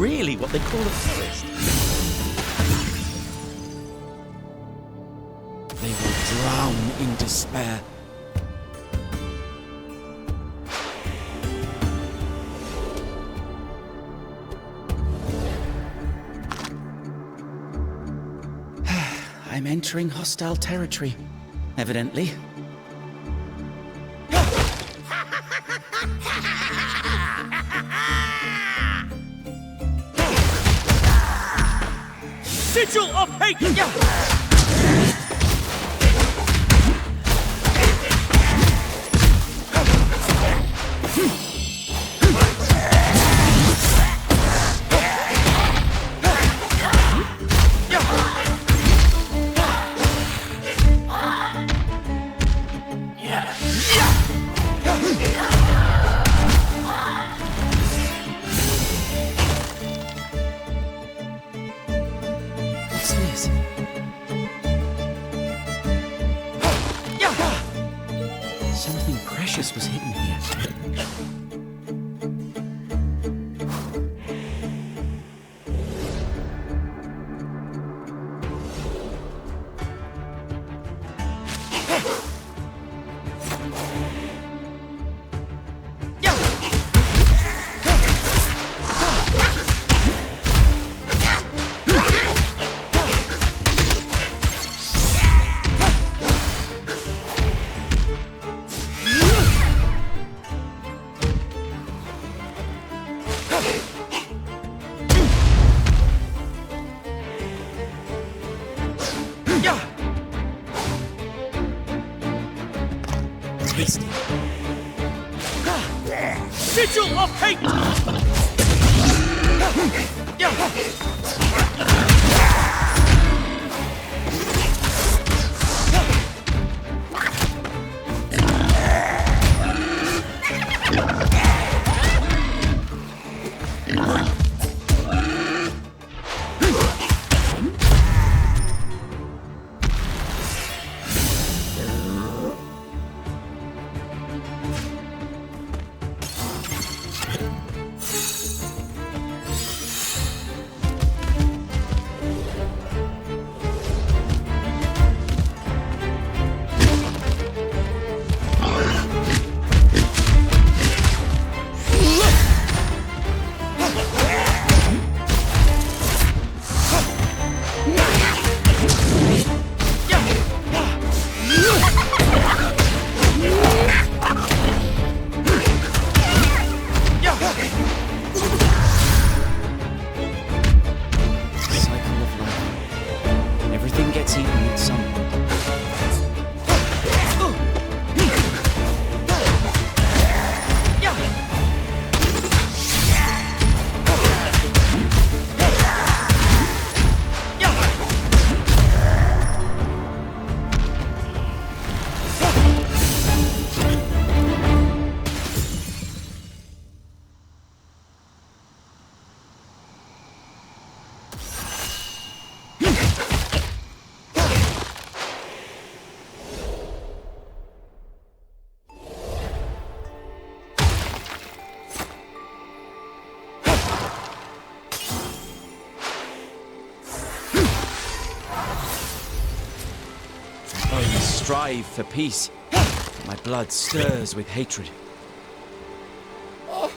really what they call a forest? They will drown in despair. I'm entering hostile territory, evidently. Sigil of hate! Something precious was hidden here. Tasty. Sigil of hate! Strive for peace. My blood stirs with hatred. Oh,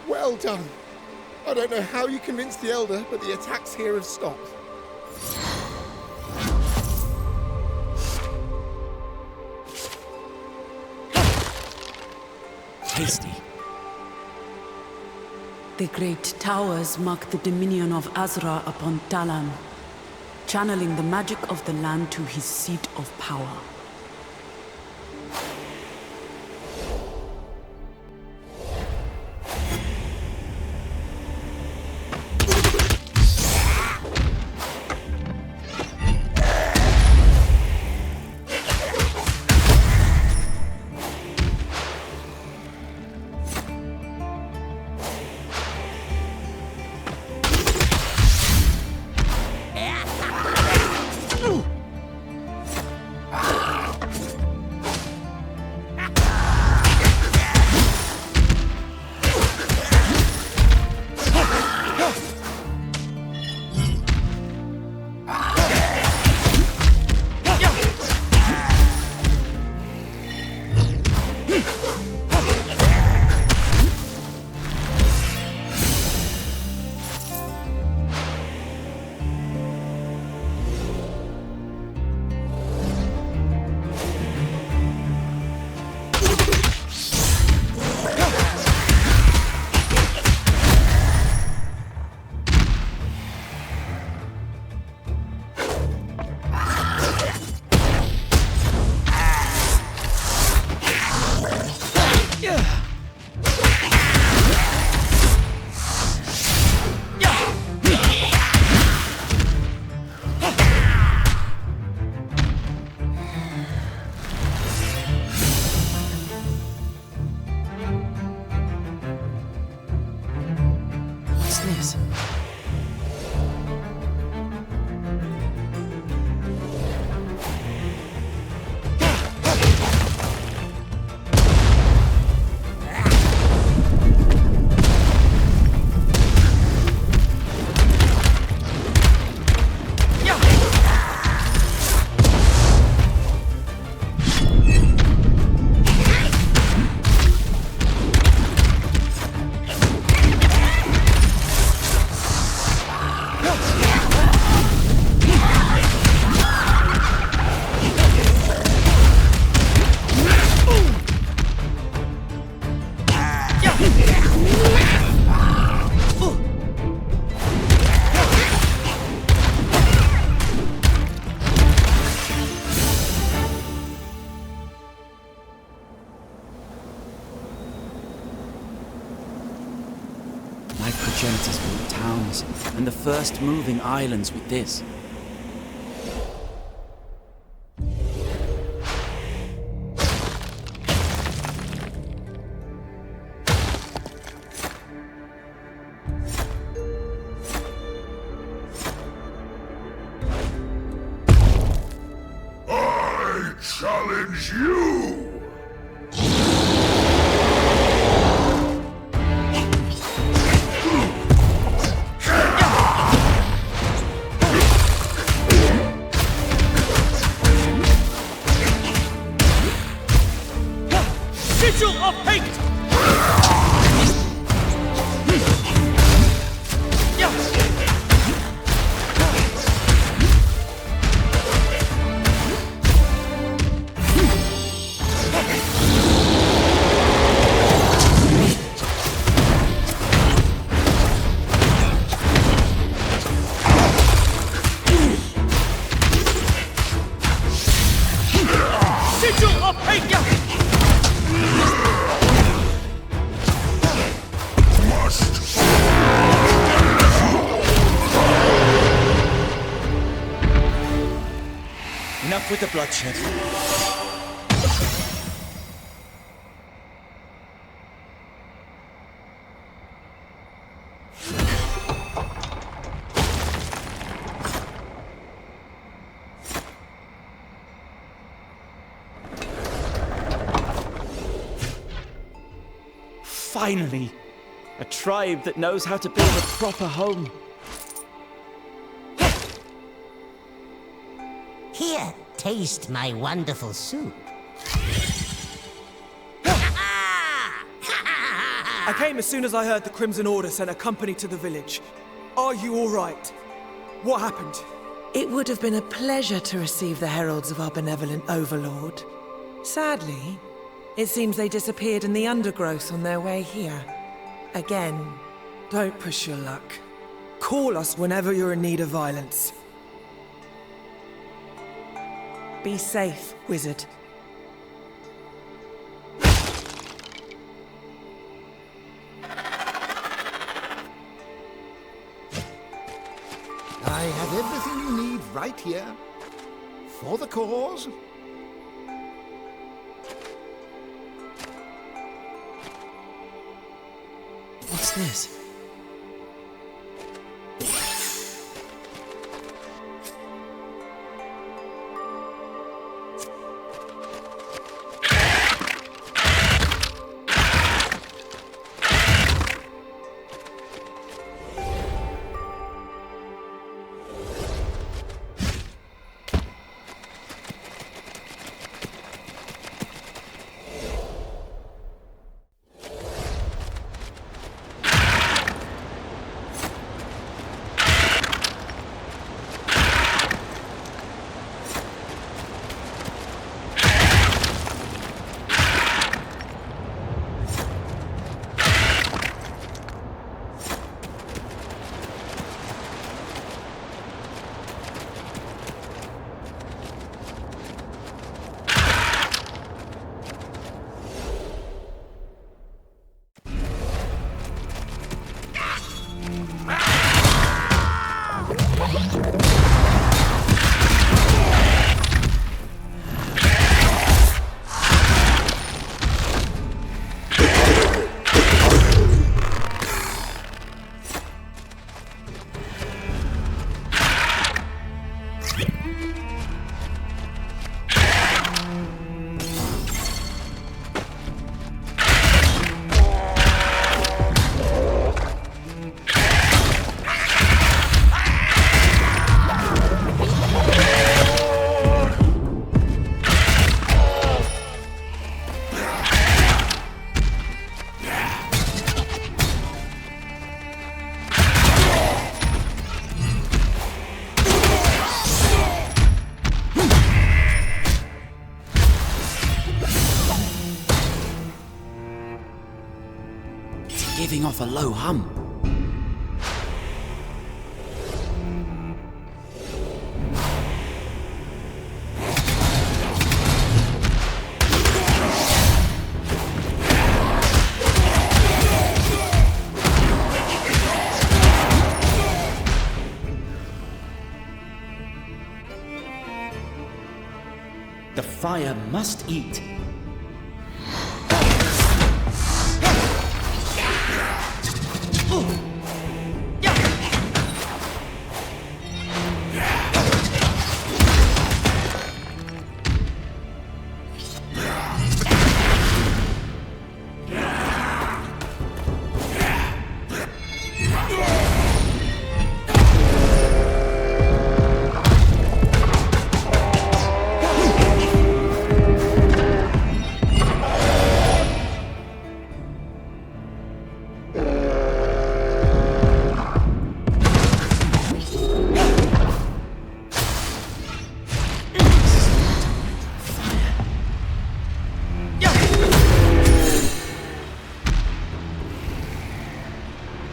well done. I don't know how you convinced the Elder, but the attacks here have stopped. Tasty. The great towers mark the dominion of Azra upon Talamh, channeling the magic of the land to his seat of power. and the first moving islands with this. I challenge you! Sigil of hate! Sigil of hate! Enough with the bloodshed. Finally! A tribe that knows how to build a proper home. Here, taste my wonderful soup. I came as soon as I heard the Crimson Order sent a company to the village. Are you all right? What happened? It would have been a pleasure to receive the heralds of our benevolent overlord. Sadly, it seems they disappeared in the undergrowth on their way here. Again. Don't push your luck. Call us whenever you're in need of violence. Be safe, wizard. I have everything you need right here. For the cause. What's this? Giving off a low hum. The fire must eat.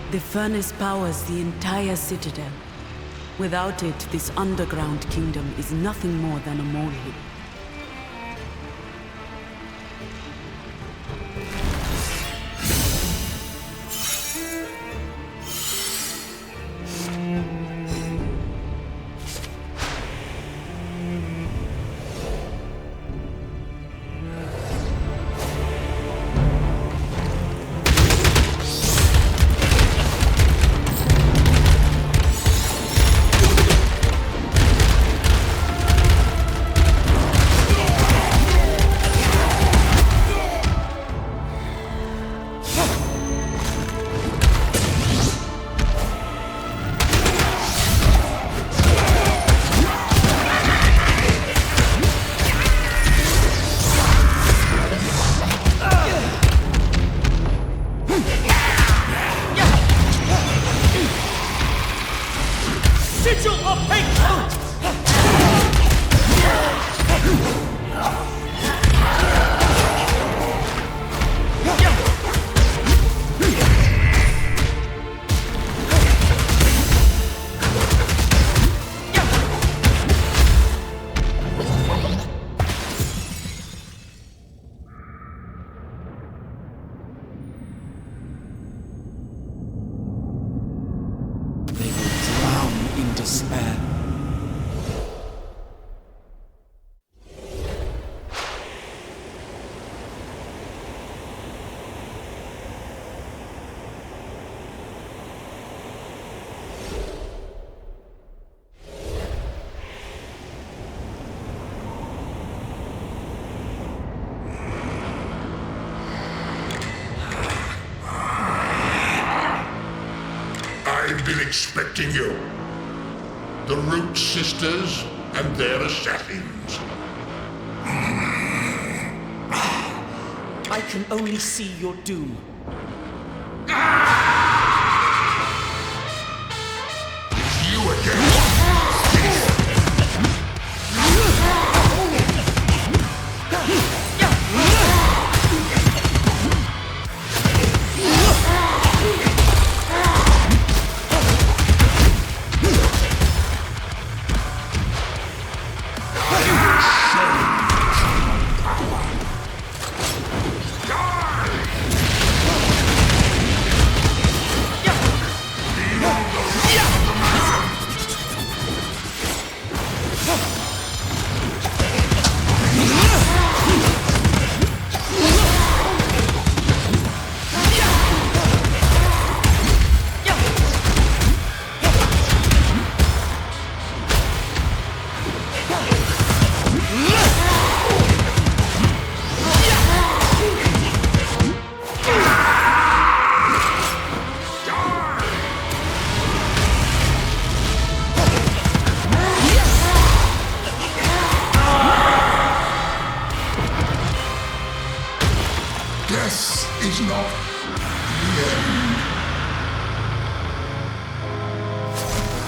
The furnace powers the entire citadel. Without it, this underground kingdom is nothing more than a molehill. I've been expecting you. The Root Sisters and their assassins. I can only see your doom. It's you again.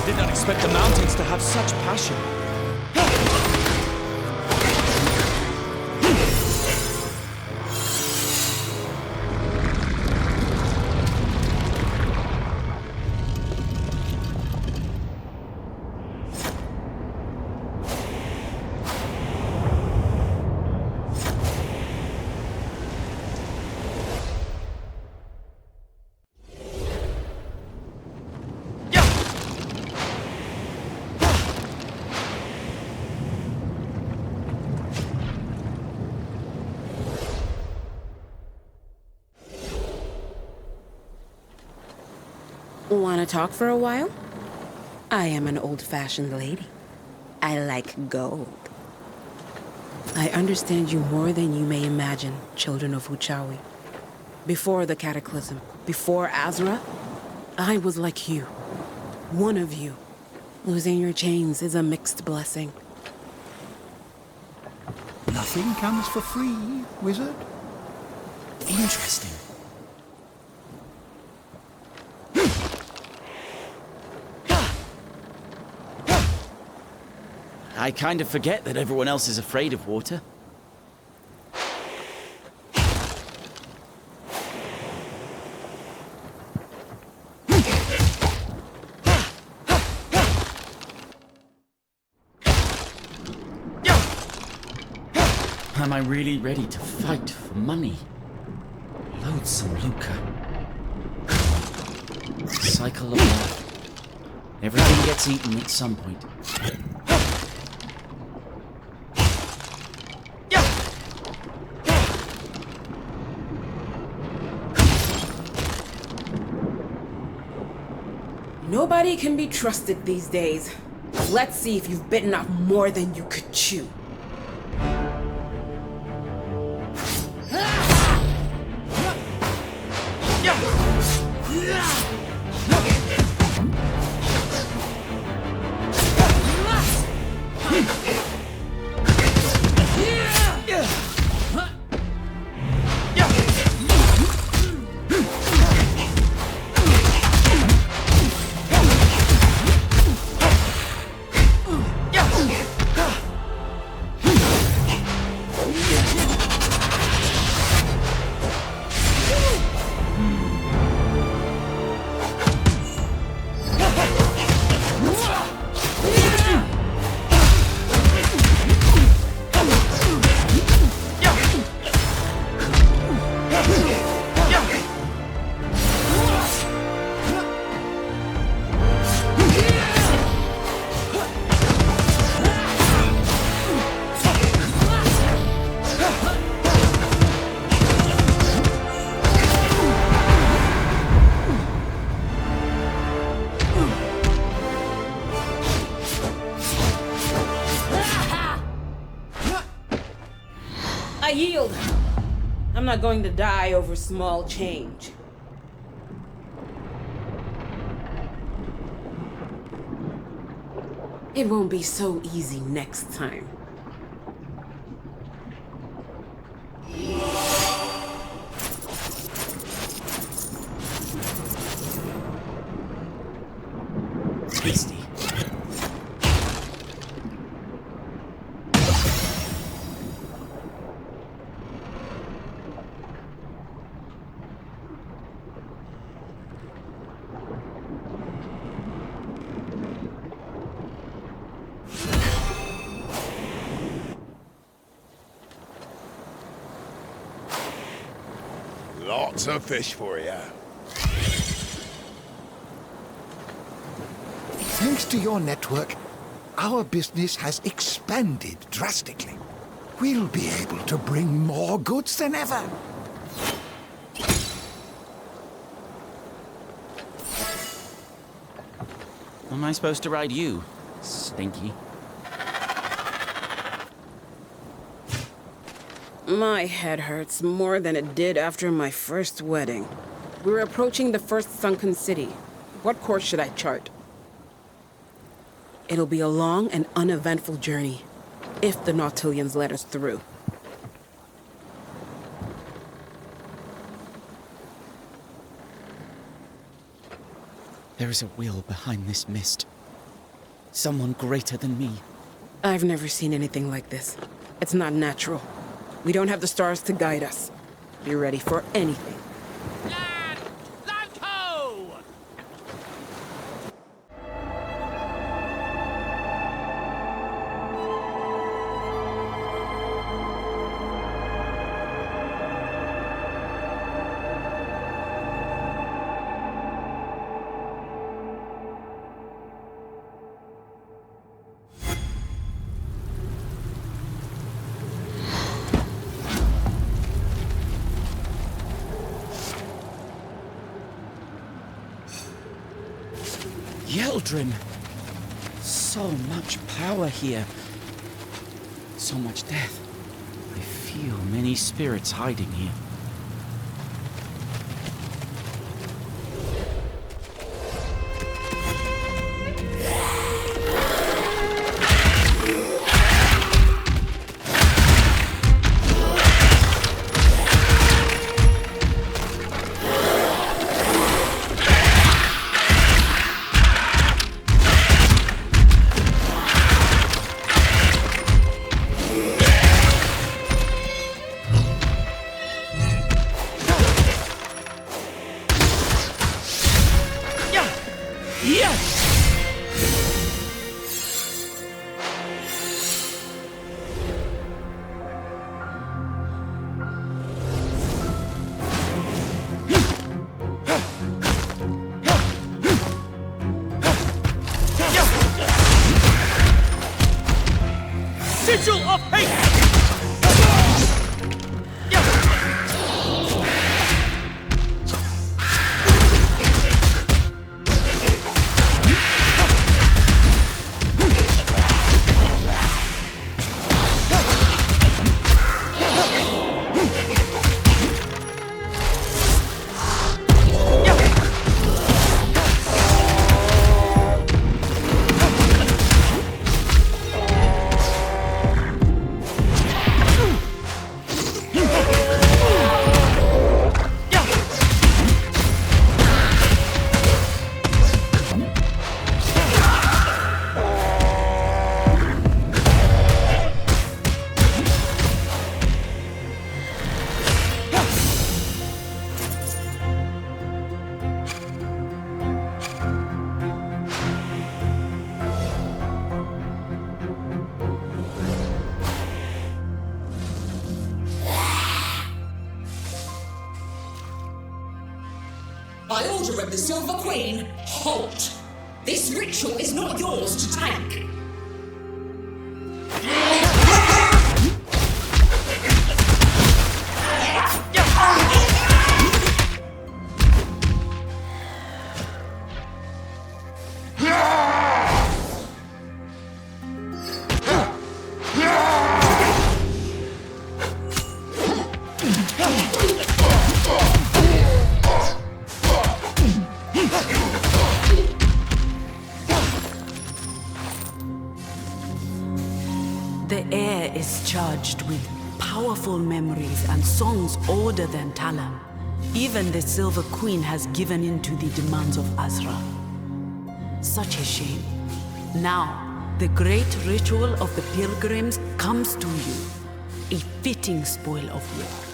I did not expect the mountains to have such passion. Want to talk for a while? I am an old-fashioned lady. I like gold. I understand you more than you may imagine, children of Uchawi. Before the Cataclysm, before Azra, I was like you. One of you. Losing your chains is a mixed blessing. Nothing comes for free, wizard. Interesting. I kind of forget that everyone else is afraid of water. Am I really ready to fight for money? Loathsome lucre. Cycle of life. Everything gets eaten at some point. Nobody can be trusted these days. Let's see if you've bitten off more than you could chew. I yield. I'm not going to die over small change. It won't be so easy next time. Tasty. Lots of fish for you. Thanks to your network, our business has expanded drastically. We'll be able to bring more goods than ever. Am I supposed to ride you, Stinky? My head hurts more than it did after my first wedding. We're approaching the first sunken city. What course should I chart? It'll be a long and uneventful journey, if the Nautilians let us through. There is a will behind this mist. Someone greater than me. I've never seen anything like this. It's not natural. We don't have the stars to guide us. Be ready for anything. Land! Land ho! Children! So much power here. So much death. I feel many spirits hiding here. Sigil of hate! By order of the Silver Queen, halt! This ritual is not yours to take! The air is charged with powerful memories and songs older than Talamh. Even the Silver Queen has given in to the demands of Azra. Such a shame. Now, the great ritual of the pilgrims comes to you, a fitting spoil of war.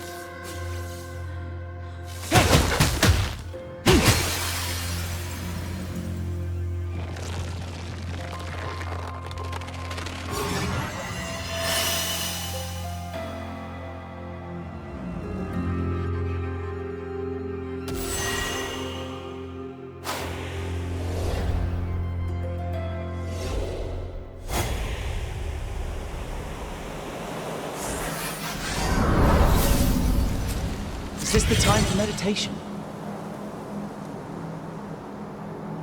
Is this the time for meditation?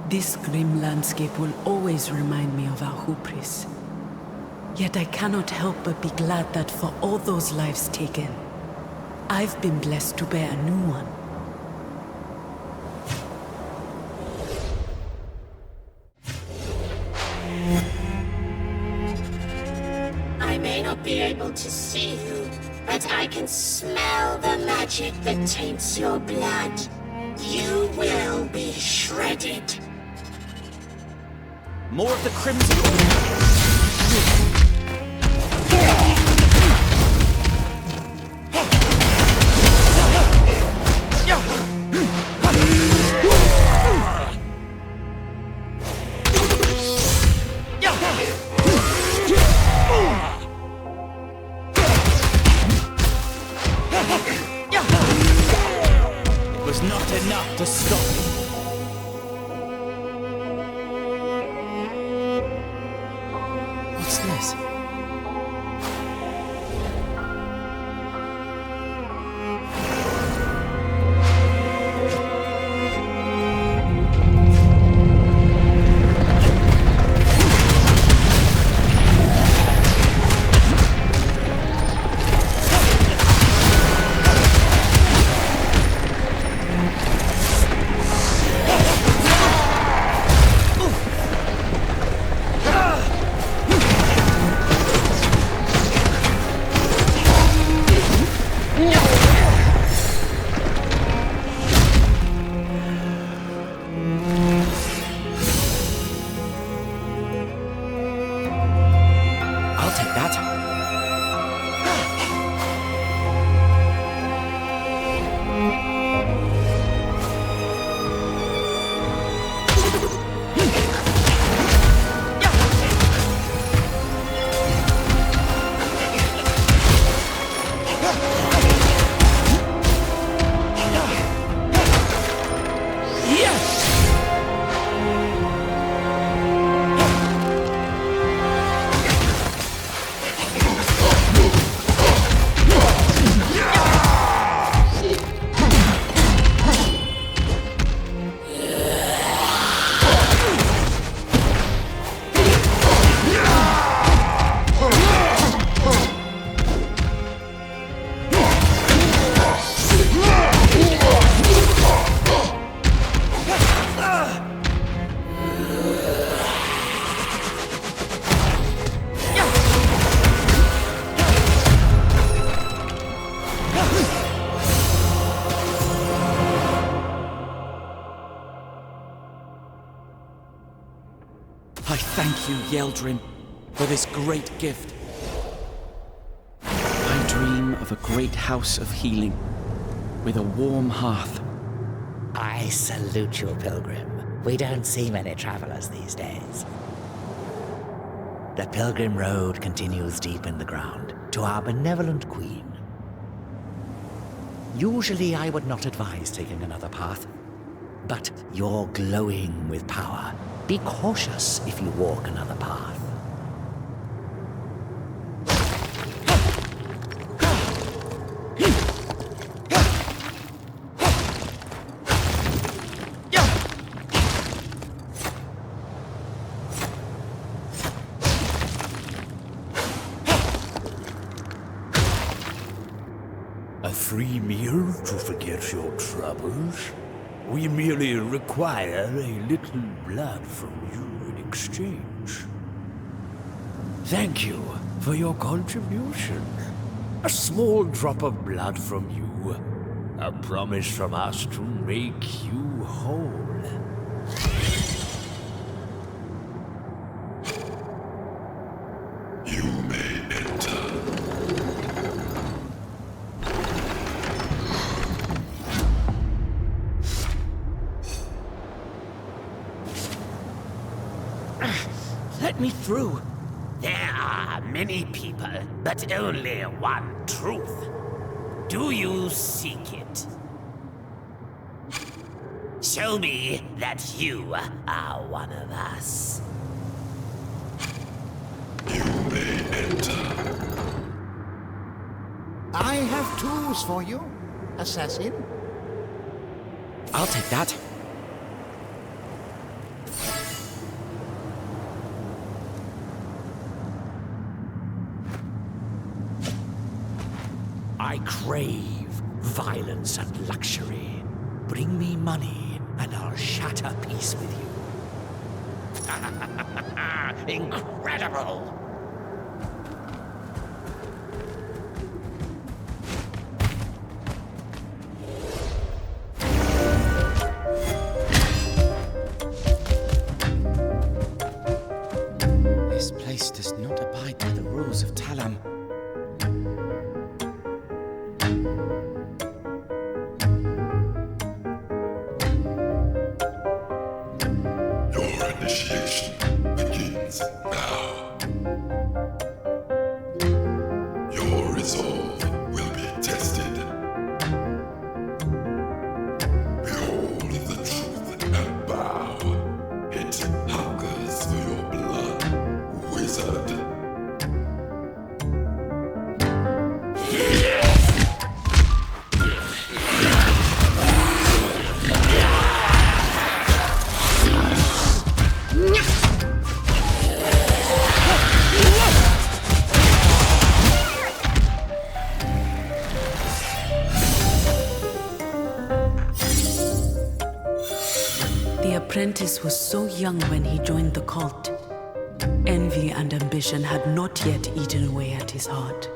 This grim landscape will always remind me of our hubris. Yet I cannot help but be glad that for all those lives taken, I've been blessed to bear a new one. I may not be able to see you, but I can smell the magic that taints your blood. You will be shredded. More of the crimson not enough to stop me. What's this? I'll take that. I thank you, Yeldrim, for this great gift. I dream of a great house of healing, with a warm hearth. I salute you, pilgrim. We don't see many travelers these days. The pilgrim road continues deep in the ground, to our benevolent queen. Usually I would not advise taking another path, but you're glowing with power. Be cautious if you walk another path. A free meal to forget your troubles? We merely require a little blood from you in exchange. Thank you for your contribution. A small drop of blood from you. A promise from us to make you whole. You may enter. Let me through. There are many people, but only one truth. Do you seek it? Show me that you are one of us. You may enter. I have tools for you, assassin. I'll take that. I crave violence and luxury. Bring me money, and I'll shatter peace with you. Incredible! This place does not abide by the rules of Talamh. Your initiation begins now. Your resolve will be tested. Behold the truth and bow. It hungers for your blood, wizard. The apprentice was so young when he joined the cult. Envy and ambition had not yet eaten away at his heart.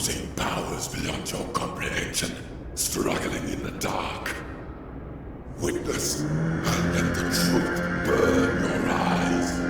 using powers beyond your comprehension, struggling in the dark. Witness and let the truth burn your eyes.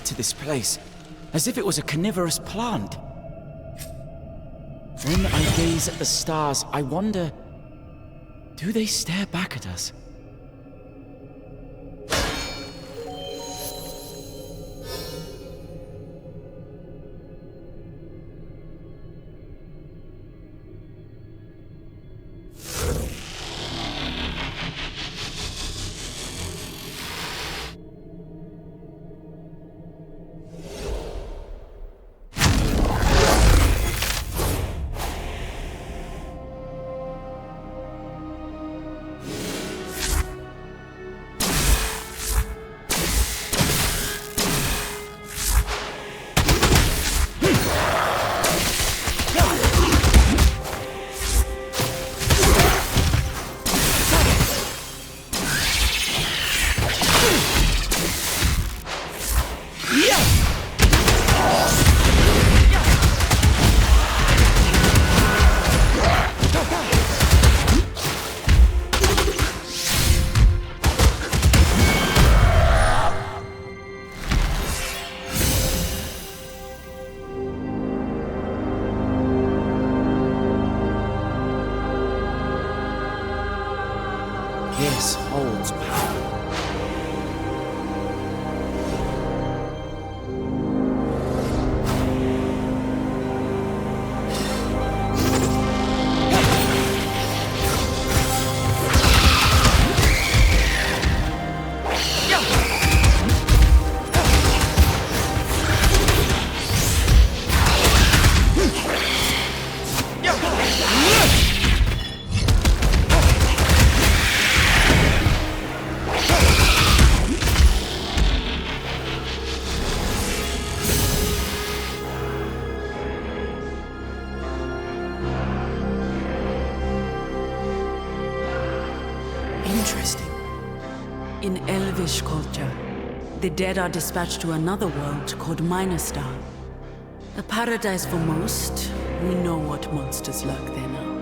To this place, as if it was a carnivorous plant. When I gaze at the stars, I wonder, do they stare back at us? This holds power. Interesting. In Elvish culture, the dead are dispatched to another world called Minostar. A paradise for most. We know what monsters lurk there now.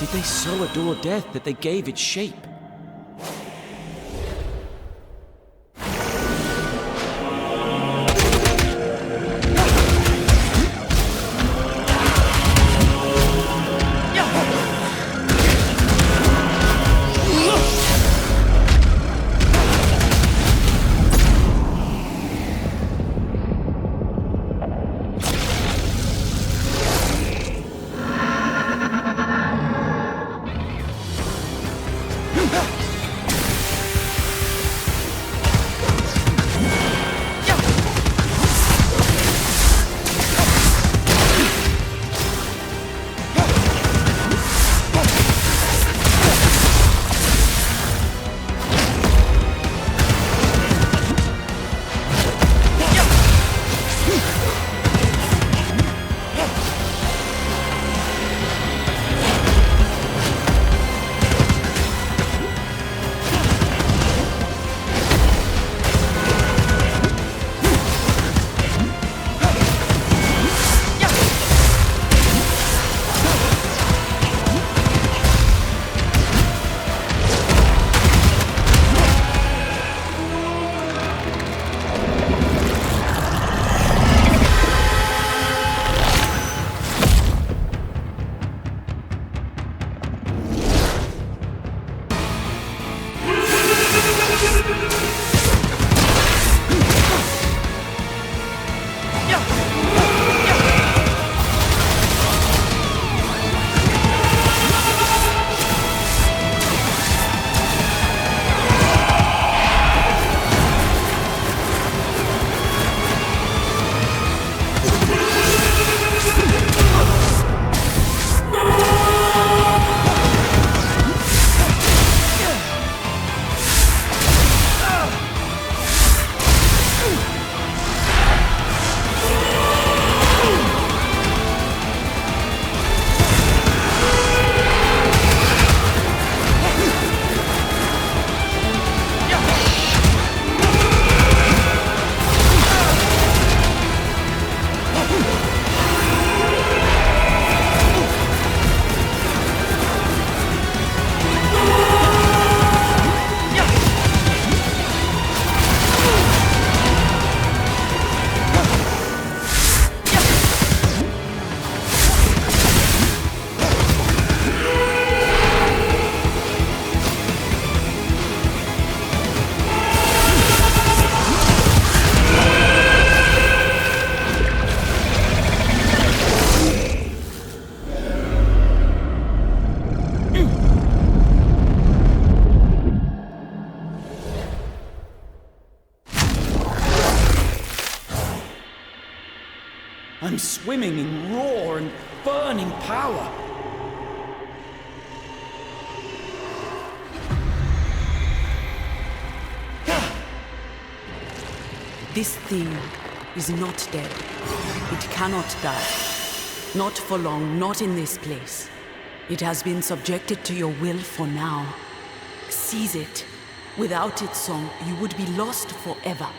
Did they so adore death that they gave it shape? I'm swimming in raw and burning power. This thing is not dead. It cannot die. Not for long, not in this place. It has been subjected to your will for now. Seize it. Without its song, you would be lost forever.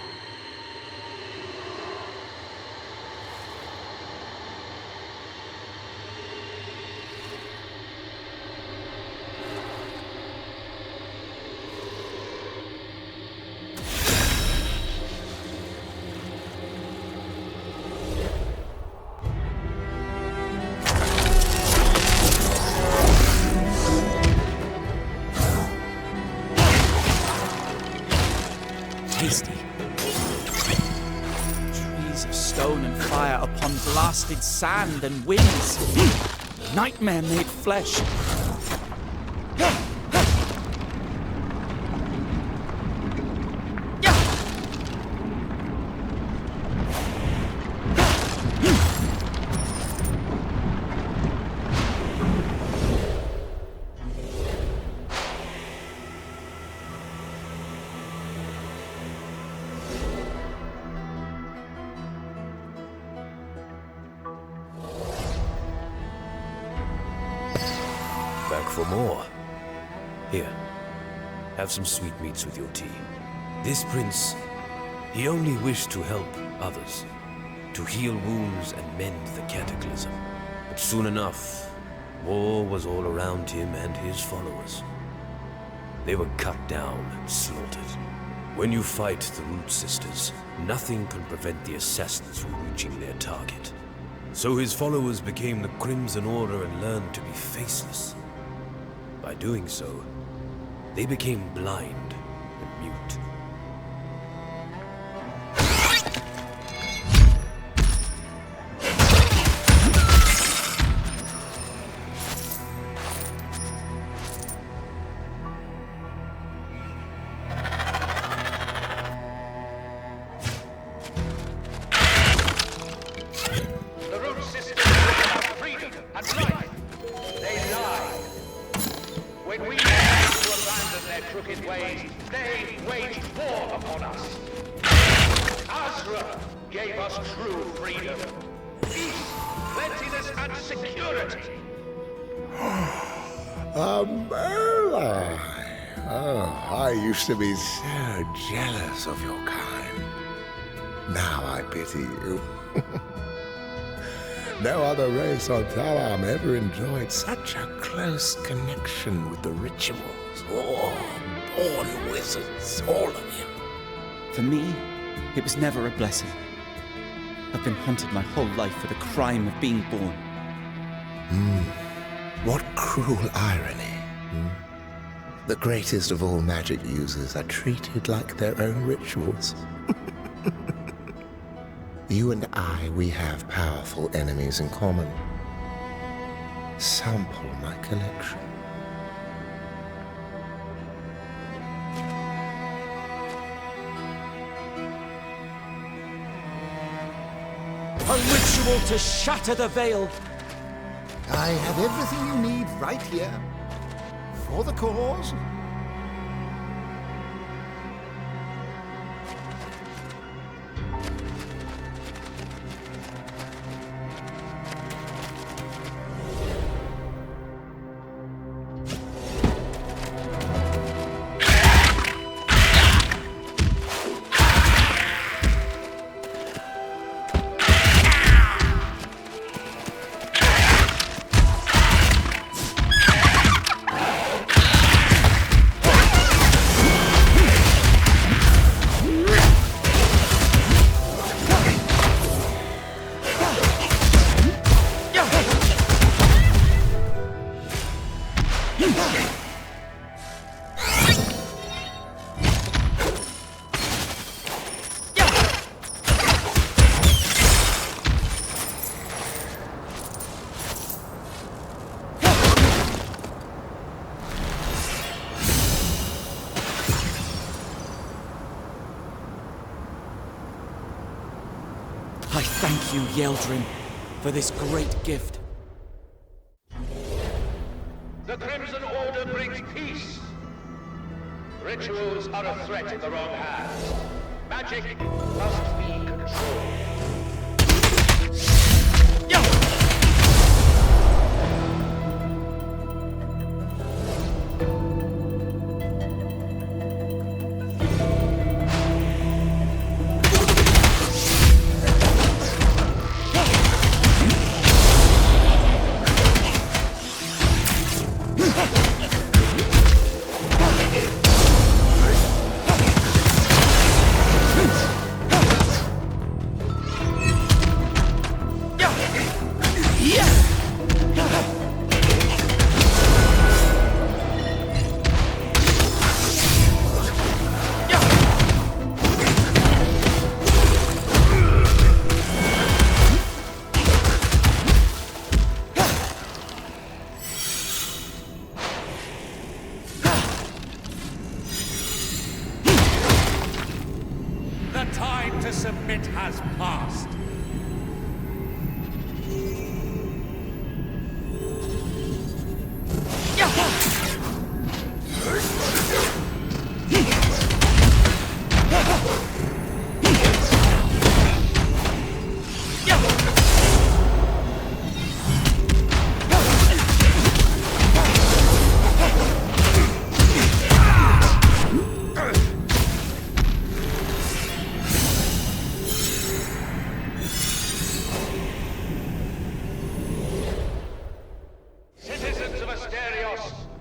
tasty. Trees of stone and fire upon blasted sand and winds. Nightmare-made flesh. Back for more. Here, have some sweetmeats with your tea. This prince, he only wished to help others, to heal wounds and mend the cataclysm. But soon enough, war was all around him and his followers. They were cut down and slaughtered. When you fight the Root Sisters, nothing can prevent the assassins from reaching their target. So his followers became the Crimson Order and learned to be faceless. By doing so, they became blind and mute. The Root Sisters about freedom and life. They lie. When we began to abandon their crooked ways, they waged war upon us. Azra gave us true freedom. Peace, cleanliness, and security. Merlin! Oh, I used to be so jealous of your kind. Now I pity you. No other race on Talamh ever enjoyed such a close connection with the rituals. Oh, born wizards, all of you. For me, it was never a blessing. I've been haunted my whole life for the crime of being born. What cruel irony. The greatest of all magic users are treated like their own rituals. You and I, we have powerful enemies in common. Sample my collection. A ritual to shatter the veil. I have everything you need right here. For the cause. I thank you, Yeldrin, for this great gift. The Crimson Order brings peace. Rituals are a threat in the wrong hands. Magic must be controlled. submit has passed.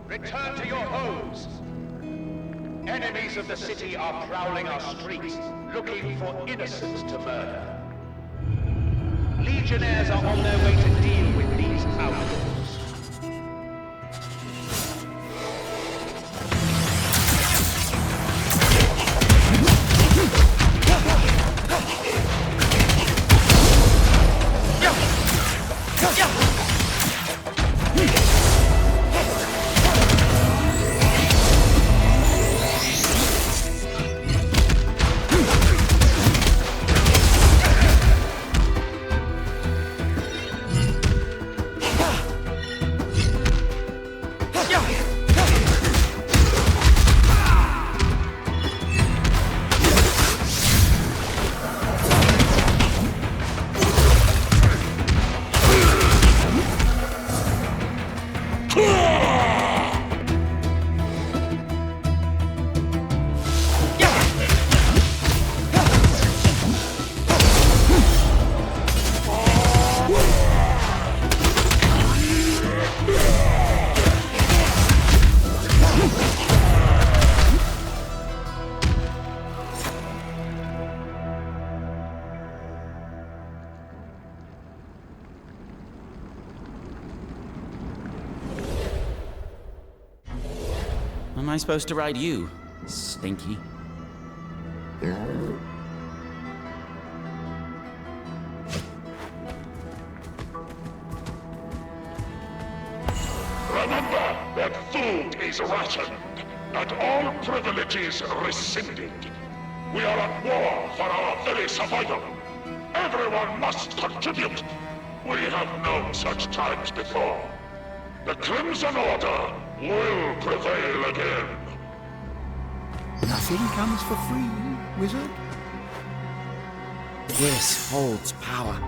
Return to your homes! Enemies of the city are prowling our streets, looking for innocents to murder. Legionnaires are on their way to deal with these outlaws. Am I supposed to ride you, Stinky? Remember that food is rationed, and all privileges rescinded. We are at war for our very survival. Everyone must contribute. We have known such times before. The Crimson Order will prevail again. Nothing comes for free, wizard. This holds power.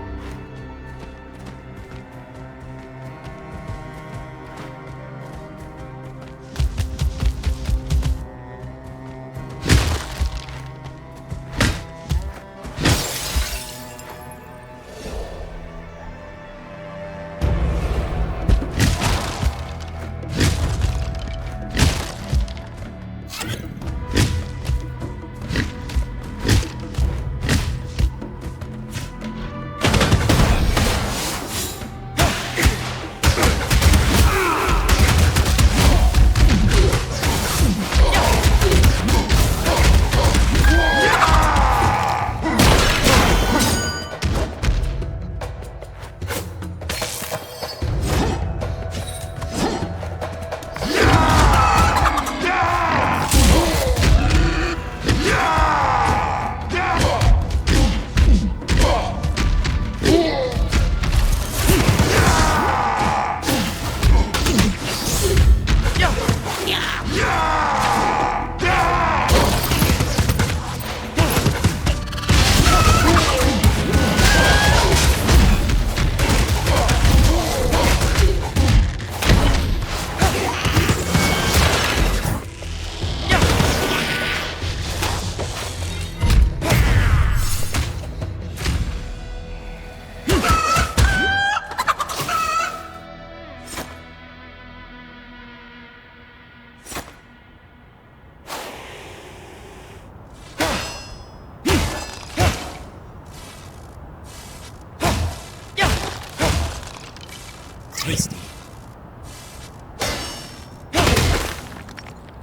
Tasty.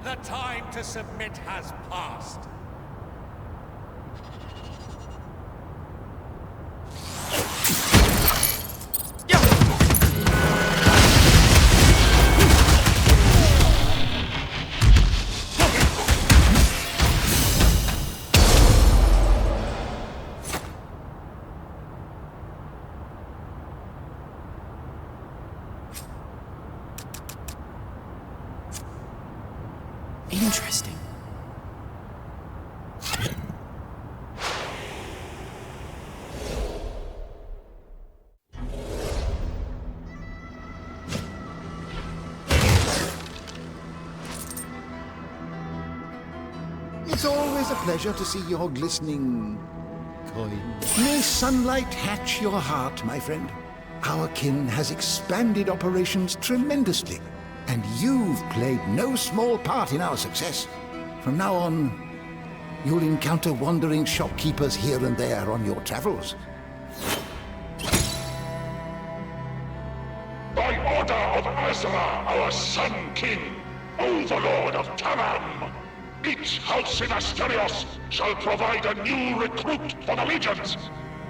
The time to submit has passed. Interesting. It's always a pleasure to see your glistening coin. May sunlight hatch your heart, my friend. Our kin has expanded operations tremendously, and you've played no small part in our success. From now on, you'll encounter wandering shopkeepers here and there on your travels. By order of Azra, our Sun King, Overlord of Talamh, each house in Asterios shall provide a new recruit for the legions.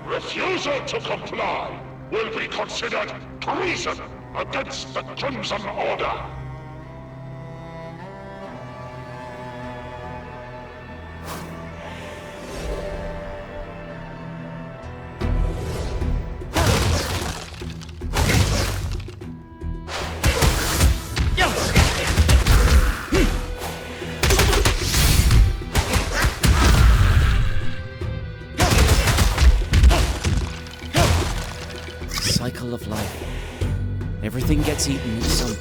Refusal to comply will be considered treason against the Crimson Order. Cycle of life. Everything gets eaten in some.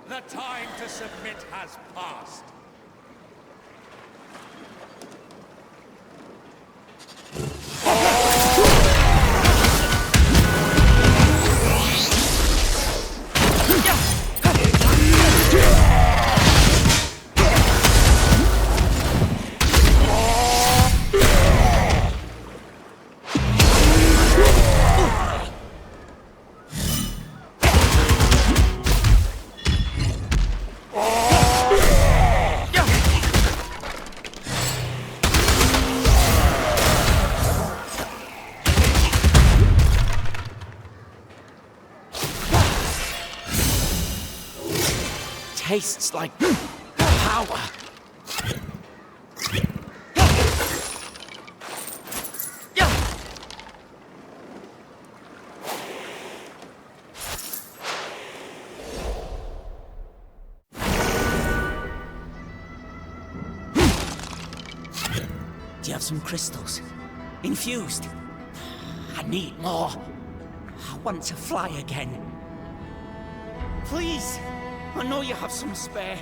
The time to submit has passed. Tastes like power. Do you have some crystals? Infused? I need more. I want to fly again. Please! I know you have some spare.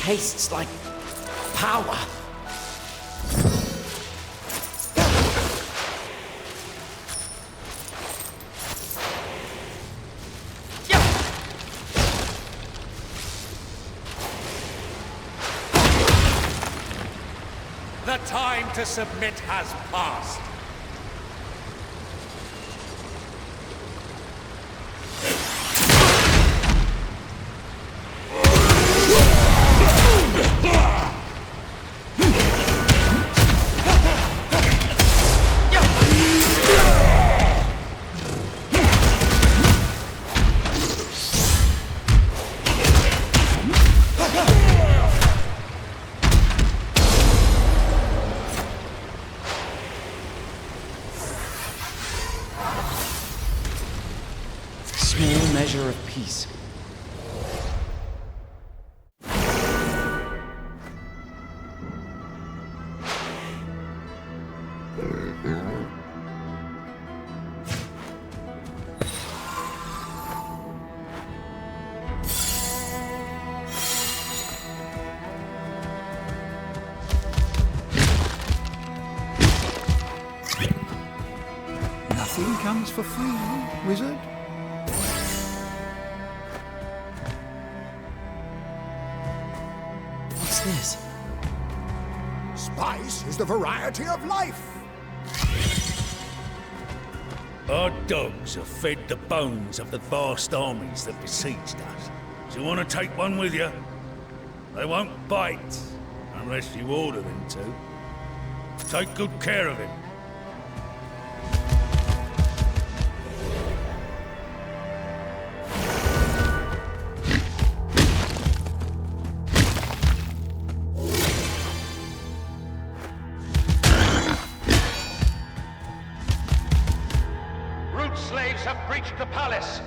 Tastes like power. The time to submit has passed. Small measure of peace. things for free, wizard? What's this? Spice is the variety of life. Our dogs have fed the bones of the vast armies that besieged us. Do you want to take one with you? They won't bite, unless you order them to. Take good care of him. Root slaves have breached the palace.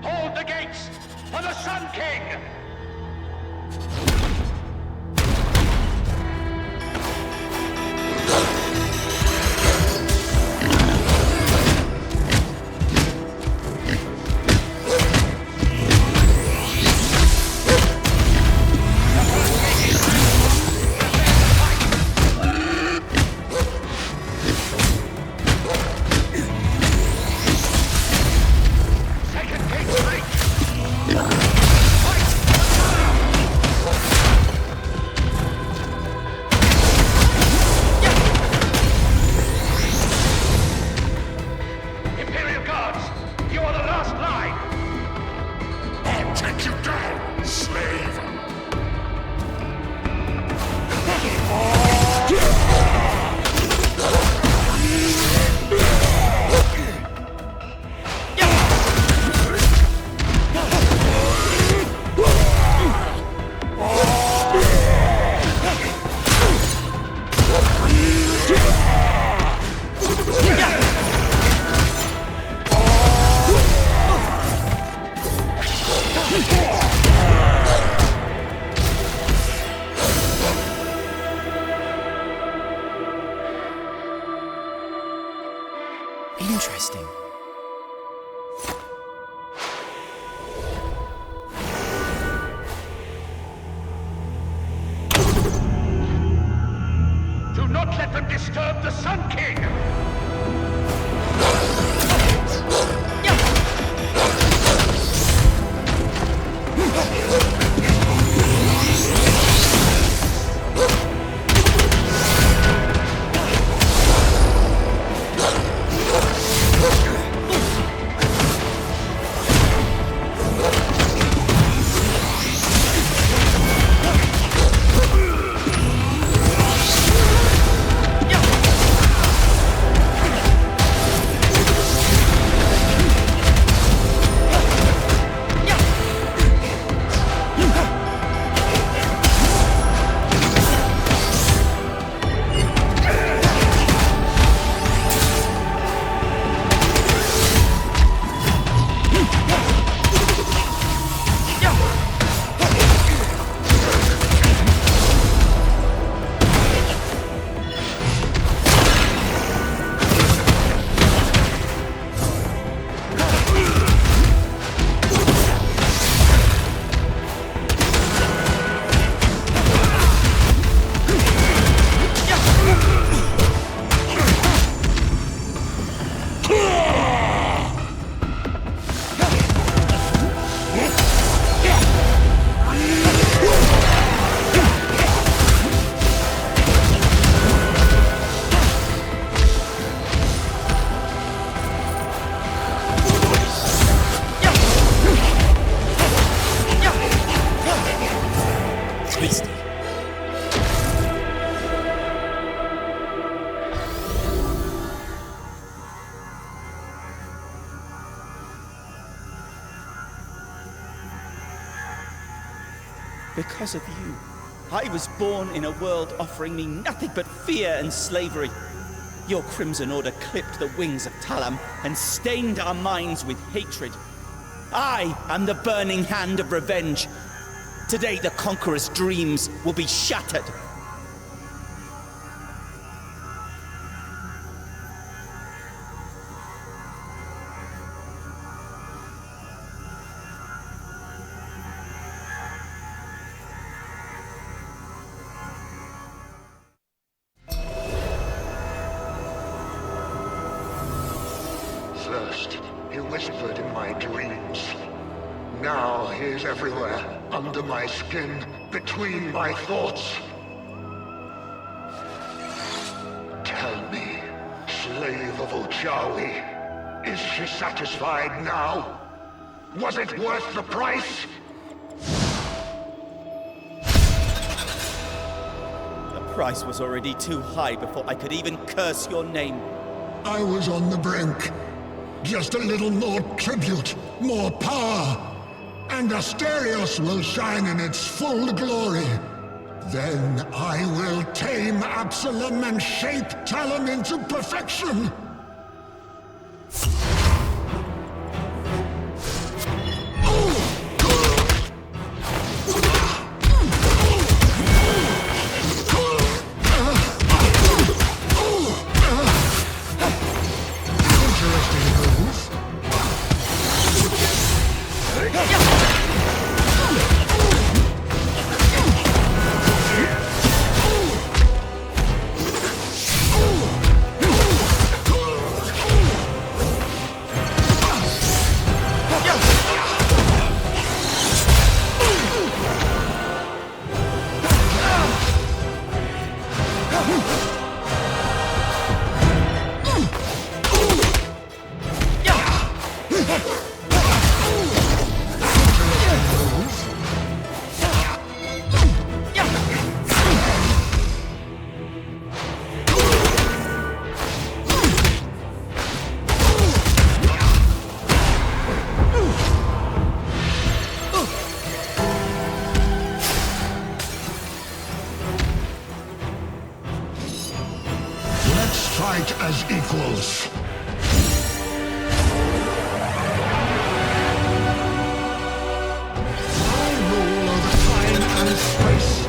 Hold the gates for the Sun King! Interesting. Do not let them disturb the Sun King! Because of you, I was born in a world offering me nothing but fear and slavery. Your Crimson Order clipped the wings of Talamh and stained our minds with hatred. I am the burning hand of revenge. Today, the Conqueror's dreams will be shattered. my dreams. Now he is everywhere, under my skin, between my thoughts. Tell me, slave of Uchawi, is she satisfied now? Was it worth the price? The price was already too high before I could even curse your name. I was on the brink. Just a little more tribute, more power, and Asterios will shine in its full glory. Then I will tame Absolum and shape Talamh into perfection. As equals. I rule over time and space.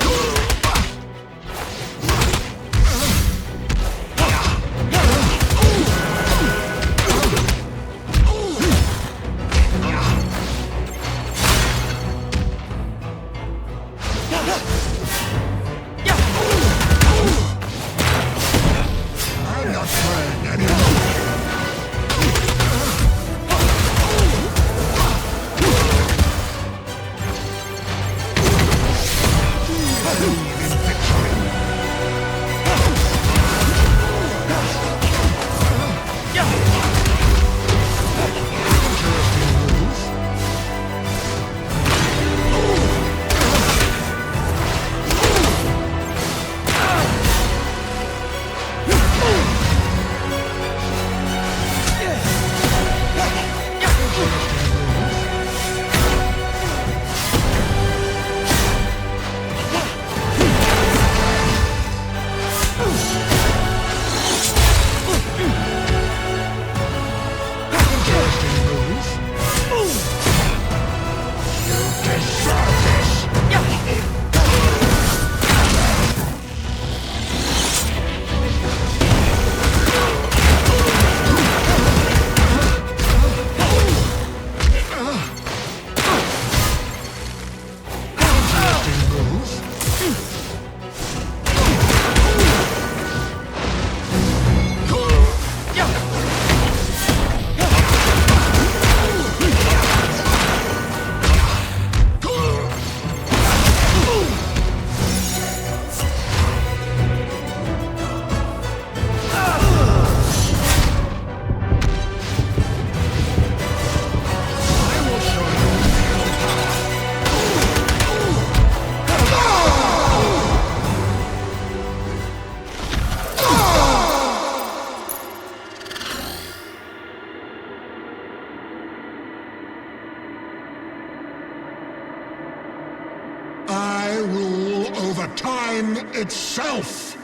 I rule over time itself!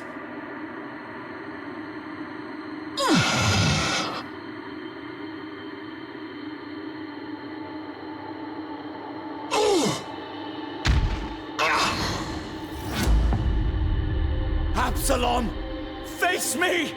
Absalom! Face me!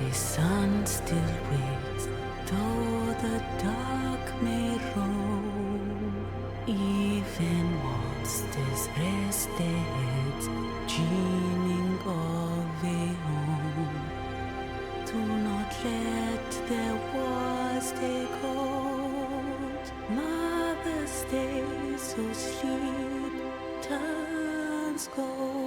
the sun still waits, though the dark may roll. Even monsters rest their heads, dreaming of a home. Do not let their wars take hold. Mother stays so sleep turns gold.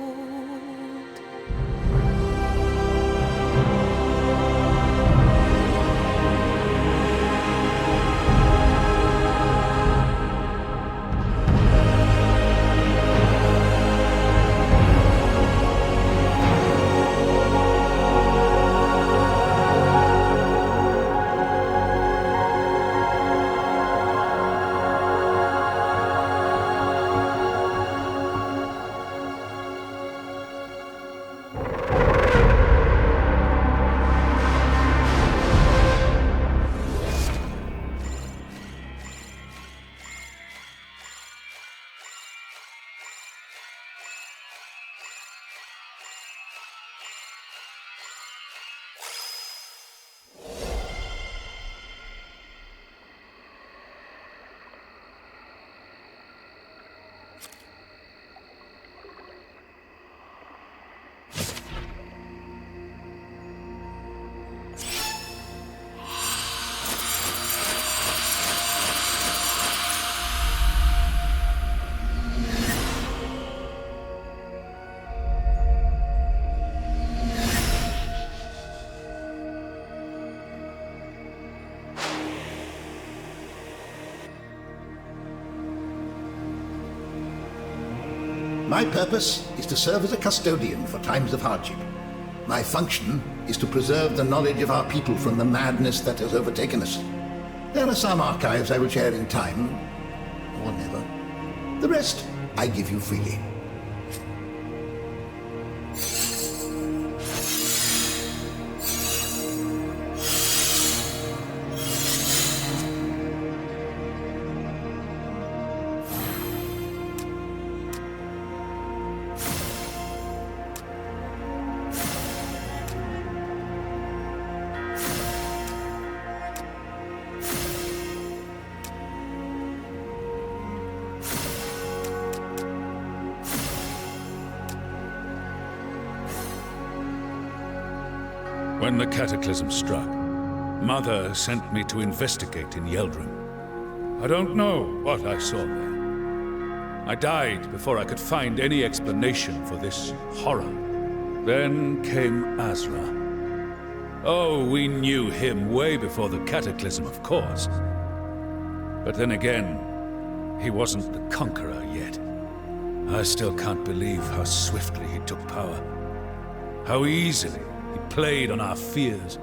My purpose is to serve as a custodian for times of hardship. My function is to preserve the knowledge of our people from the madness that has overtaken us. There are some archives I will share in time, or never. The rest I give you freely. When the cataclysm struck, Mother sent me to investigate in Yeldrum. I don't know what I saw there. I died before I could find any explanation for this horror. Then came Azra. Oh, we knew him way before the cataclysm, of course. But then again, he wasn't the conqueror yet. I still can't believe how swiftly he took power. How easily he played on our fears.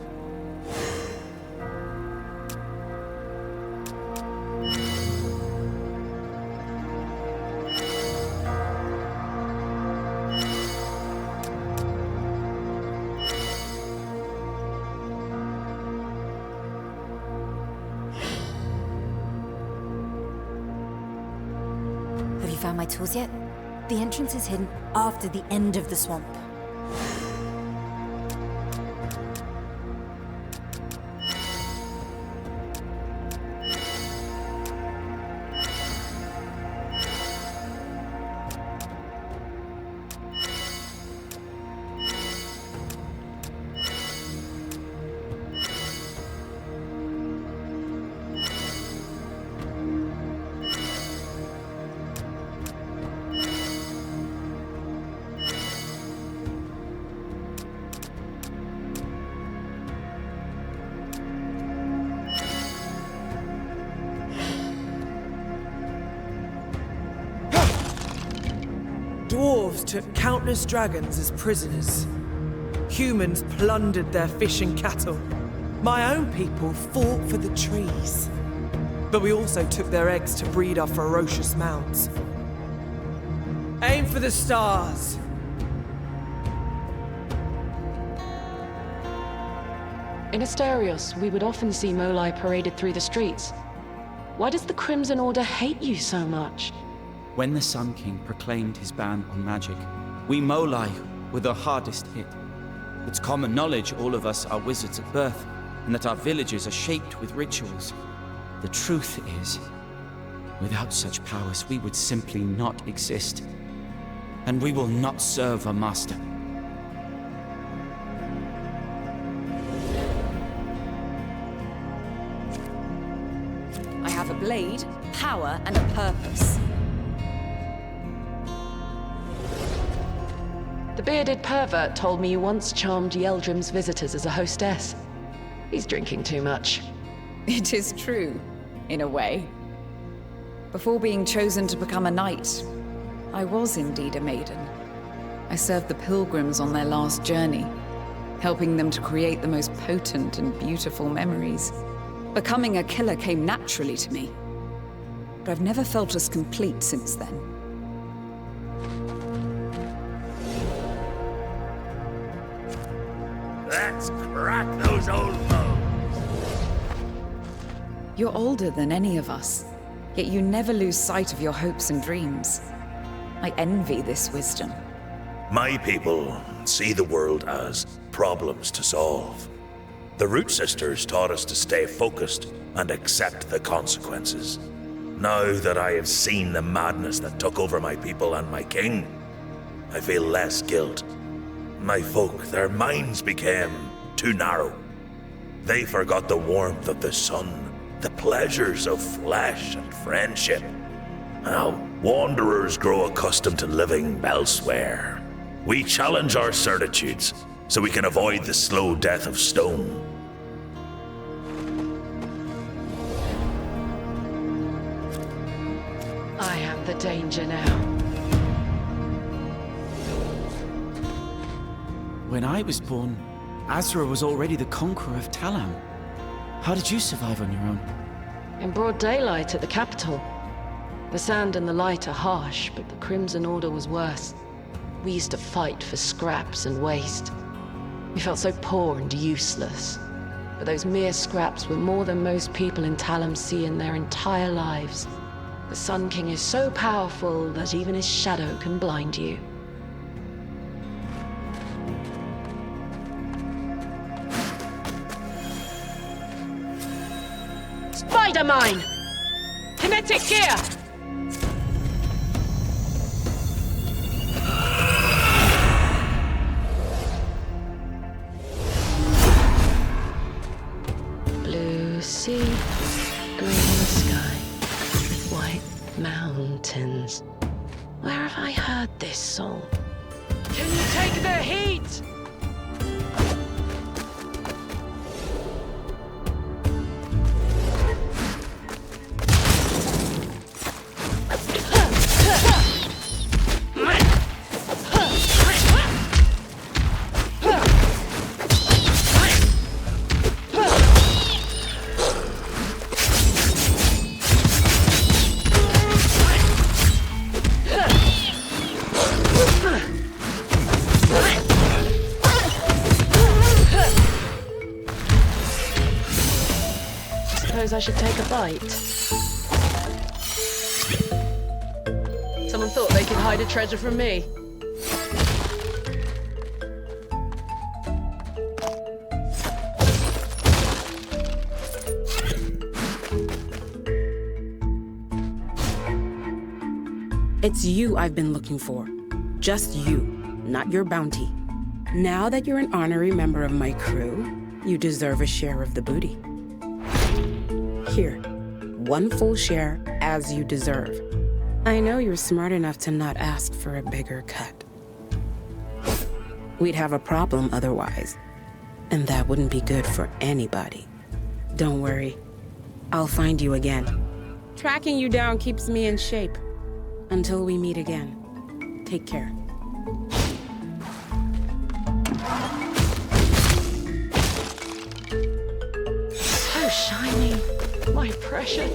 Have you found my tools yet? The entrance is hidden after the end of the swamp. Dwarves took countless dragons as prisoners. Humans plundered their fish and cattle. My own people fought for the trees. But we also took their eggs to breed our ferocious mounts. Aim for the stars! In Asterios, we would often see Molai paraded through the streets. Why does the Crimson Order hate you so much? When the Sun King proclaimed his ban on magic, we Molai were the hardest hit. It's common knowledge all of us are wizards at birth, and that our villages are shaped with rituals. The truth is, without such powers, we would simply not exist. And we will not serve a master. I have a blade, power, and a purpose. The bearded pervert told me you once charmed Yeldrim's visitors as a hostess. He's drinking too much. It is true, in a way. Before being chosen to become a knight, I was indeed a maiden. I served the pilgrims on their last journey, helping them to create the most potent and beautiful memories. Becoming a killer came naturally to me, but I've never felt as complete since then. Let's crack those old bones! You're older than any of us, yet you never lose sight of your hopes and dreams. I envy this wisdom. My people see the world as problems to solve. The Root Sisters taught us to stay focused and accept the consequences. Now that I have seen the madness that took over my people and my king, I feel less guilt. My folk, their minds became too narrow. They forgot the warmth of the sun, the pleasures of flesh and friendship. Now, wanderers grow accustomed to living elsewhere. We challenge our certitudes so we can avoid the slow death of stone. I am the danger now. When I was born, Azra was already the conqueror of Talamh. How did you survive on your own? In broad daylight at the capital. The sand and the light are harsh, but the Crimson Order was worse. We used to fight for scraps and waste. We felt so poor and useless. But those mere scraps were more than most people in Talamh see in their entire lives. The Sun King is so powerful that even his shadow can blind you. Spider mine! Kinetic gear! Blue sea, green sky, white mountains. Where have I heard this song? Can you take the heat? I should take a bite. Someone thought they could hide a treasure from me. It's you I've been looking for. Just you, not your bounty. Now that you're an honorary member of my crew, you deserve a share of the booty. Here, one full share as you deserve. I know you're smart enough to not ask for a bigger cut. We'd have a problem otherwise, and that wouldn't be good for anybody. Don't worry, I'll find you again. Tracking you down keeps me in shape. Until we meet again, take care. So shiny. My precious.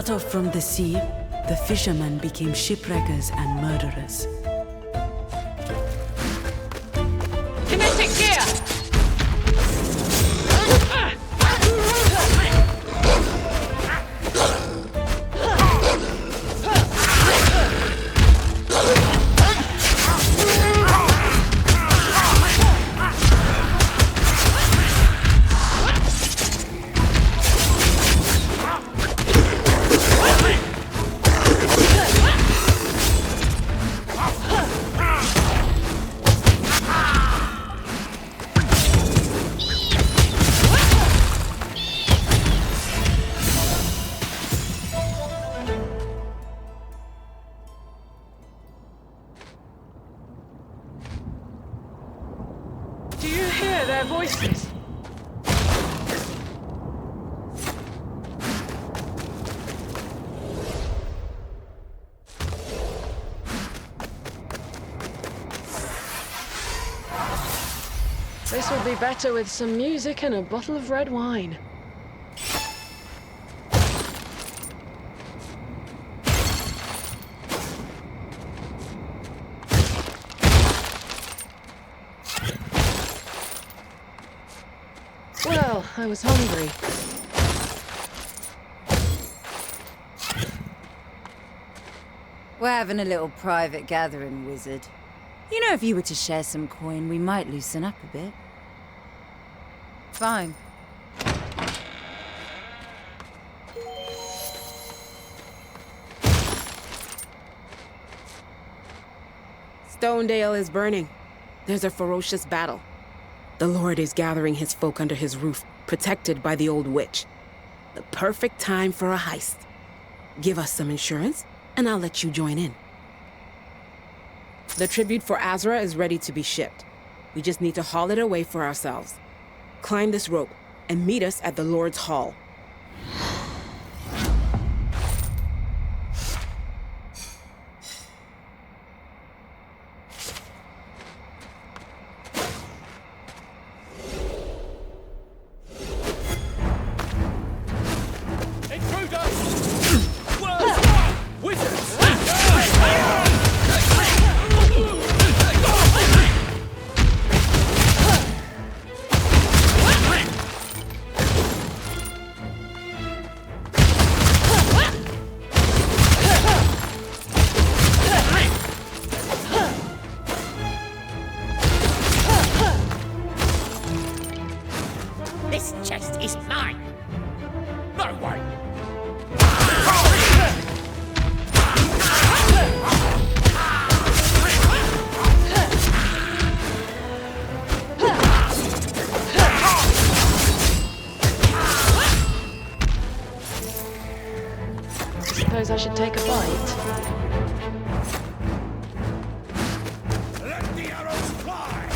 Cut off from the sea, the fishermen became shipwreckers and murderers. Kinetic gear! Do you hear their voices? This would be better with some music and a bottle of red wine. Well, I was hungry. We're having a little private gathering, wizard. You know, if you were to share some coin, we might loosen up a bit. Fine. Stonedale is burning. There's a ferocious battle. The Lord is gathering his folk under his roof, protected by the old witch. The perfect time for a heist. Give us some insurance, and I'll let you join in. The tribute for Azra is ready to be shipped. We just need to haul it away for ourselves. Climb this rope, and meet us at the Lord's Hall. I should take a bite. Let the arrows fly!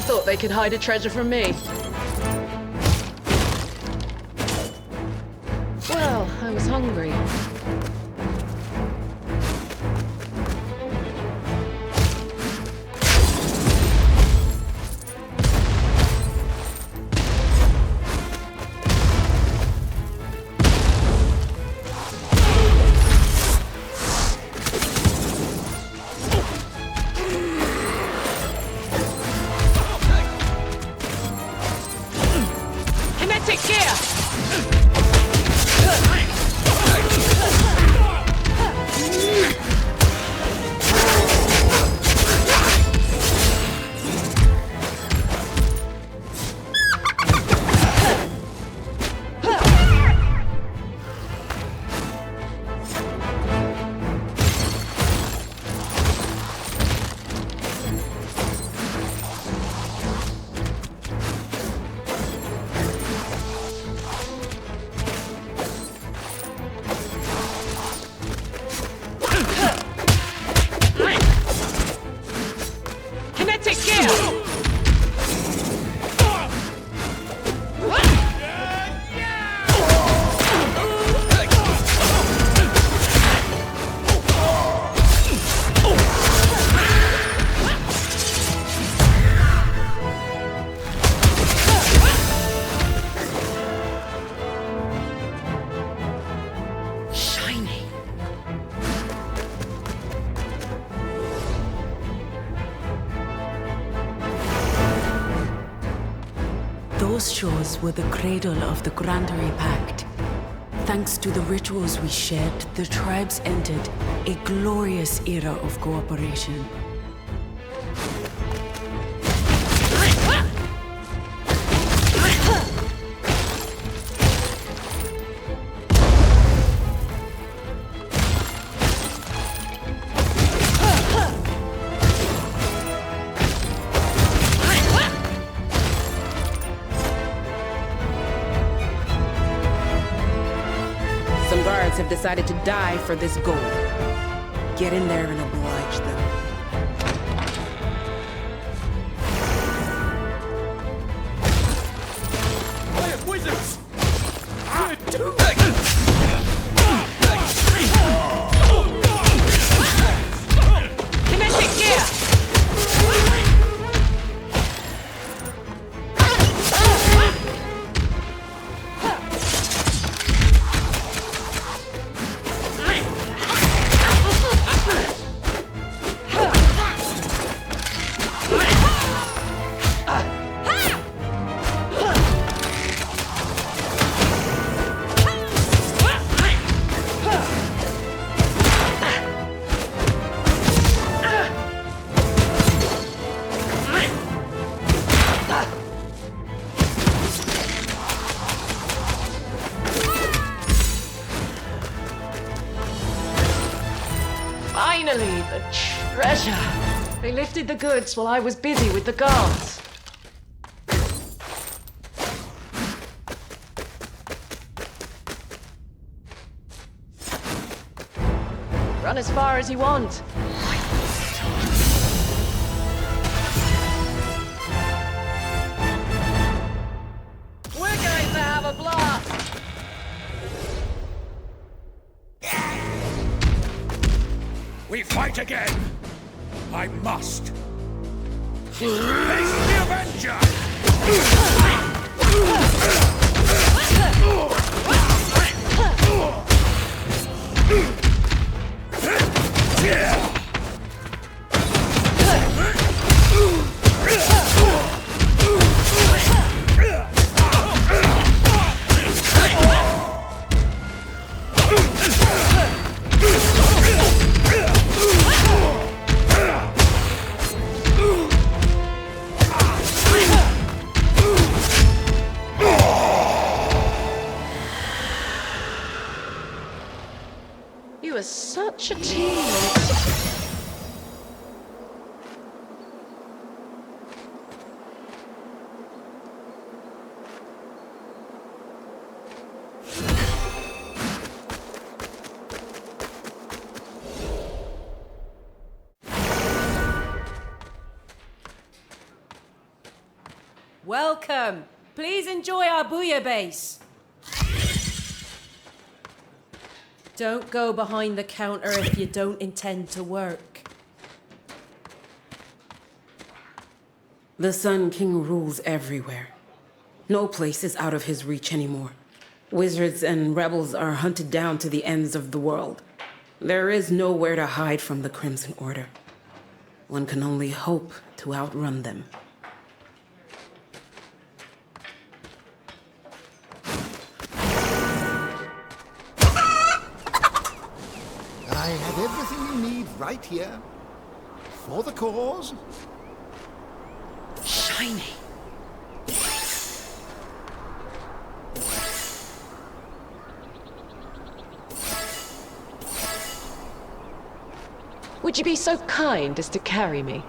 Thought they could hide a treasure from me. Well, I was hungry. Kinetic gear! Those shores were the cradle of the Grandery Pact. Thanks to the rituals we shared, the tribes entered a glorious era of cooperation. Have decided to die for this goal. Get in there and oblige them. Quiet, wizards! Kinetic gear! Finally, the treasure! They lifted the goods while I was busy with the guards. Run as far as you want. We're going to have a blast! We fight again! I must! Face the Avenger! You are such a team. Welcome. Please enjoy our bouillabaisse. Don't go behind the counter if you don't intend to work. The Sun King rules everywhere. No place is out of his reach anymore. Wizards and rebels are hunted down to the ends of the world. There is nowhere to hide from the Crimson Order. One can only hope to outrun them. I have everything you need right here. For the cause. Shiny. Would you be so kind as to carry me?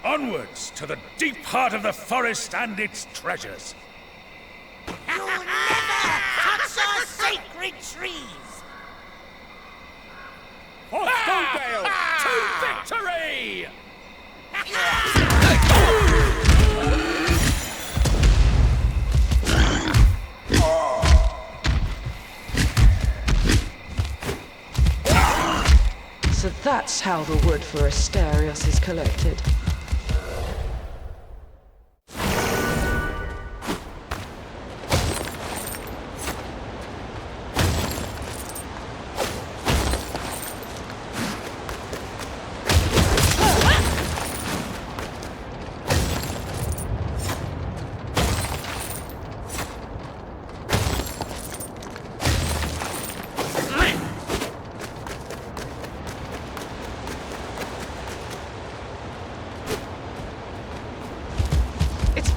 Onwards to the deep heart of the forest and its treasures. That's how the wood for Asterios is collected.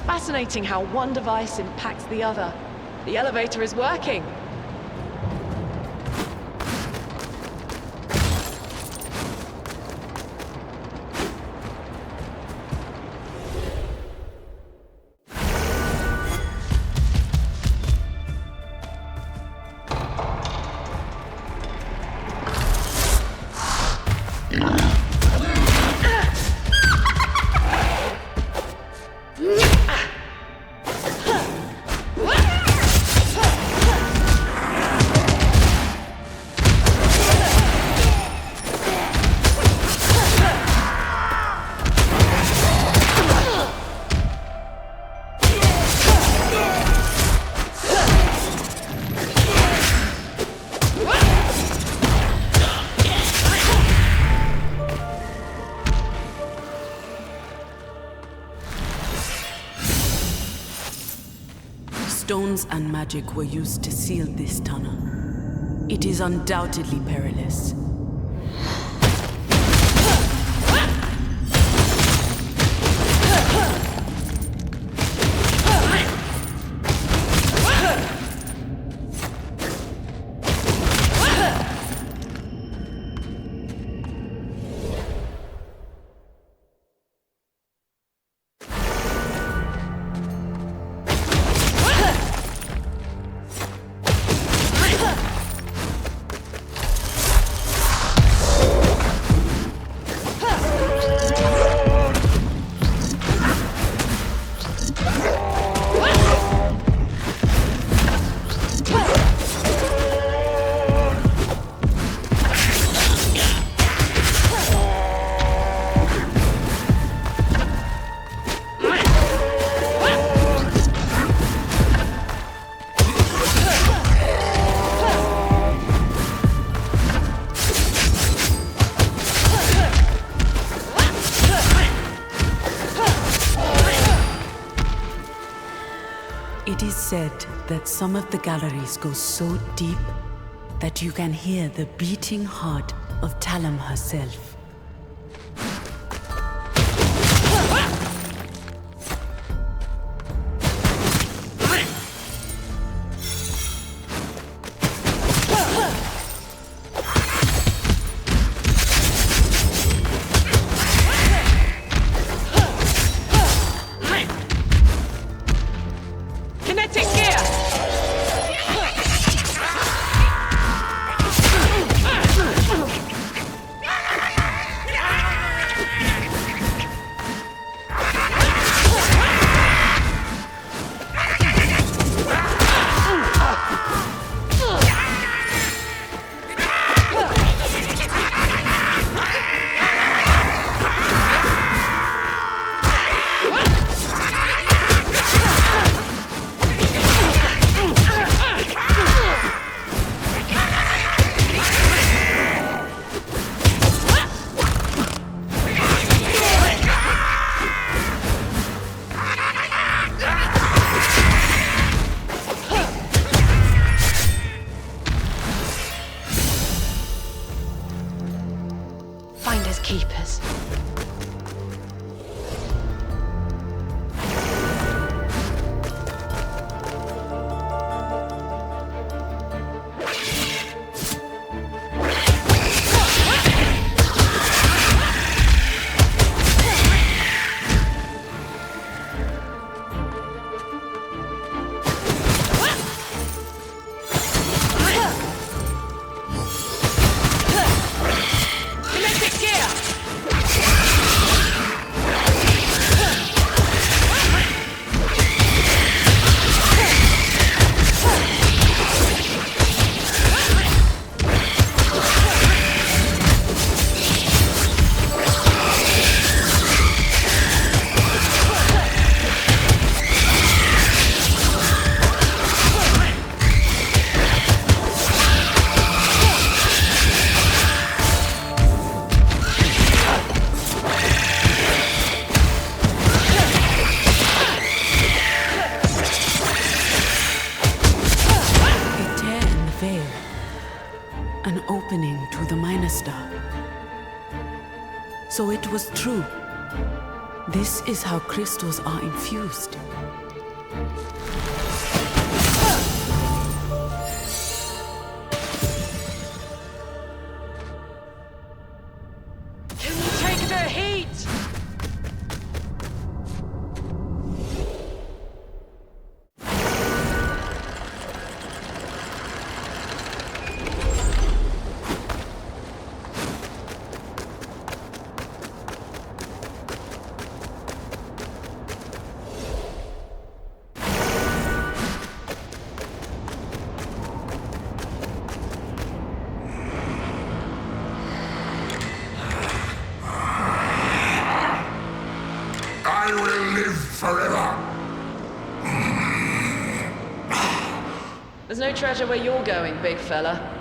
Fascinating how one device impacts the other. The elevator is working. Stones and magic were used to seal this tunnel. It is undoubtedly perilous. It is said that some of the galleries go so deep that you can hear the beating heart of Talamh herself. opening to the minor star. So it was true. This is how crystals are infused. Can you take the heat? I will live forever. There's no treasure where you're going, big fella.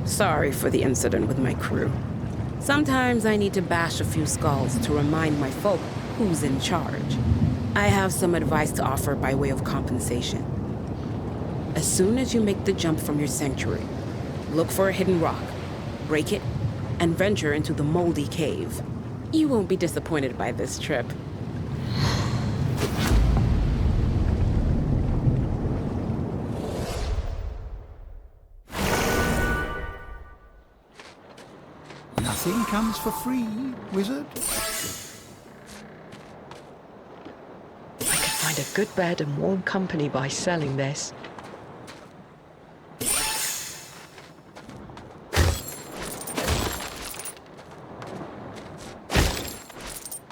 Sorry for the incident with my crew. Sometimes I need to bash a few skulls to remind my folk who's in charge. I have some advice to offer by way of compensation. As soon as you make the jump from your sanctuary, look for a hidden rock, break it, and venture into the moldy cave. You won't be disappointed by this trip. Nothing comes for free, wizard. I could find a good bed and warm company by selling this.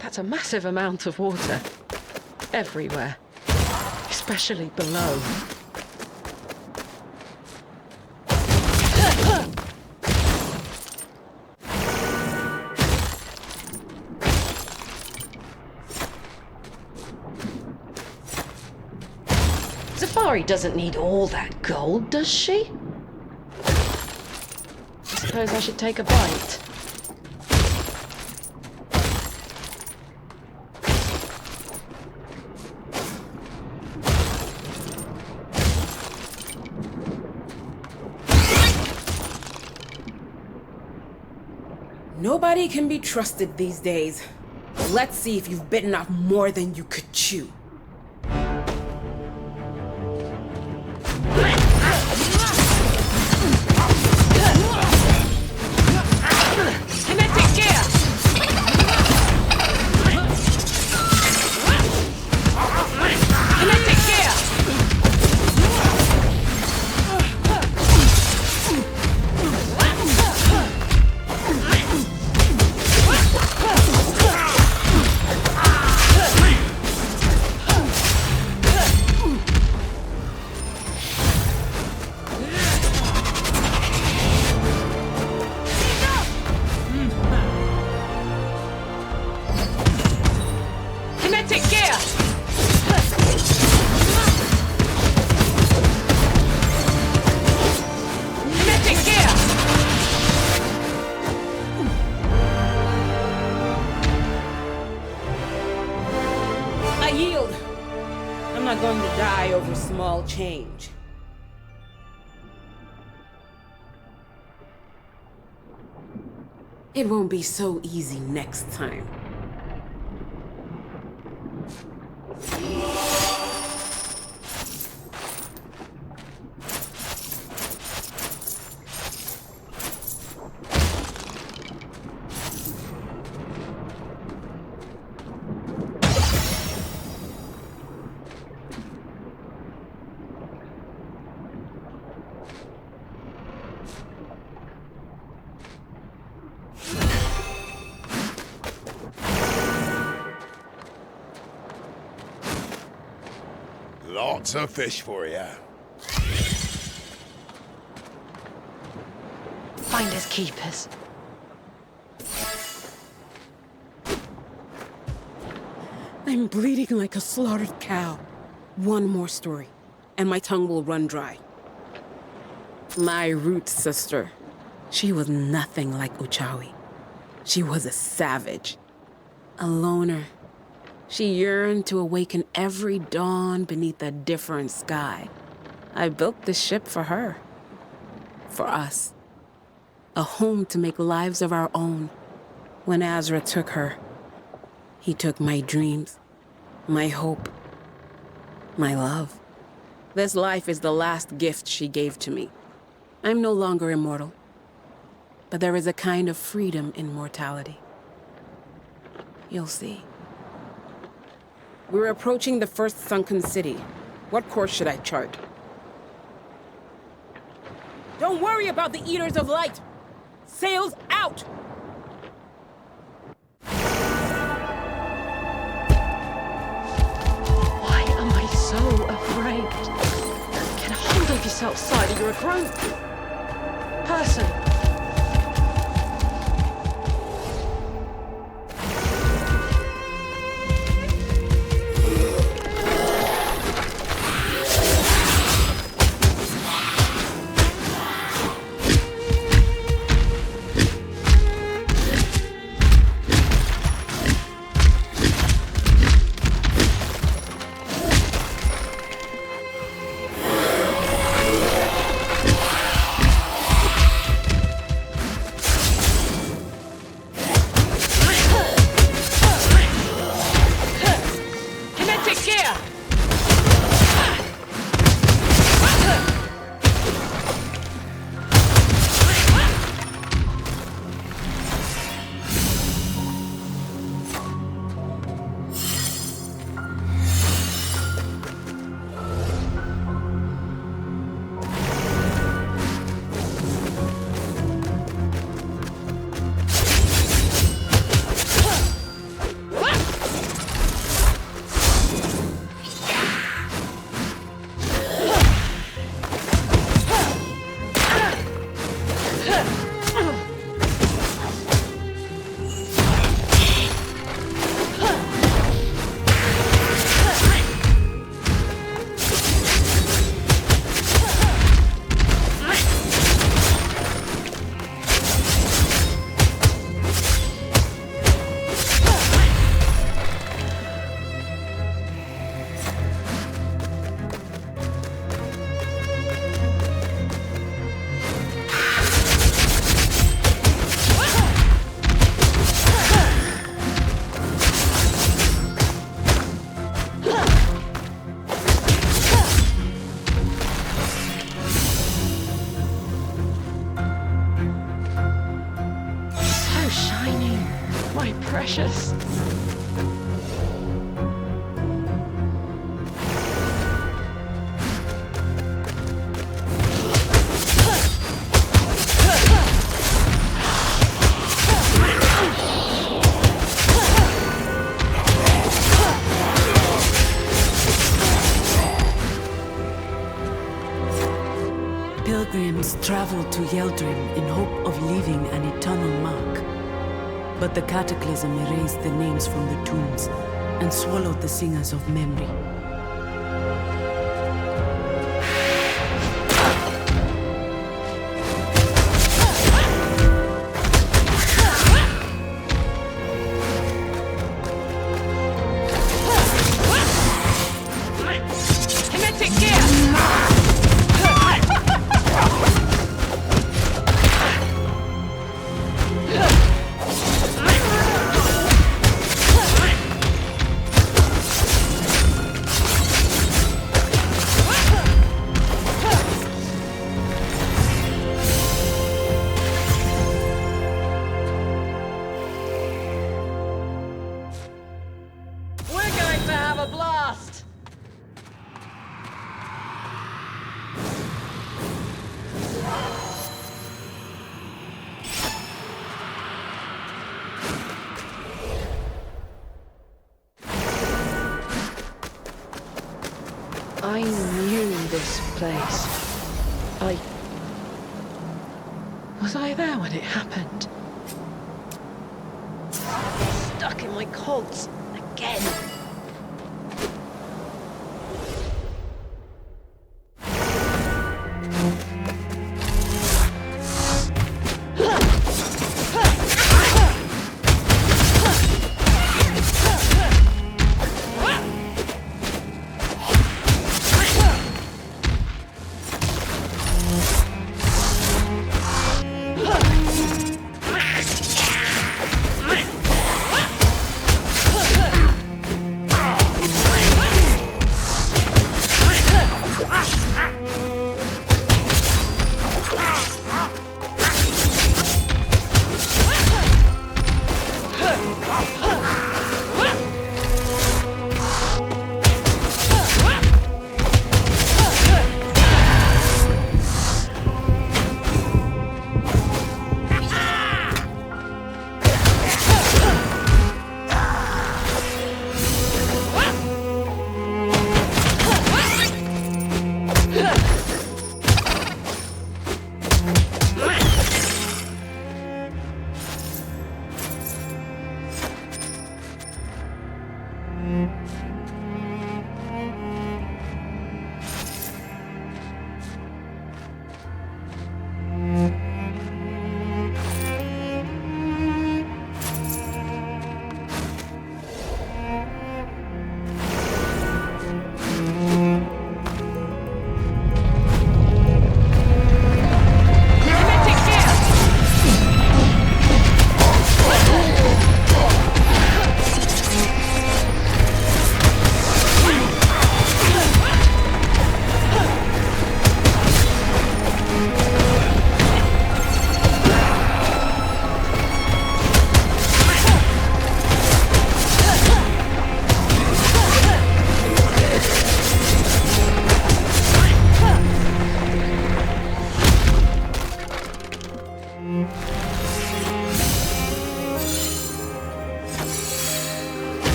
That's a massive amount of water. Everywhere. Especially below. Zafari doesn't need all that gold, does she? I suppose I should take a bite. Nobody can be trusted these days. Let's see if you've bitten off more than you could chew. I yield. I'm not going to die over small change. It won't be so easy next time. Lots of fish for you. Finders keepers. I'm bleeding like a slaughtered cow. One more story, and my tongue will run dry. My root sister, she was nothing like Uchawi. She was a savage, a loner. She yearned to awaken every dawn beneath a different sky. I built this ship for her. For us. A home to make lives of our own. When Azra took her, he took my dreams, my hope, my love. This life is the last gift she gave to me. I'm no longer immortal, but there is a kind of freedom in mortality. You'll see. We're approaching the first sunken city. What course should I chart? Don't worry about the Eaters of Light! Sails out! Why am I so afraid? Get a hold of yourself, Cider. You're a grown person. Precious. Pilgrims traveled to Yeldrim in hope of leaving an eternal mark. But the cataclysm erased the names from the tombs and swallowed the singers of memory. have a blast! I knew this place. Was I there when it happened? Stuck in my cogs again.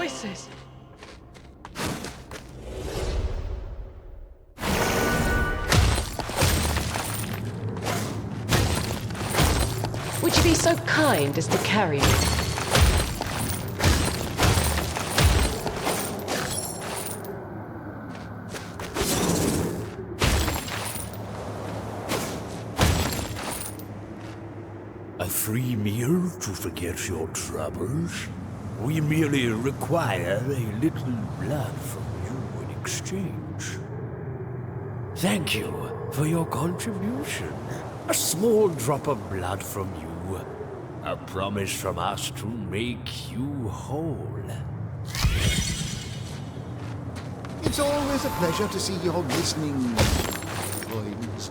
voices. Would you be so kind as to carry me? A free meal to forget your troubles? We merely require a little blood from you in exchange. Thank you for your contribution. A small drop of blood from you. A promise from us to make you whole. It's always a pleasure to see your glistening coins.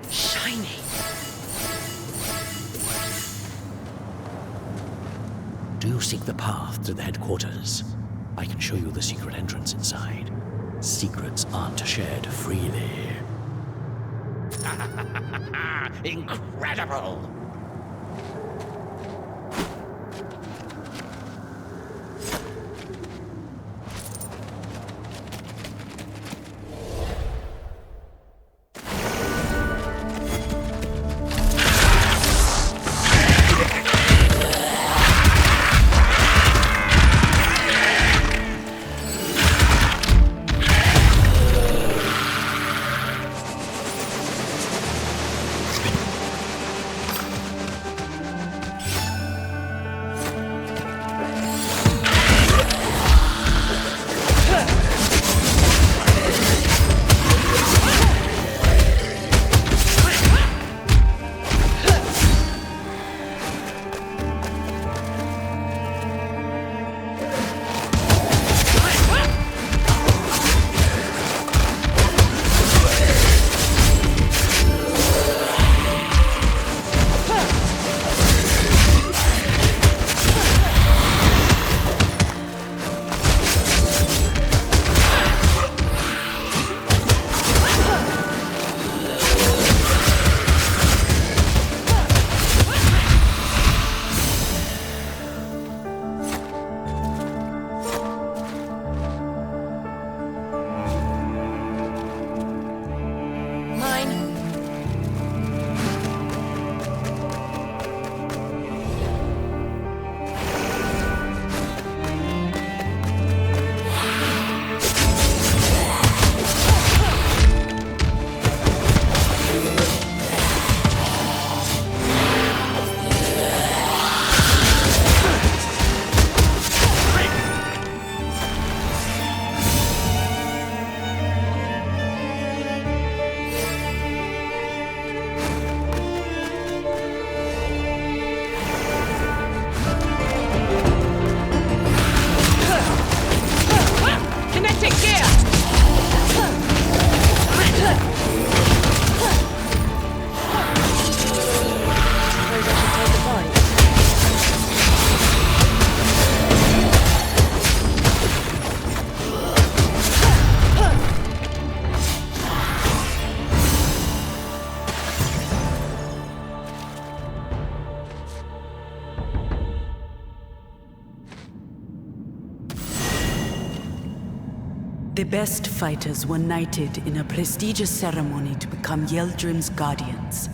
Shiny. Do seek the path to the headquarters. I can show you the secret entrance inside. Secrets aren't shared freely. Incredible! The best fighters were knighted in a prestigious ceremony to become Yeldrim's guardians.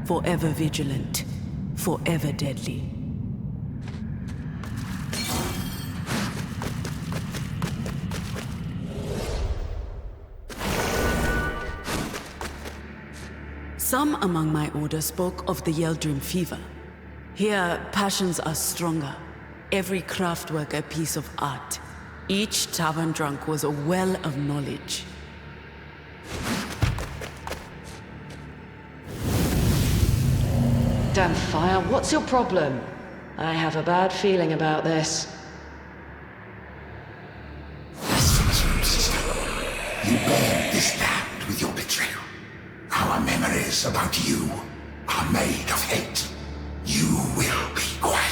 Forever vigilant, forever deadly. Some among my order spoke of the Yeldrim fever. Here, passions are stronger. Every craftwork a piece of art. Each tavern drunk was a well of knowledge. Damn fire, what's your problem? I have a bad feeling about this. You bear this land with your betrayal. Our memories about you are made of hate. You will be quiet.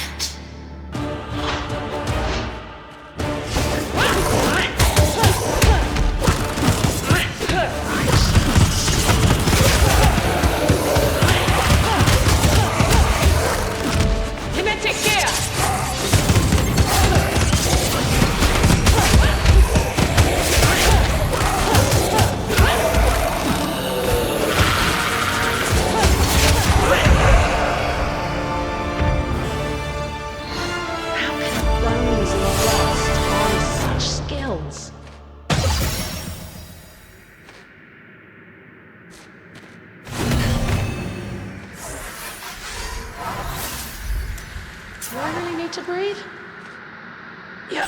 To breathe? Yeah.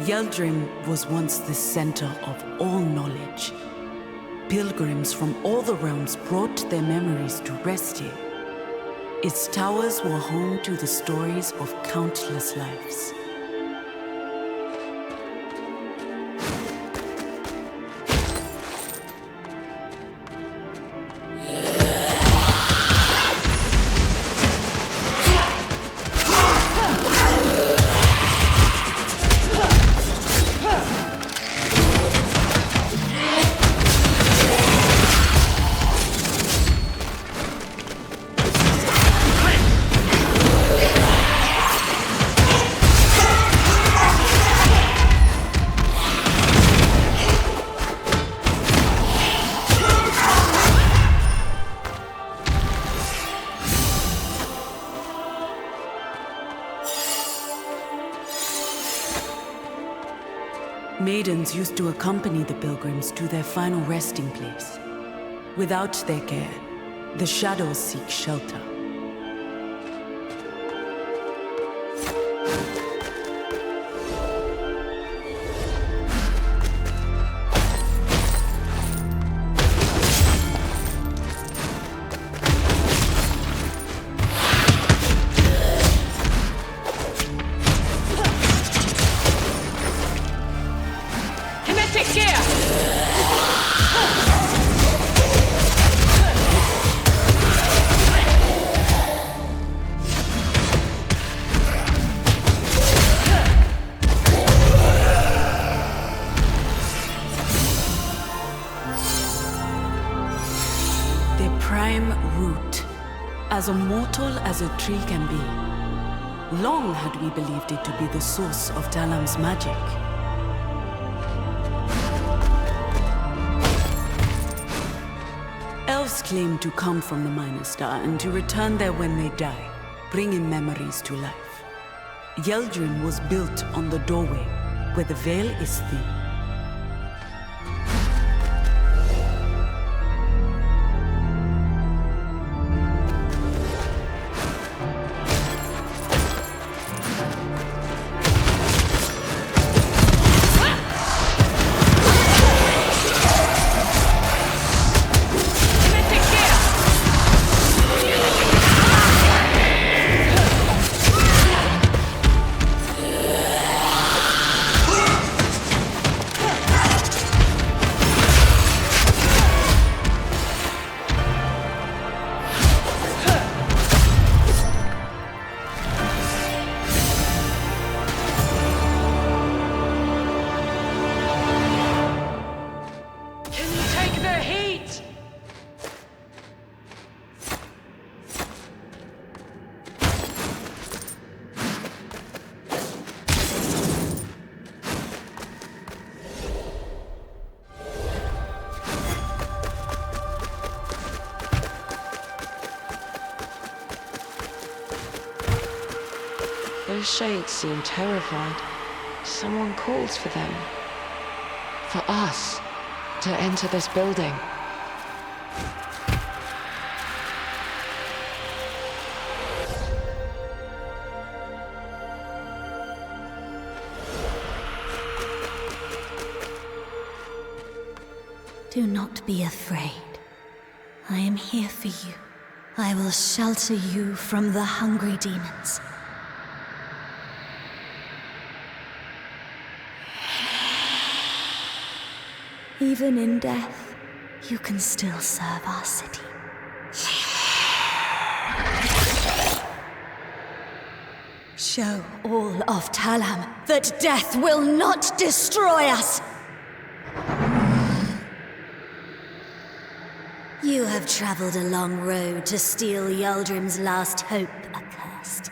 Yeldrim was once the center of all knowledge. pilgrims from all the realms brought their memories to rest here. Its towers were home to the stories of countless lives. Maidens used to accompany the pilgrims to their final resting place. Without their care, the shadows seek shelter. As immortal as a tree can be. Long had we believed it to be the source of Talamh's magic. Elves claim to come from the Minor Star and to return there when they die, bringing memories to life. Yeldrim was built on the doorway, where the veil is thin. Those shades seem terrified. Someone calls for them. For us to enter this building. Do not be afraid. I am here for you. I will shelter you from the hungry demons. Even in death, you can still serve our city. Show all of Talamh that death will not destroy us! You have traveled a long road to steal Yeldrim's last hope accursed.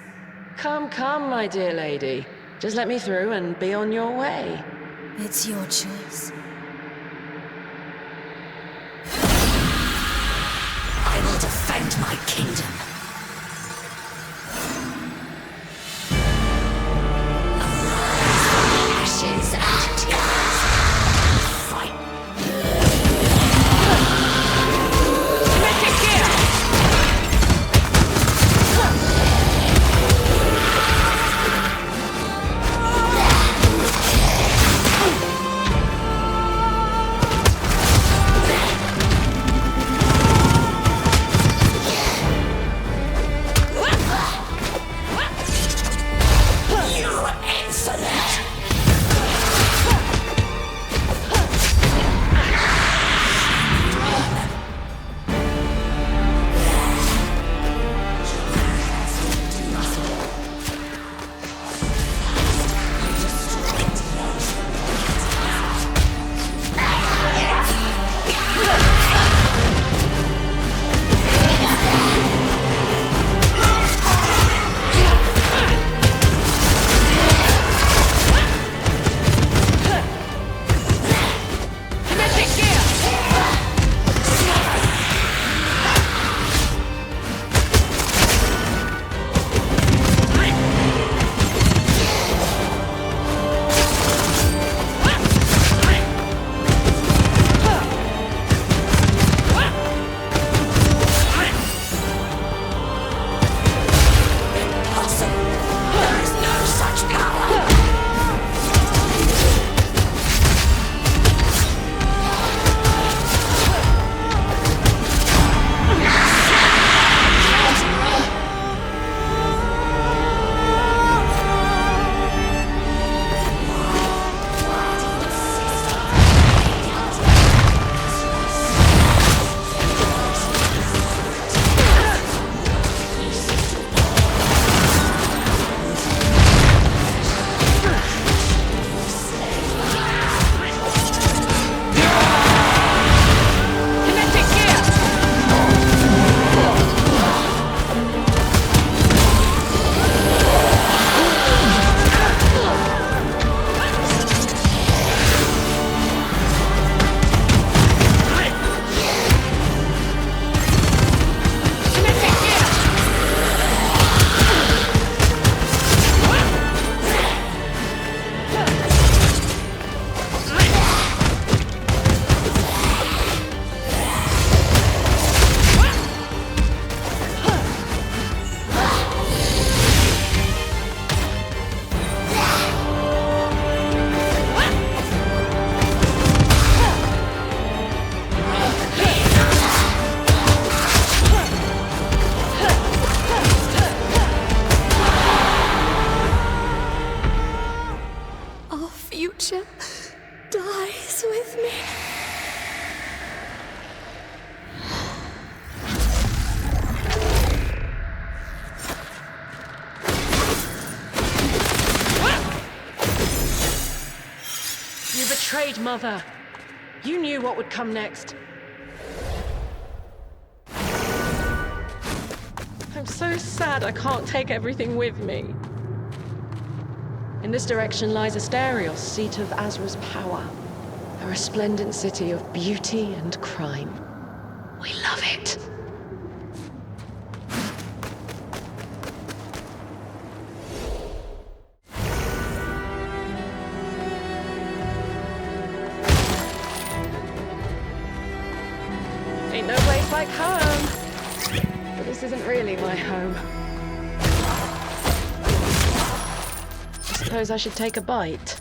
Come, come, my dear lady. Just let me through and be on your way. It's your choice. I will defend my kingdom. Ashes and tears. Fight. afraid, Mother. You knew what would come next. I'm so sad I can't take everything with me. In this direction lies Asterios, seat of Azra's power. A resplendent city of beauty and crime. We love it. Ain't no place like home. But this isn't really my home. I suppose I should take a bite.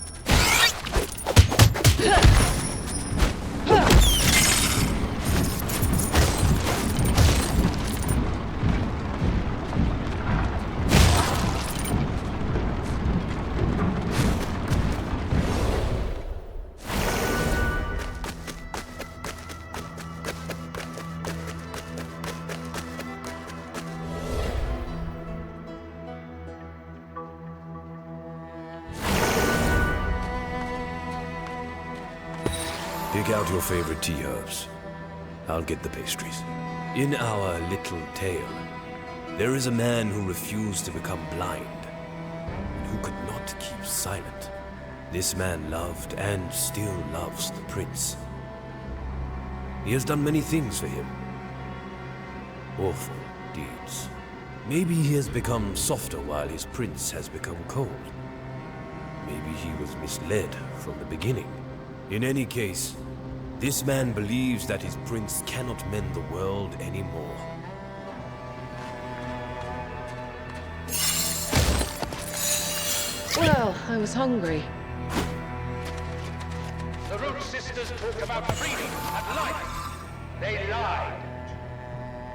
Pick out your favorite tea herbs. I'll get the pastries. In our little tale, there is a man who refused to become blind, and who could not keep silent. This man loved and still loves the prince. He has done many things for him. Awful deeds. Maybe he has become softer while his prince has become cold. Maybe he was misled from the beginning. In any case, this man believes that his prince cannot mend the world anymore. Well, I was hungry. The Root Sisters talked about freedom and life. They lied.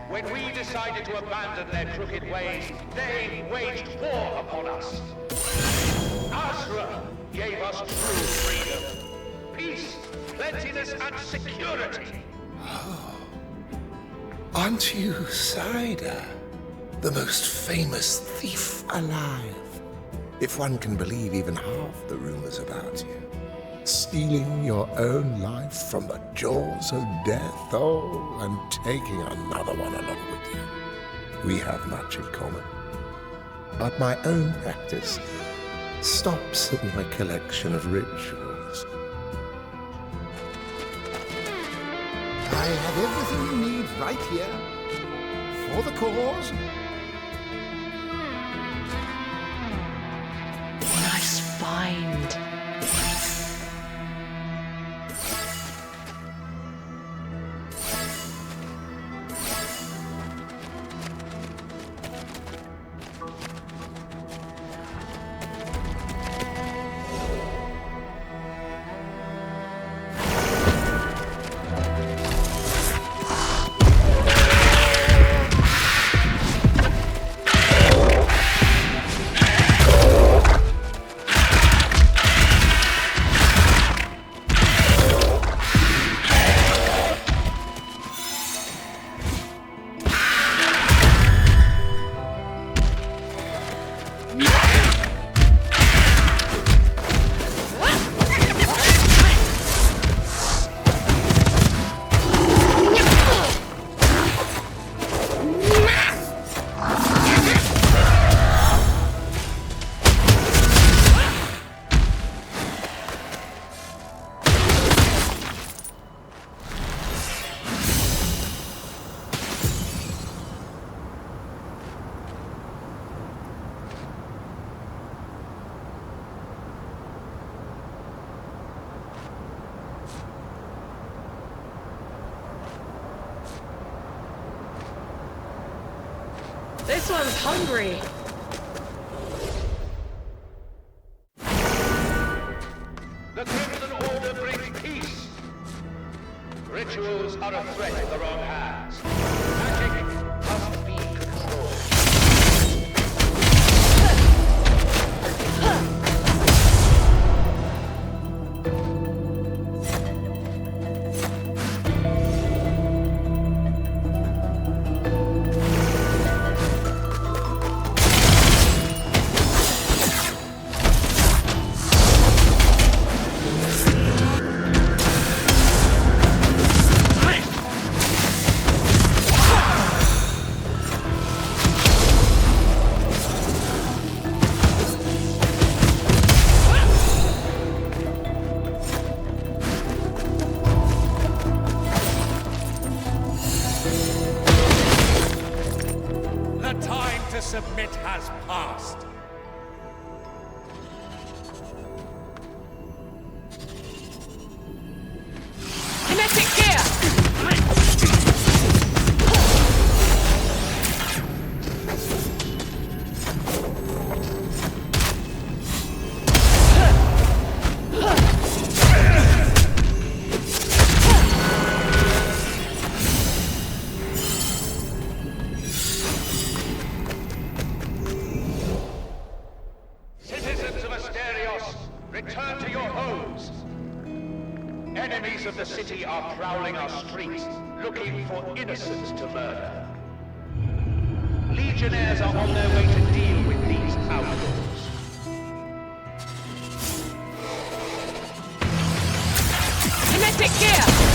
When we decided to abandon their crooked ways, they waged war upon us. Azra gave us true freedom. Peace, plentiness, and security. Oh. Aren't you Cider? The most famous thief alive. If one can believe even half the rumors about you. Stealing your own life from the jaws of death, oh, and taking another one along with you. We have much in common. But my own practice stops at my collection of rituals. I have everything you need right here. For the cause. Nice find. This one's hungry. The Crimson Order brings peace. Rituals are a threat in the wrong hands. Magic must be controlled. The time to submit has passed. Kinetic gear! Citizens of Asterios, return to your homes. Enemies of the city are prowling our streets, looking for innocents to murder. Legionnaires are on their way to deal with these outlaws. Kinetic gear!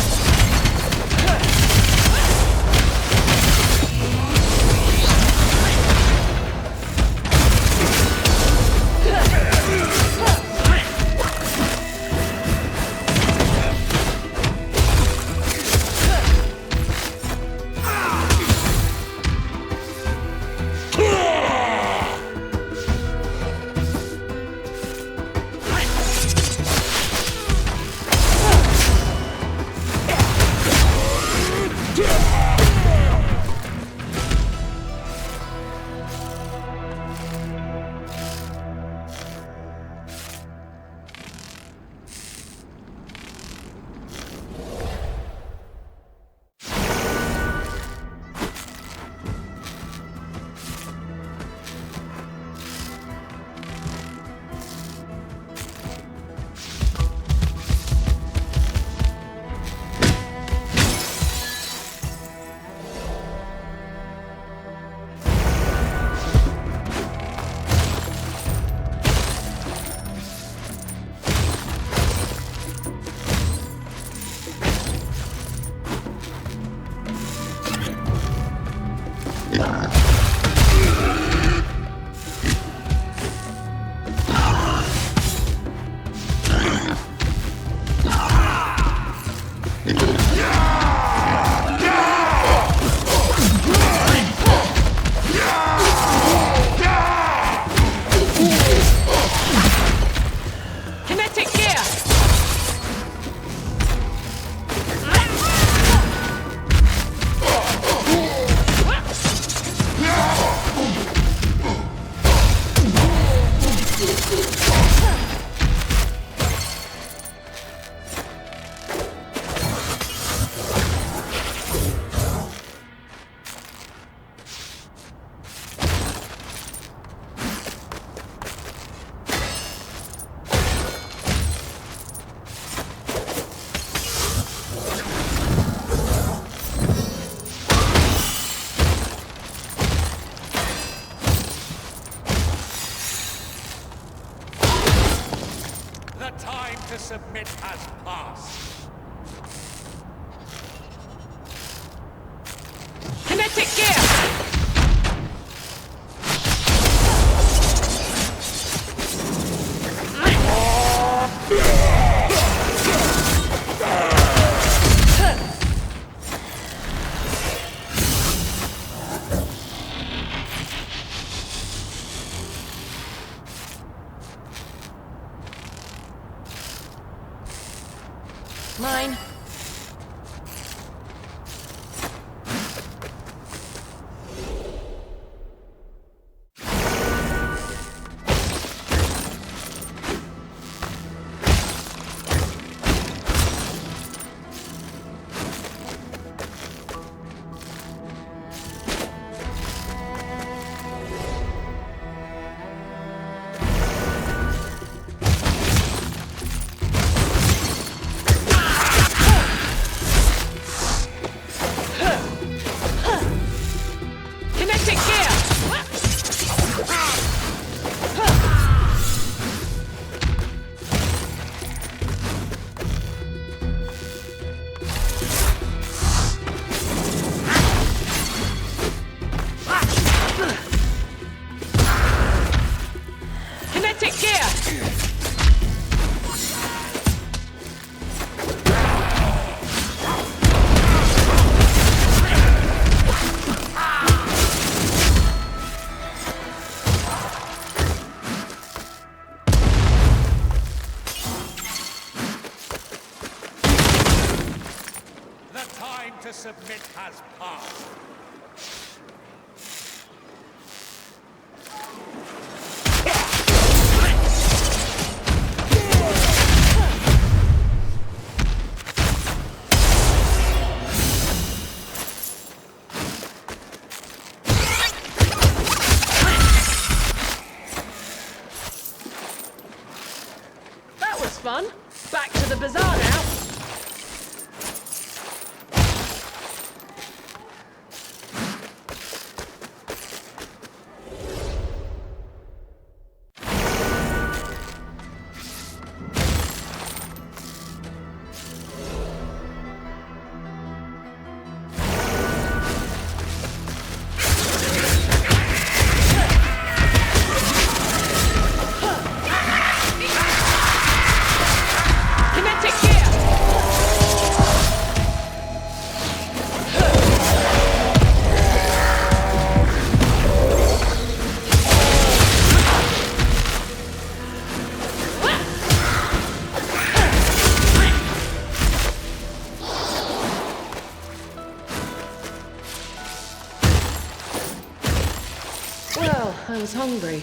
to submit has passed. Kinetic gear! time to submit has passed. That was fun. Back to the bazaar now. I was hungry.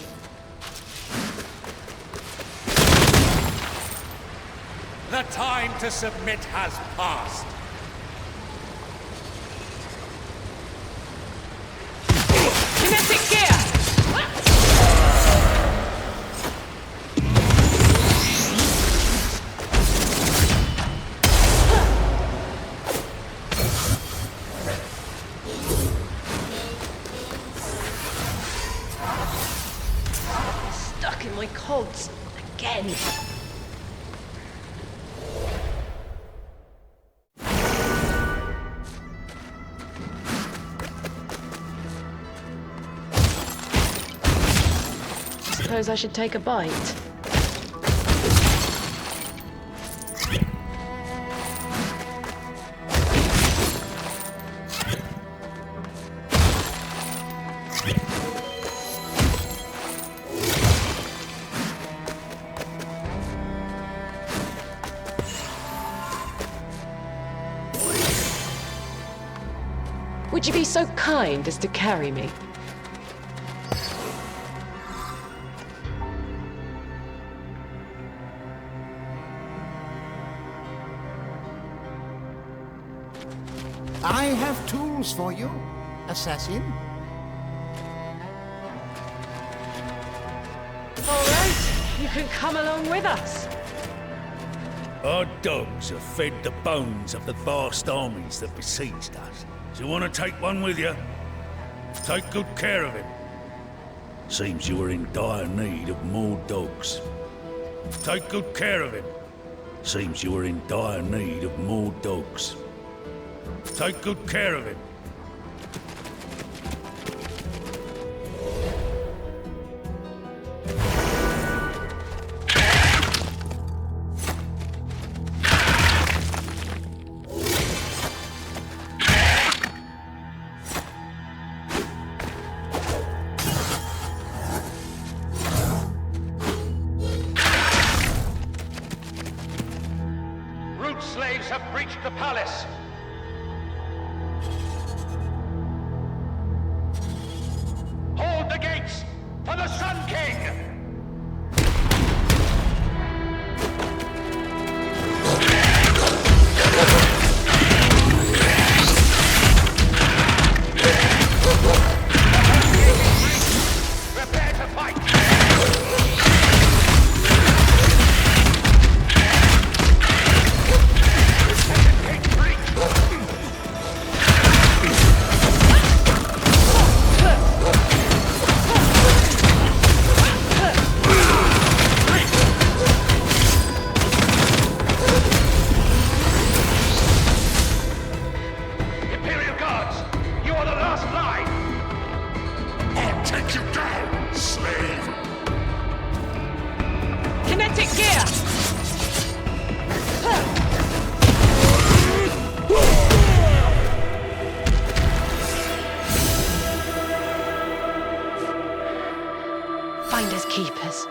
The time to submit has passed. Kinetic gear! Stuck in my cogs again. Suppose I should take a bite. Would you be so kind as to carry me? I have tools for you, assassin. All right, you can come along with us. Our dogs have fed the bones of the vast armies that besieged us. Do you want to take one with you? Take good care of him. Seems you were in dire need of more dogs. Take good care of him. Seems you were in dire need of more dogs. Take good care of him. Root slaves have breached the palace. Hold the gates for the Sun King! Prepare to fight! Imperial Guards, you are the last line! I'll take you down, slave! Kinetic gear! Finders keepers.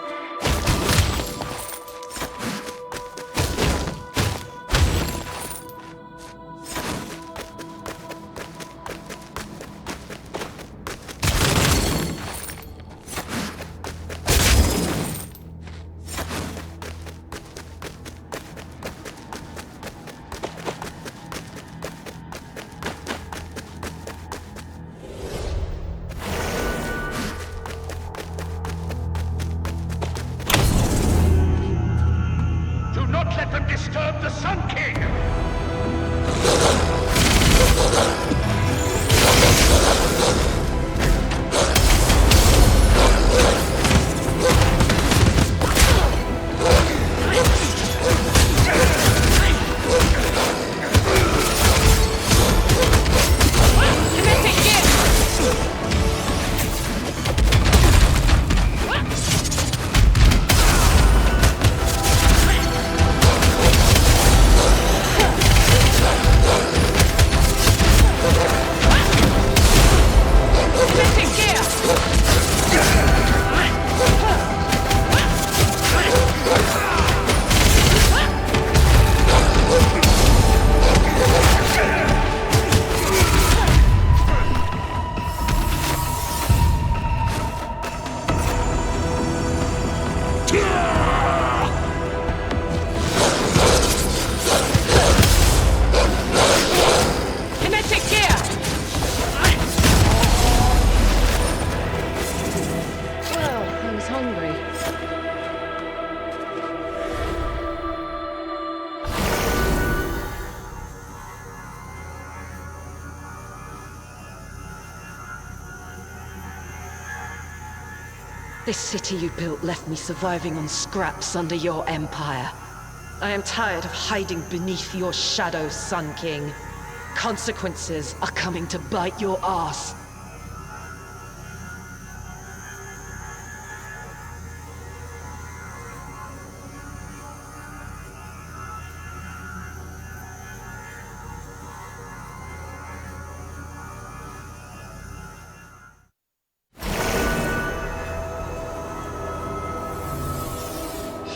This city you built left me surviving on scraps under your empire. I am tired of hiding beneath your shadow, Sun King. Consequences are coming to bite your ass.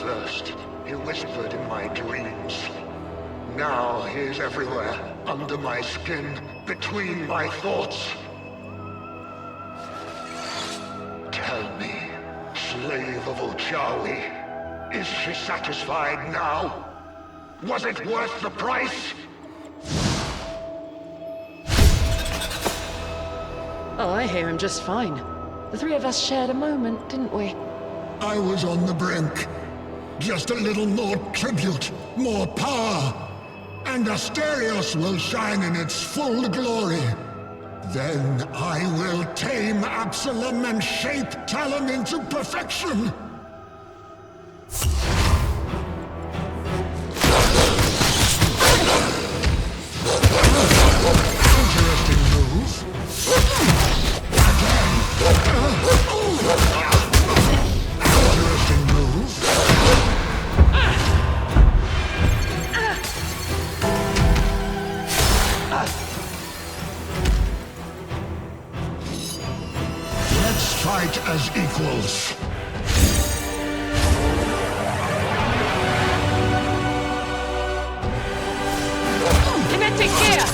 First, he whispered in my dreams. Now he is everywhere, under my skin, between my thoughts. Tell me, slave of Uchawi, is she satisfied now? Was it worth the price? Oh, I hear him just fine. The three of us shared a moment, didn't we? I was on the brink. Just a little more tribute, more power, and Asterios will shine in its full glory. Then I will tame Absolum and shape Talamh into perfection. Interesting move. Interesting move. Let's fight as equals. Kinetic gear!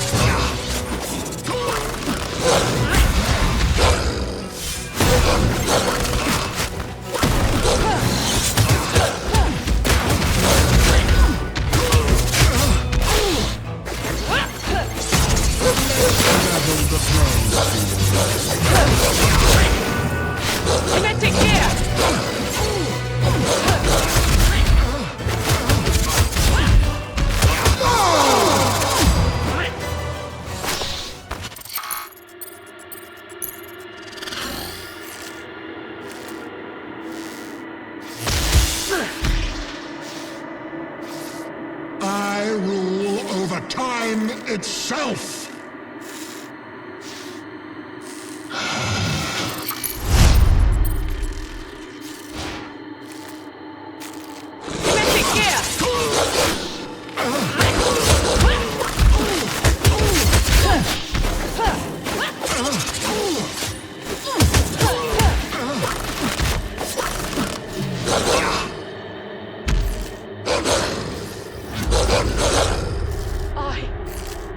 Kinetic gear! I rule over time itself. Kinetic gear! I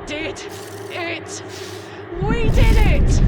did it! We did it!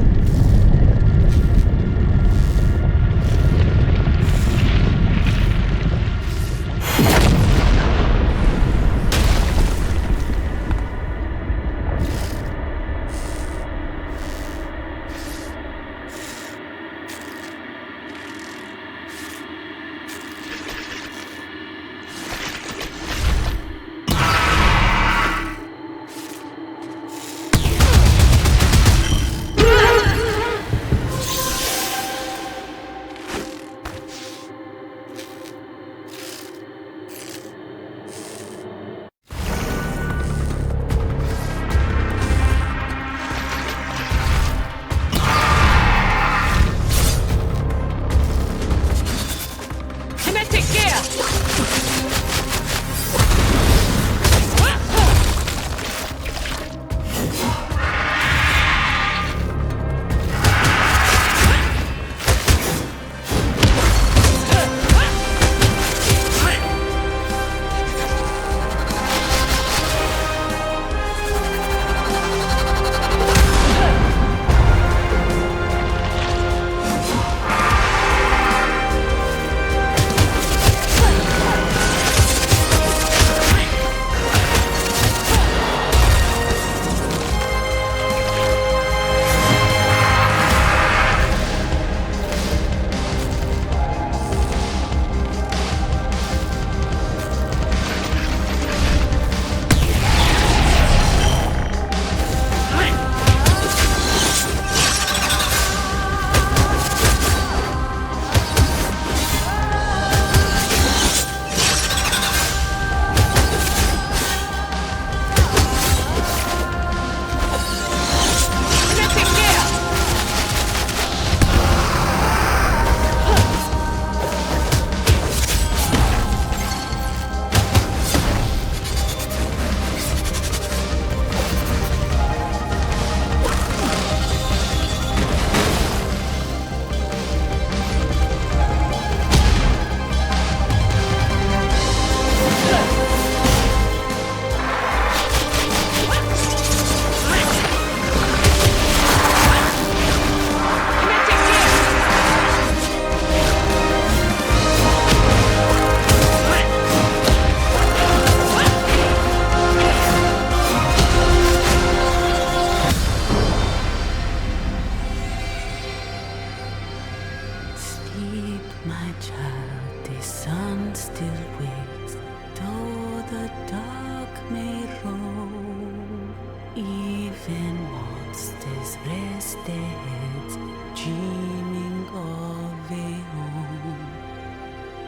Even monsters rest their heads, dreaming of a home.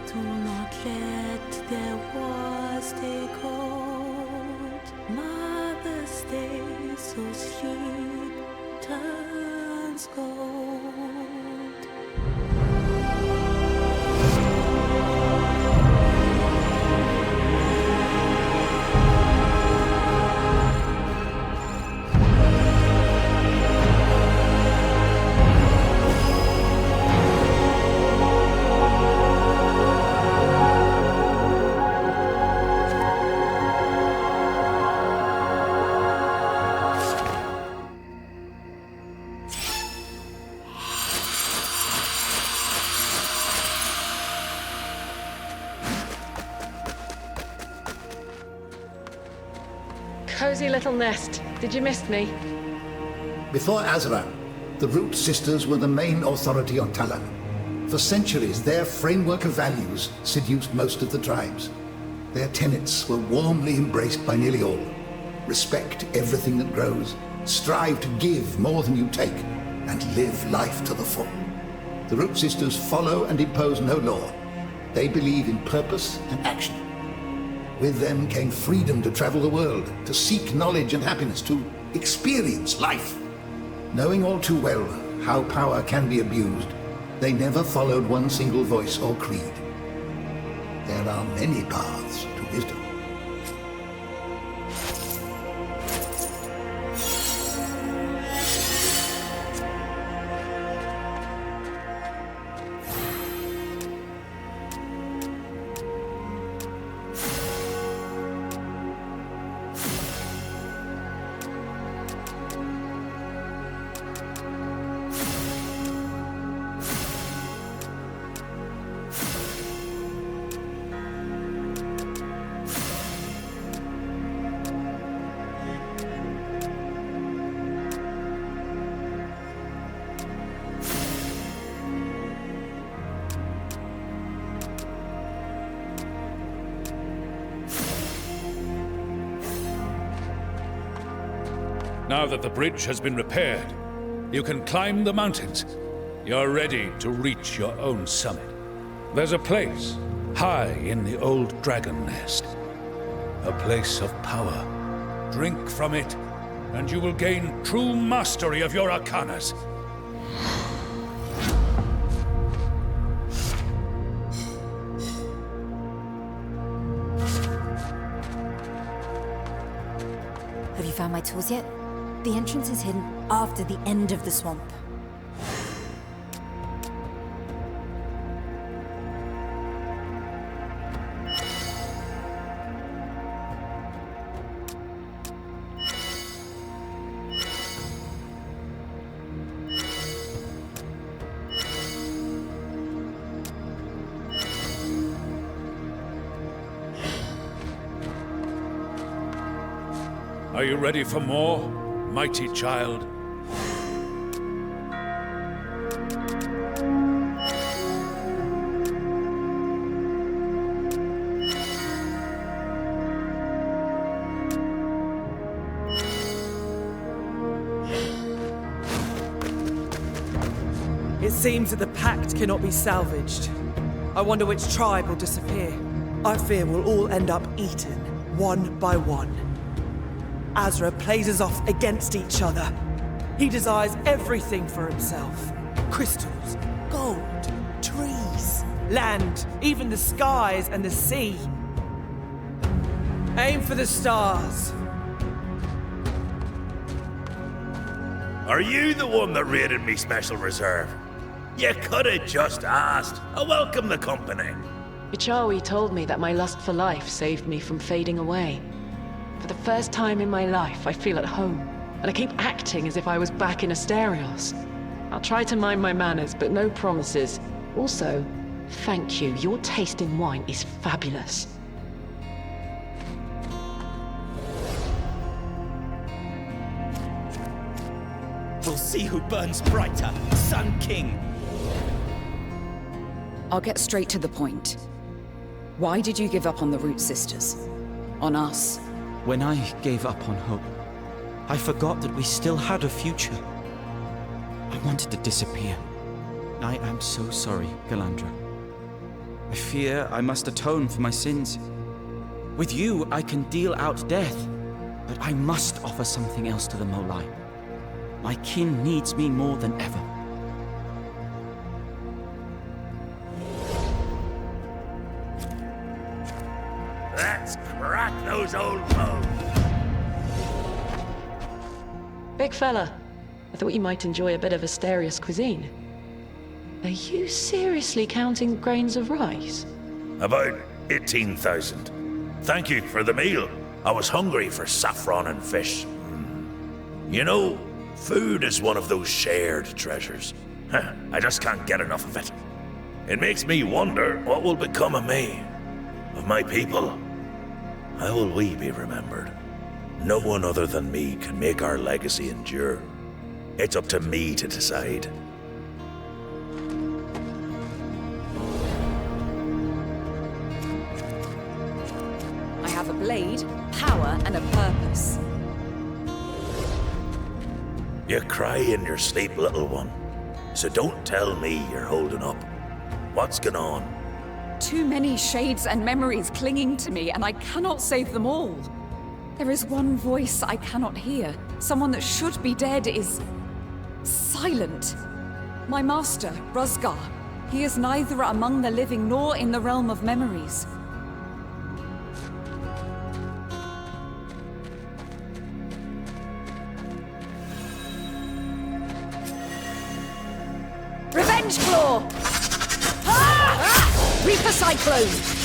Do not let their wars take hold. Mother stays so sleep turns gold. Cozy little nest. Did you miss me? Before Azra, the Root Sisters were the main authority on Talamh. For centuries, their framework of values seduced most of the tribes. Their tenets were warmly embraced by nearly all. Respect everything that grows, strive to give more than you take, and live life to the full. The Root Sisters follow and impose no law. They believe in purpose and action. With them came freedom to travel the world, to seek knowledge and happiness, to experience life. Knowing all too well how power can be abused, they never followed one single voice or creed. There are many paths to wisdom. Now that the bridge has been repaired, you can climb the mountains. You're ready to reach your own summit. There's a place high in the old dragon nest. A place of power. Drink from it, and you will gain true mastery of your arcanas. Have you found my tools yet? The entrance is hidden after the end of the swamp. Are you ready for more, mighty child? It seems that the pact cannot be salvaged. I wonder which tribe will disappear. I fear we'll all end up eaten, one by one. Azra plays us off against each other. He desires everything for himself. Crystals, gold, trees, land, even the skies and the sea. Aim for the stars. Are you the one that raided me special reserve? You could have just asked. I welcome the company. Ichawi told me that my lust for life saved me from fading away. For the first time in my life, I feel at home, and I keep acting as if I was back in Asterios. I'll try to mind my manners, but no promises. Also, thank you. Your taste in wine is fabulous. We'll see who burns brighter, Sun King. I'll get straight to the point. Why did you give up on the Root Sisters? On us? When I gave up on hope, I forgot that we still had a future. I wanted to disappear. I am so sorry, Galandra. I fear I must atone for my sins. With you, I can deal out death, but I must offer something else to the Molai. My kin needs me more than ever. Let's crack those old bones. Big fella, I thought you might enjoy a bit of Asteria's cuisine. Are you seriously counting grains of rice? About 18,000. Thank you for the meal. I was hungry for saffron and fish. You know, food is one of those shared treasures. I just can't get enough of it. It makes me wonder what will become of me, of my people. How will we be remembered? No one other than me can make our legacy endure. It's up to me to decide. I have a blade, power, and a purpose. You cry in your sleep, little one. So don't tell me you're holding up. What's going on? Too many shades and memories clinging to me, and I cannot save them all. There is one voice I cannot hear. Someone that should be dead is silent. My master, Rusgar. He is neither among the living nor in the realm of memories. Revenge Claw! Ah! Reaper Cyclone!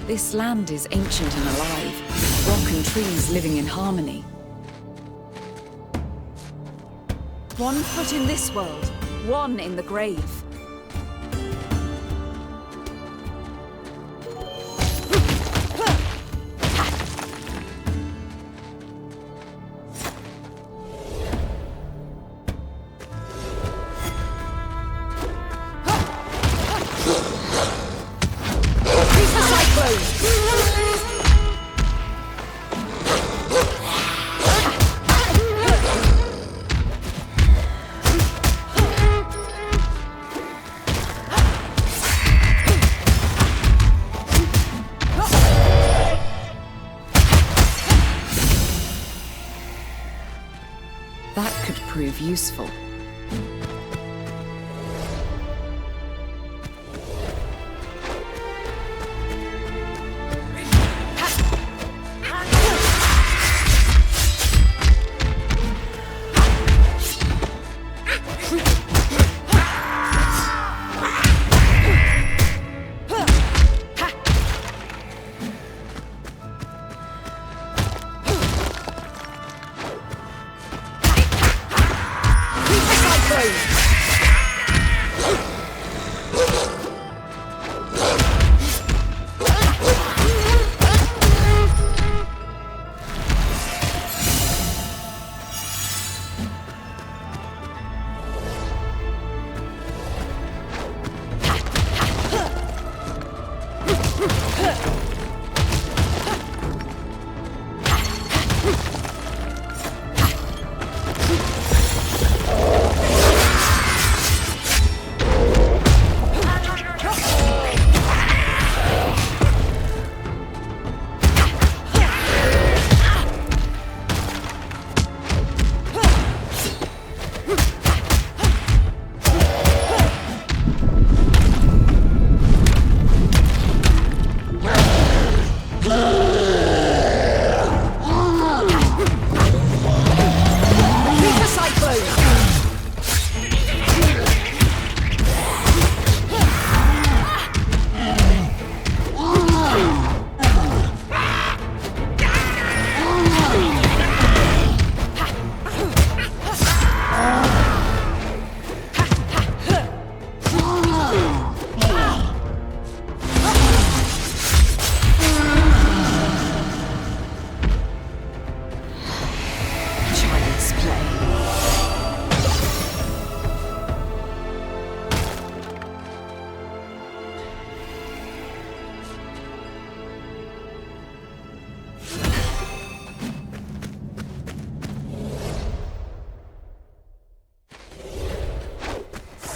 This land is ancient and alive, rock and trees living in harmony. One foot in this world, one in the grave. That could prove useful.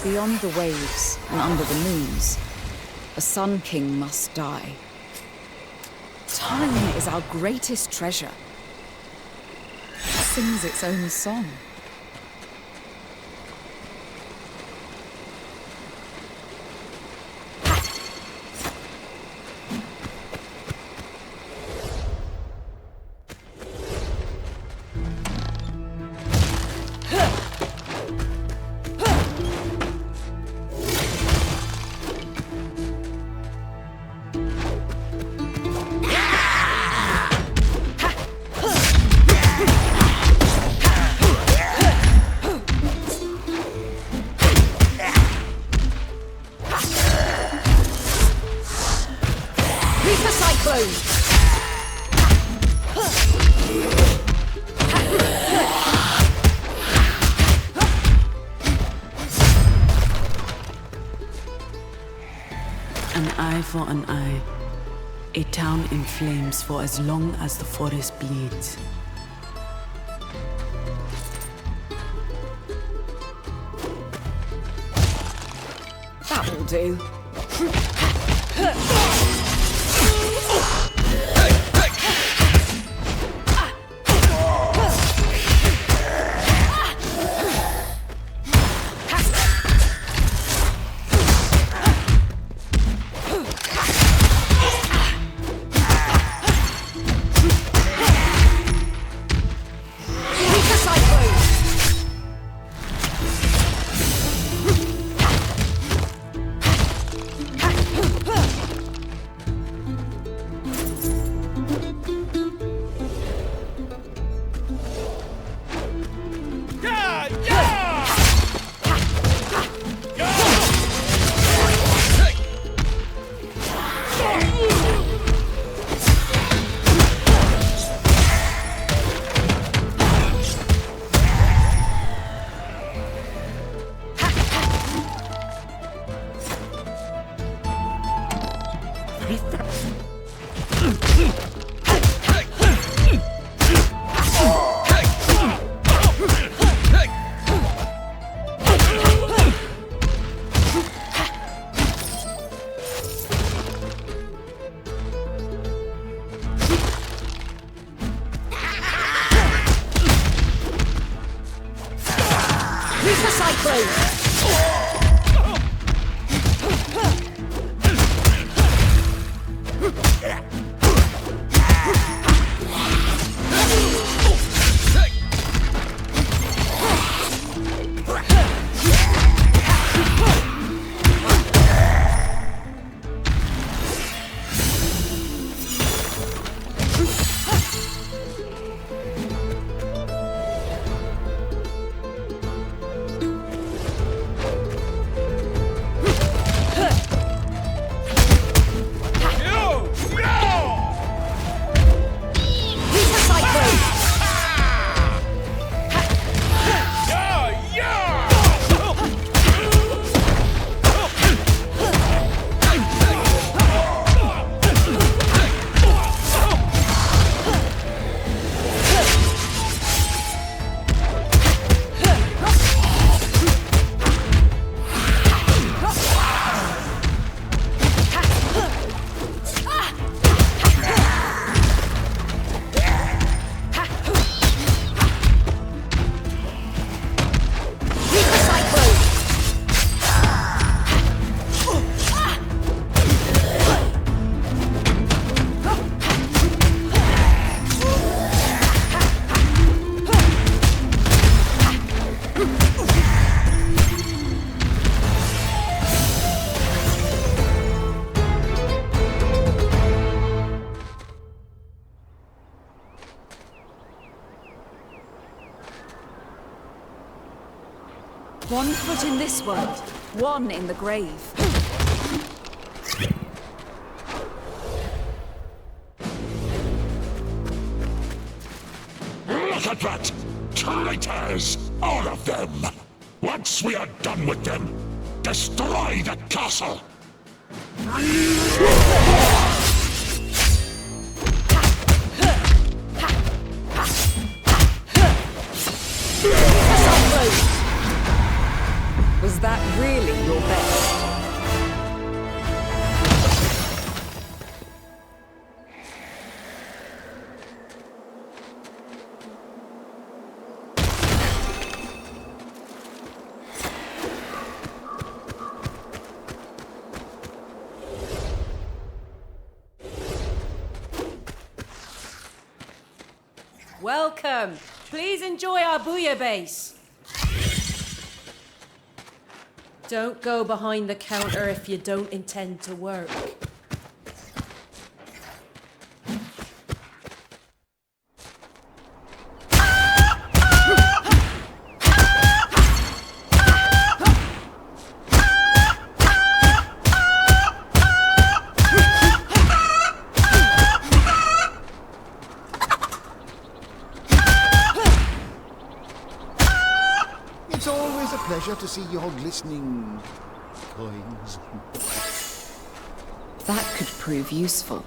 Beyond the waves and under the moons, a Sun King must die. Time is our greatest treasure. It sings its own song. For an eye, a town in flames for as long as the forest bleeds. That will do. One foot in this world, one in the grave. Look at that! Traitors! All of them! Once we are done with them, destroy the castle! Was Is that really your best? Welcome. Please enjoy our bouillabaisse. Don't go behind the counter if you don't intend to work. To see your glistening coins. That could prove useful.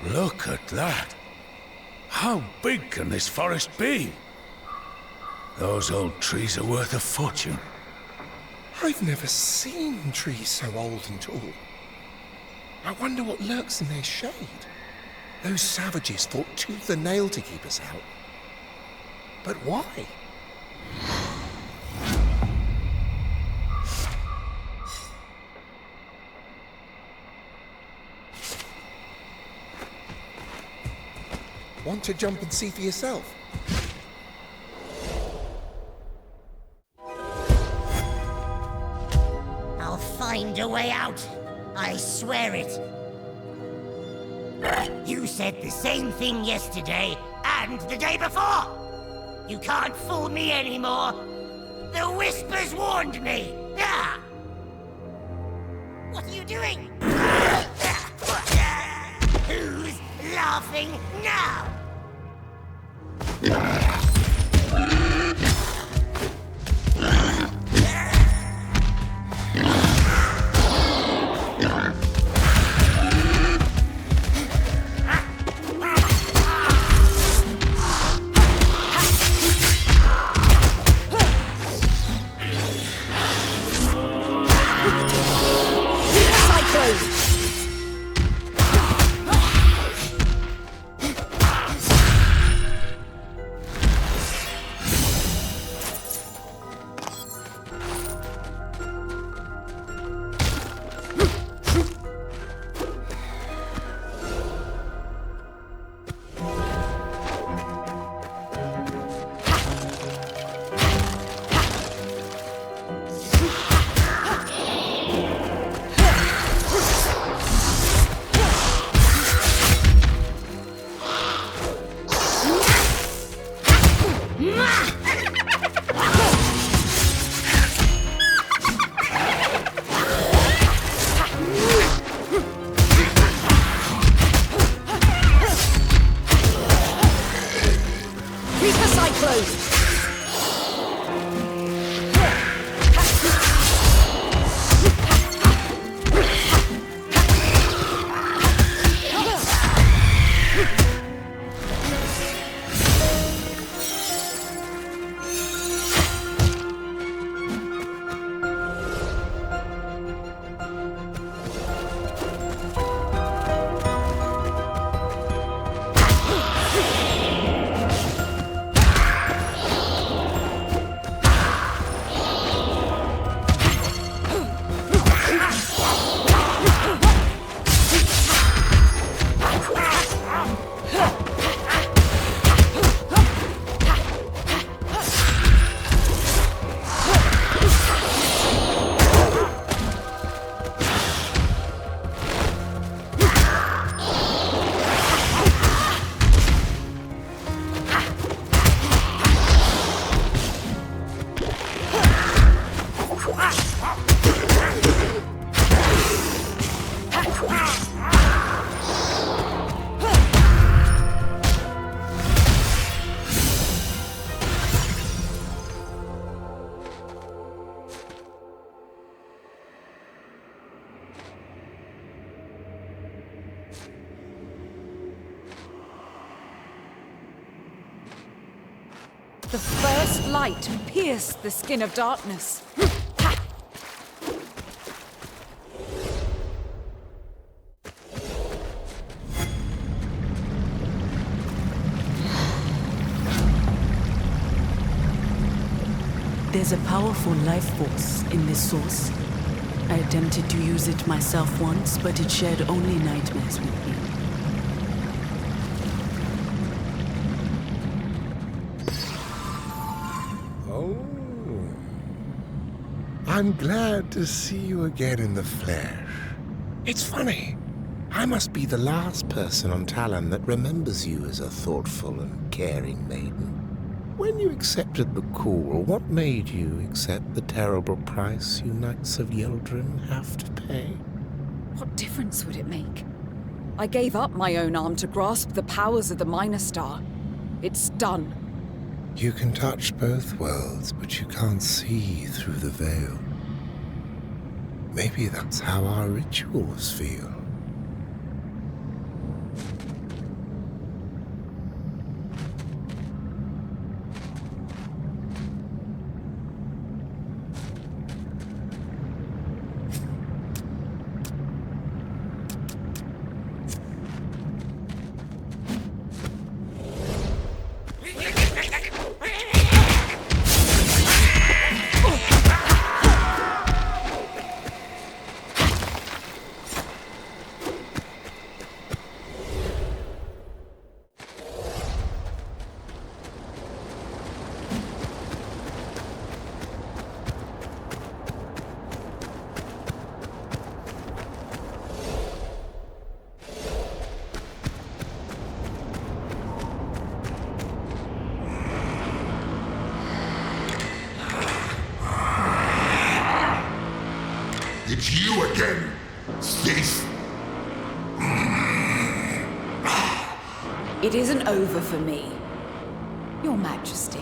Look at that. How big can this forest be? Those old trees are worth a fortune. I've never seen trees so old and tall. I wonder what lurks in their shade. Those savages fought tooth and nail to keep us out. But why? Want to jump and see for yourself? Find a way out. I swear it. You said the same thing yesterday and the day before. You can't fool me anymore. The whispers warned me. Ah! What are you doing? Who's laughing now? The first light pierced the skin of darkness. There's a powerful life force in this source. I attempted to use it myself once, but it shared only nightmares with me. Oh. I'm glad to see you again in the flesh. It's funny. I must be the last person on Talamh that remembers you as a thoughtful and caring maiden. When you accepted the call, what made you accept the terrible price you Knights of Yildren have to pay? What difference would it make? I gave up my own arm to grasp the powers of the Minor Star. It's done. You can touch both worlds, but you can't see through the veil. Maybe that's how our rituals feel. It's you again, thief! It isn't over for me, Your Majesty.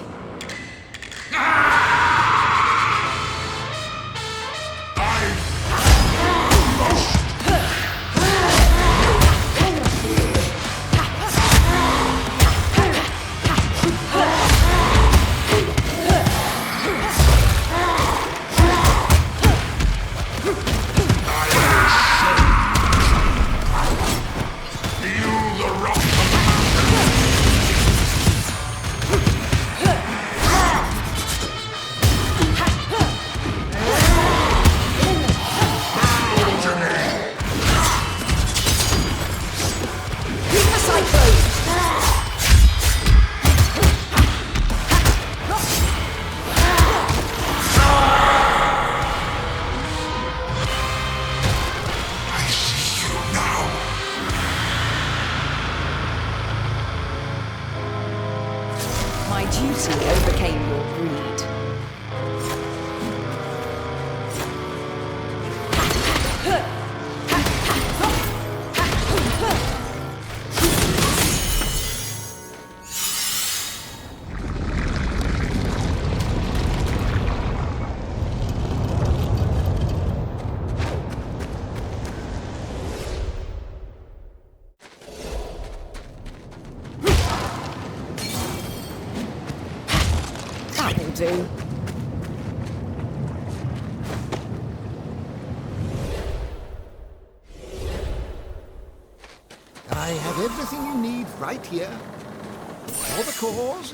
Do. I have everything you need right here. For the cause.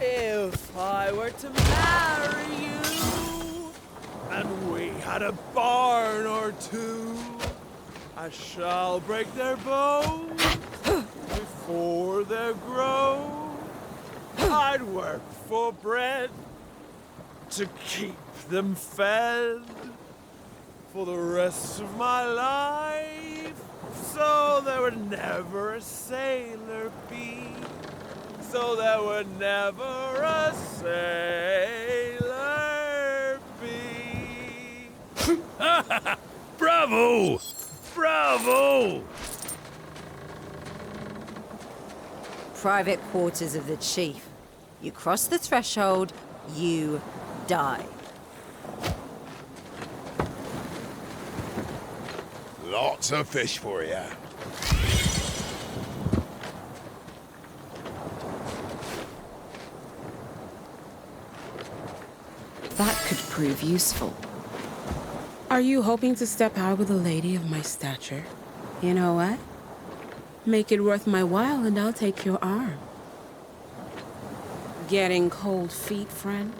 If I were to marry you, and we had a barn or two, I shall break their bones before they're grown. I'd work for bread to keep them fed for the rest of my life, so there would never a sailor be, so there would never a sailor be. Bravo! Bravo! Private quarters of the chief. You cross the threshold, you die. Lots of fish for you. That could prove useful. Are you hoping to step out with a lady of my stature? You know what? Make it worth my while and I'll take your arm. Getting cold feet, friend?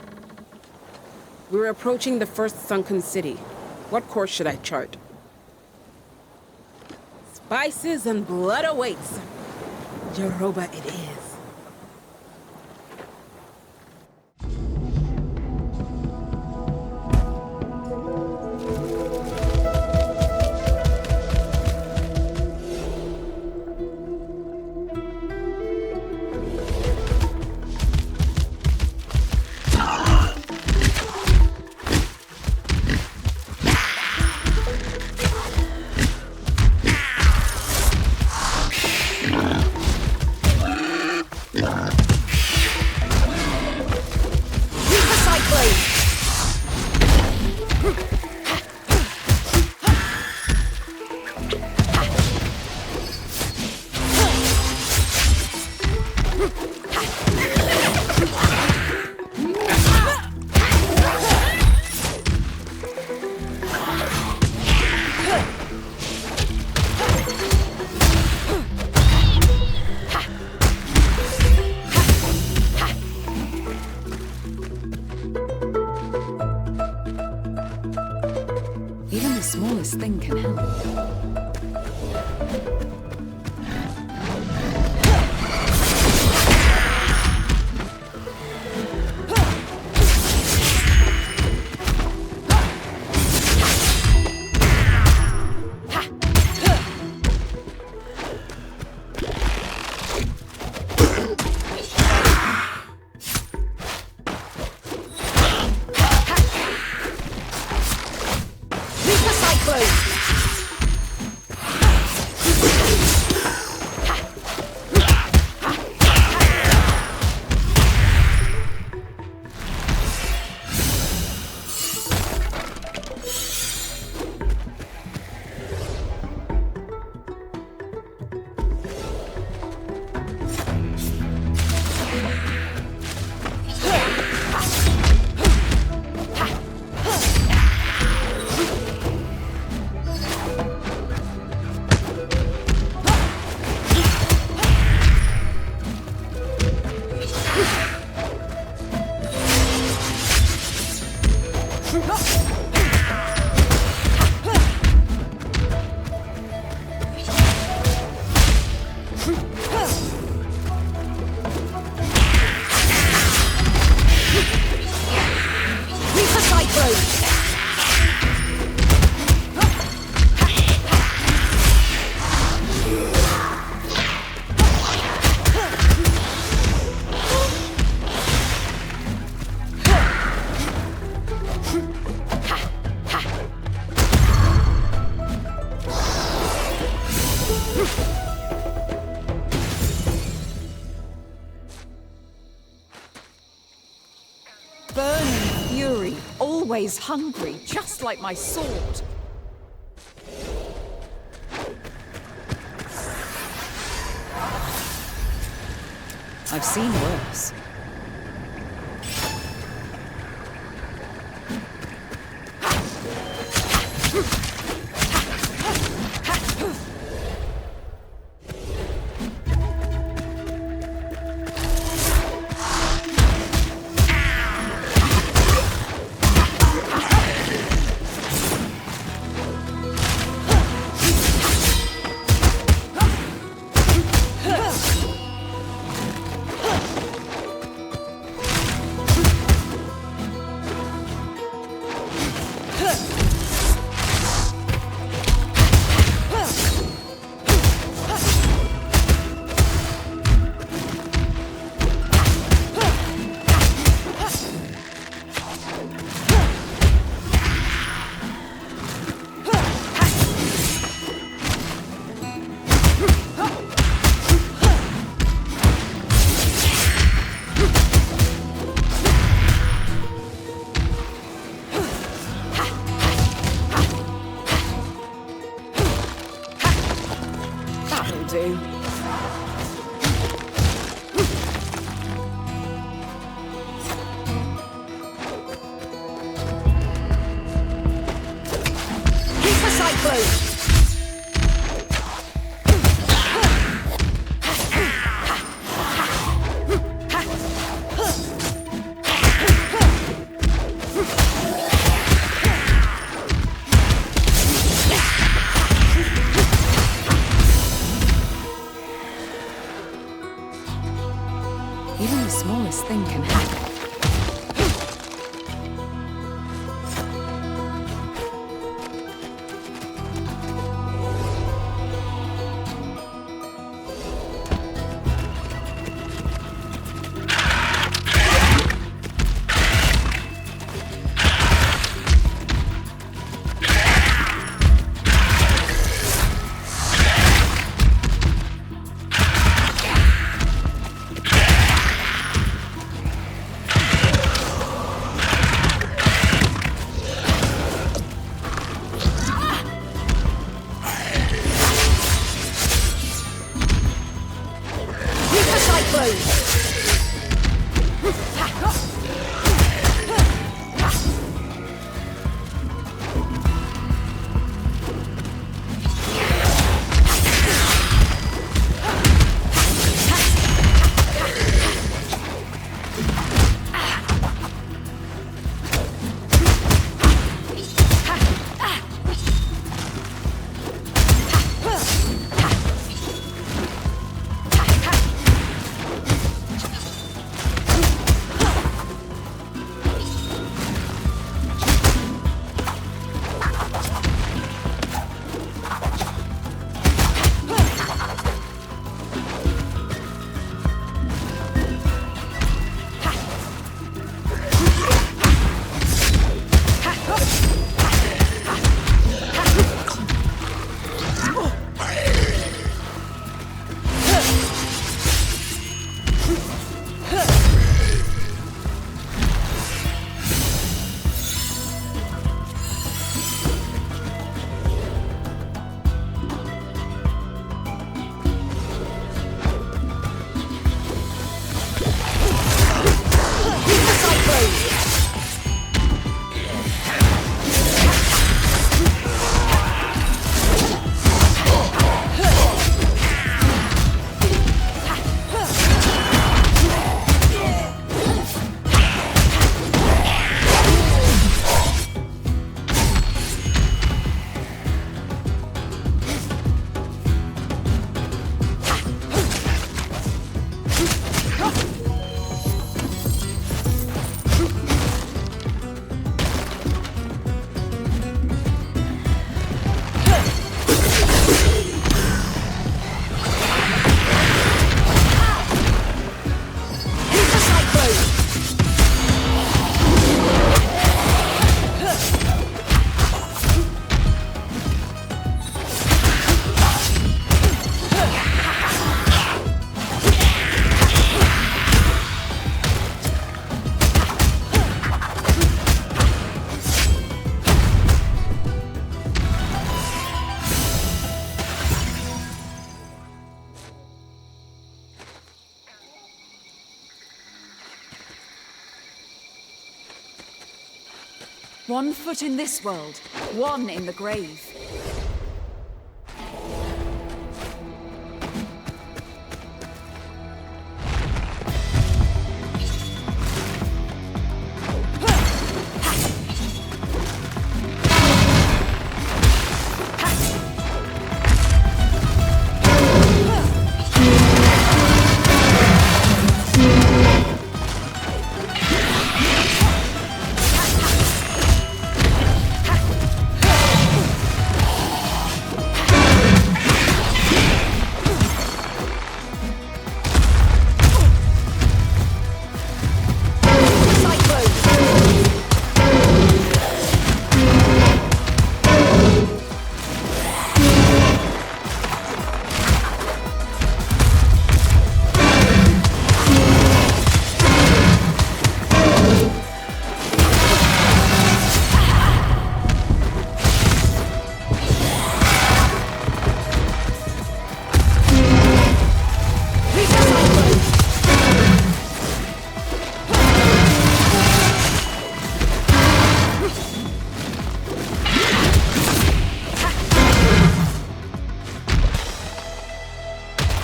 We're approaching the first sunken city. What course should I chart? Spices and blood awaits. Jeroba it is. Thing can help. Always hungry, just like my sword. I've seen worse. Even the smallest thing can happen. One foot in this world, one in the grave.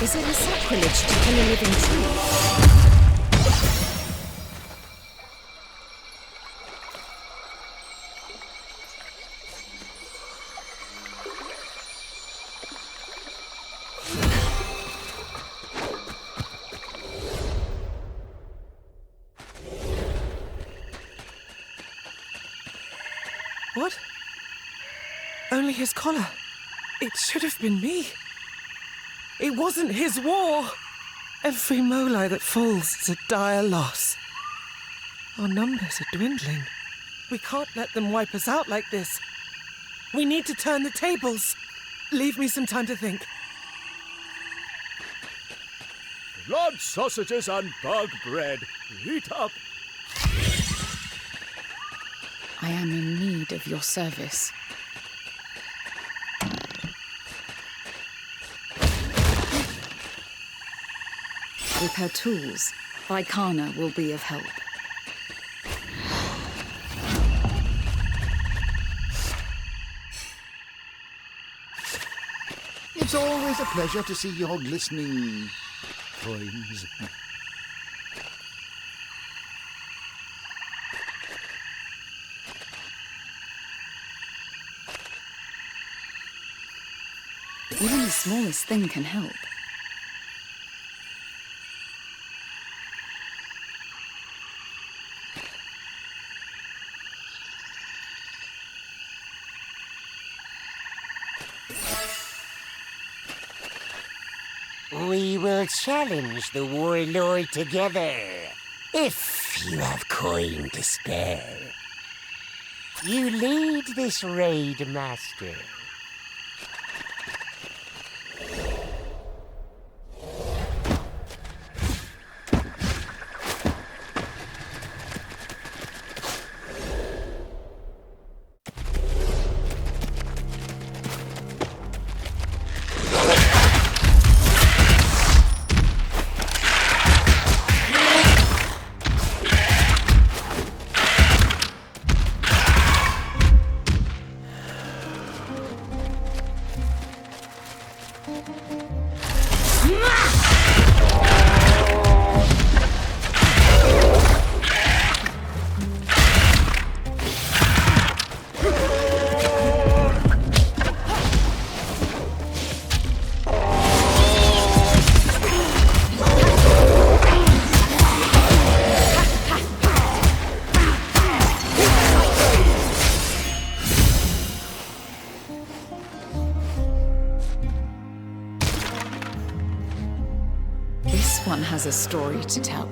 Is it a sacrilege to kill a living tree? What? Only his collar. It should have been me. It wasn't his war. Every Molai that falls is a dire loss. Our numbers are dwindling. We can't let them wipe us out like this. We need to turn the tables. Leave me some time to think. Blood sausages and bug bread. Heat up. I am in need of your service. With her tools, Vaikana will be of help. It's always a pleasure to see your glistening coins. Even the smallest thing can help. We will challenge the Warlord together, if you have coin to spare. You lead this raid, Master. Has a story to tell.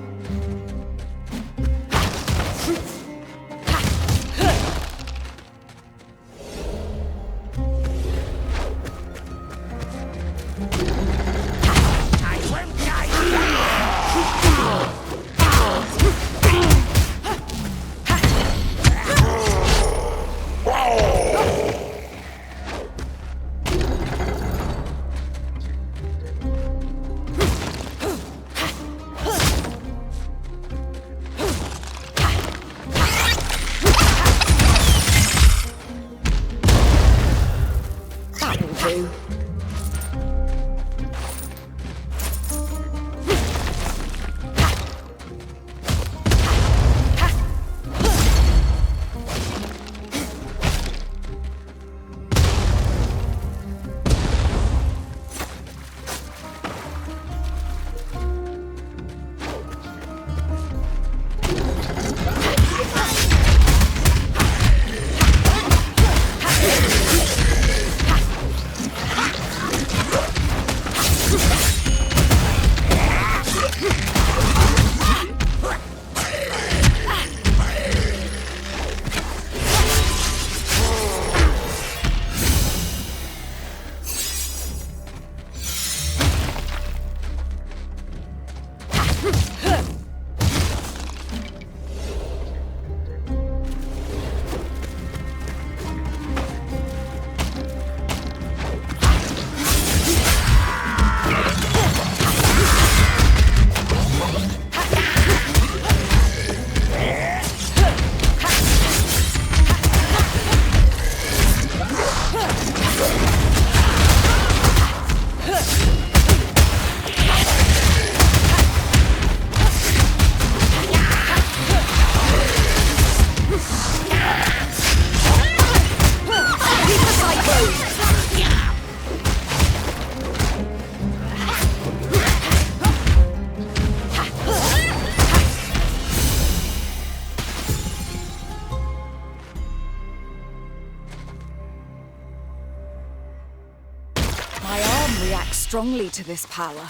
strongly to this power.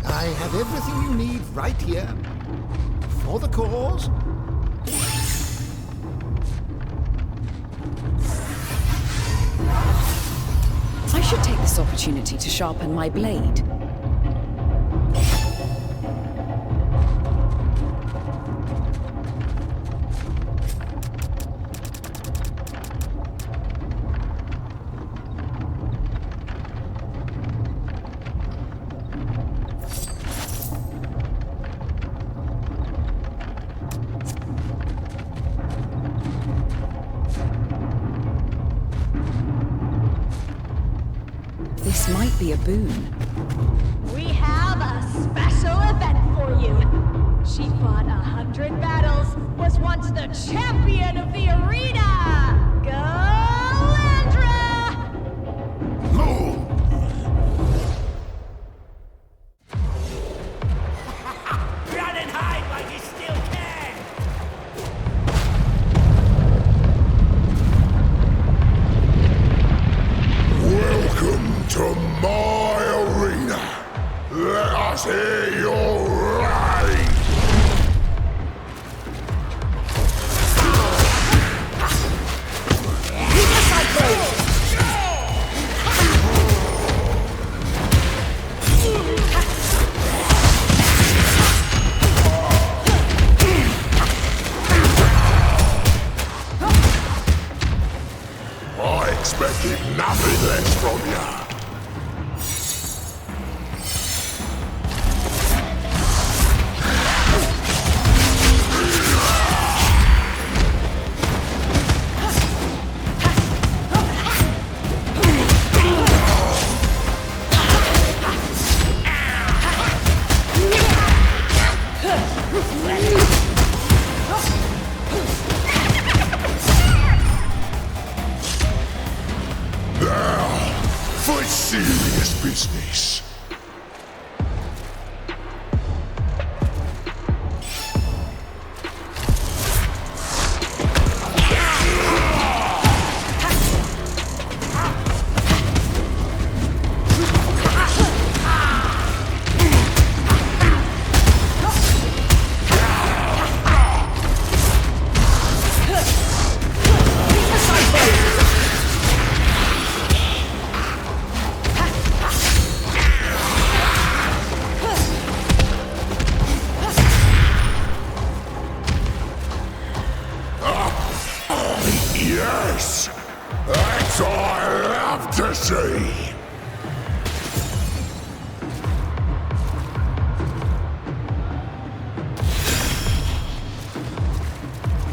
I have everything you need right here. For the cause. I should take this opportunity to sharpen my blade. This might be a boon. We have a special event for you. She fought 100 battles, was once the champion of the arena! Galandra! Run and hide while you still can! Welcome to my arena. Let us hear your rage. I expected nothing less from you. For serious business. Yes! That's all I love to see!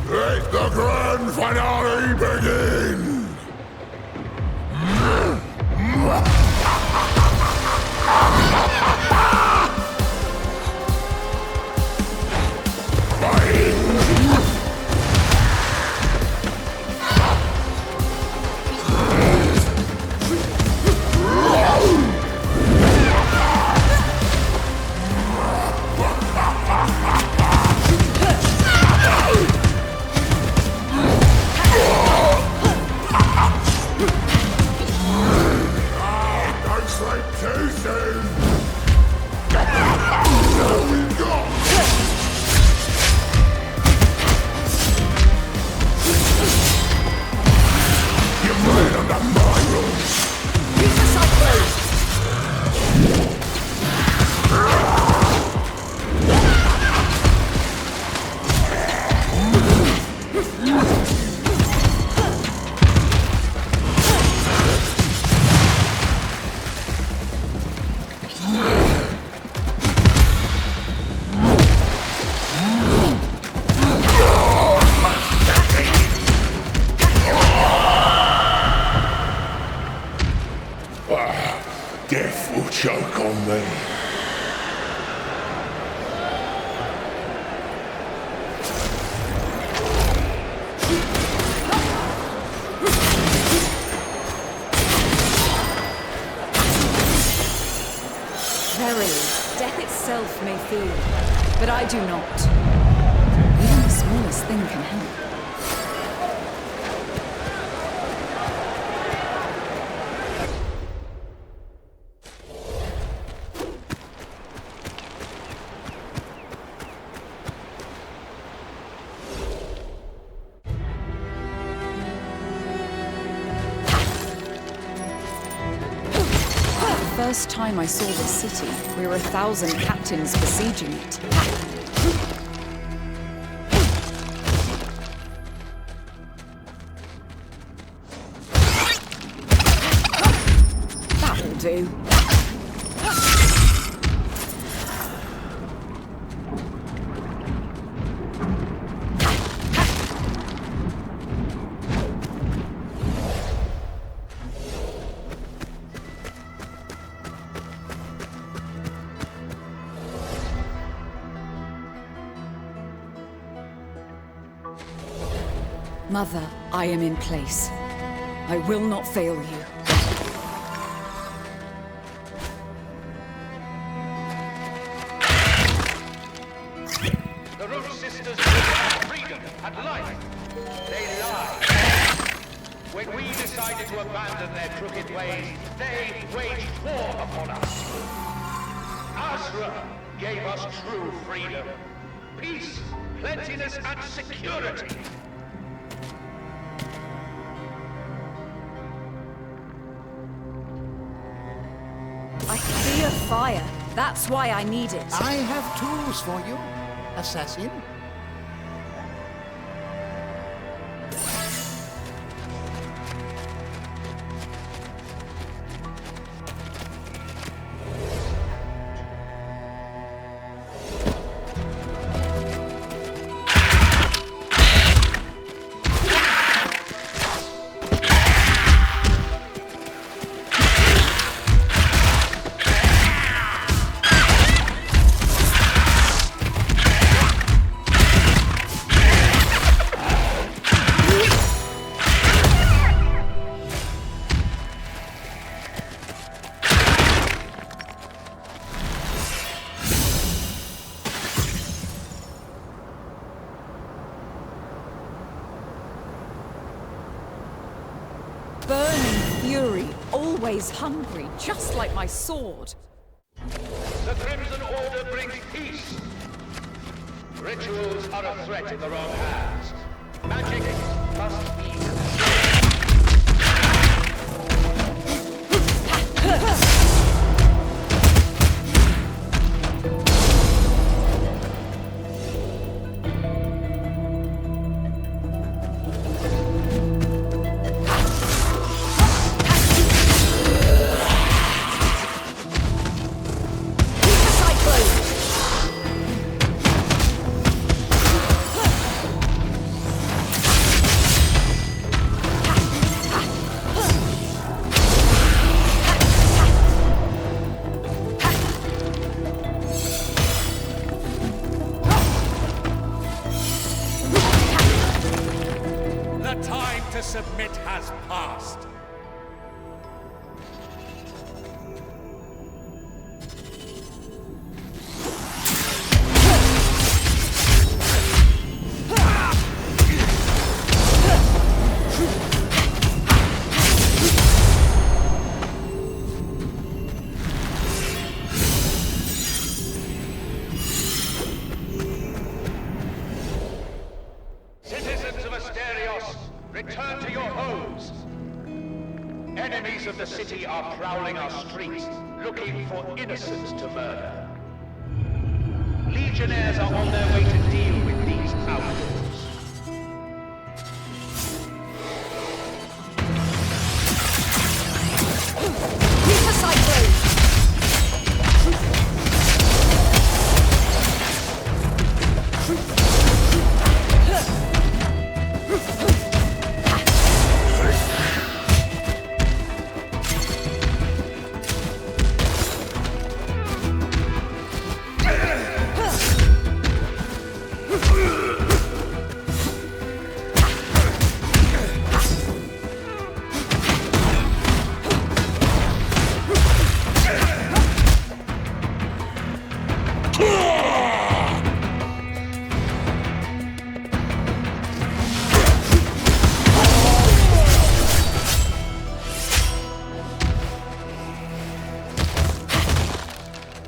Let the grand finale begin! Death will choke on me. Verily, death itself may fear you, but I do not. Even the smallest thing can help. The first time I saw this city, we were 1,000 captains besieging it. That'll do. Mother, I am in place. I will not fail you. The Root Sisters bring freedom and life. They lie. When we decided to abandon their crooked ways, they waged war upon us. Azra gave us true freedom, peace, plentiness, and security. I fear fire. That's why I need it. I have tools for you, assassin. Always hungry, just like my sword. The Crimson Order brings peace. Rituals are a threat in the wrong hands. Magic must be submit has passed. Citizens of Asterios, return to your homes. Enemies of the city are prowling our streets, looking for innocents to murder. Legionnaires are on their way to deal with these outlaws. Keep the cyclone!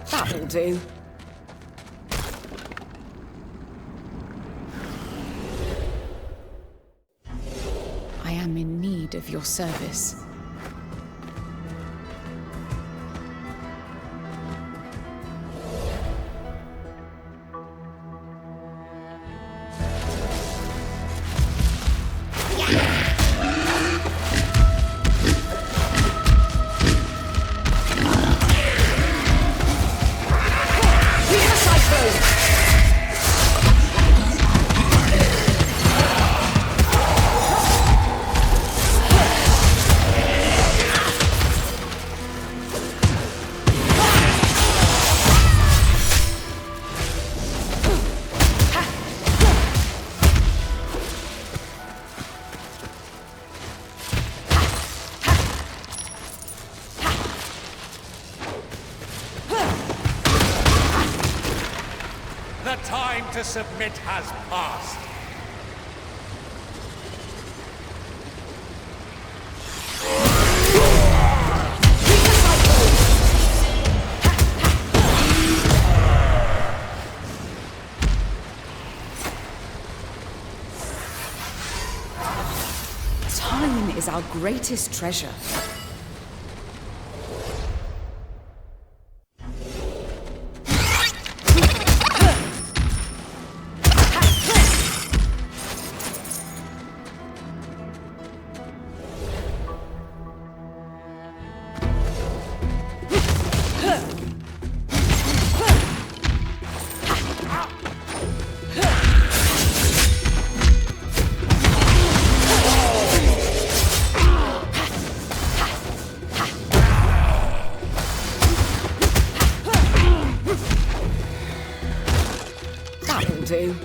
That'll do. I am in need of your service. To submit has passed. Time is our greatest treasure. Do.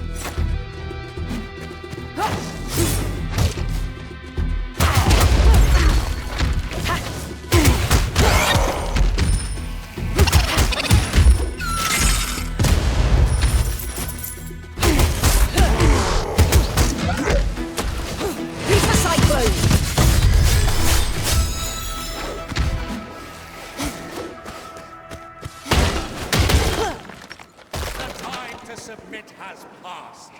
Submit has passed.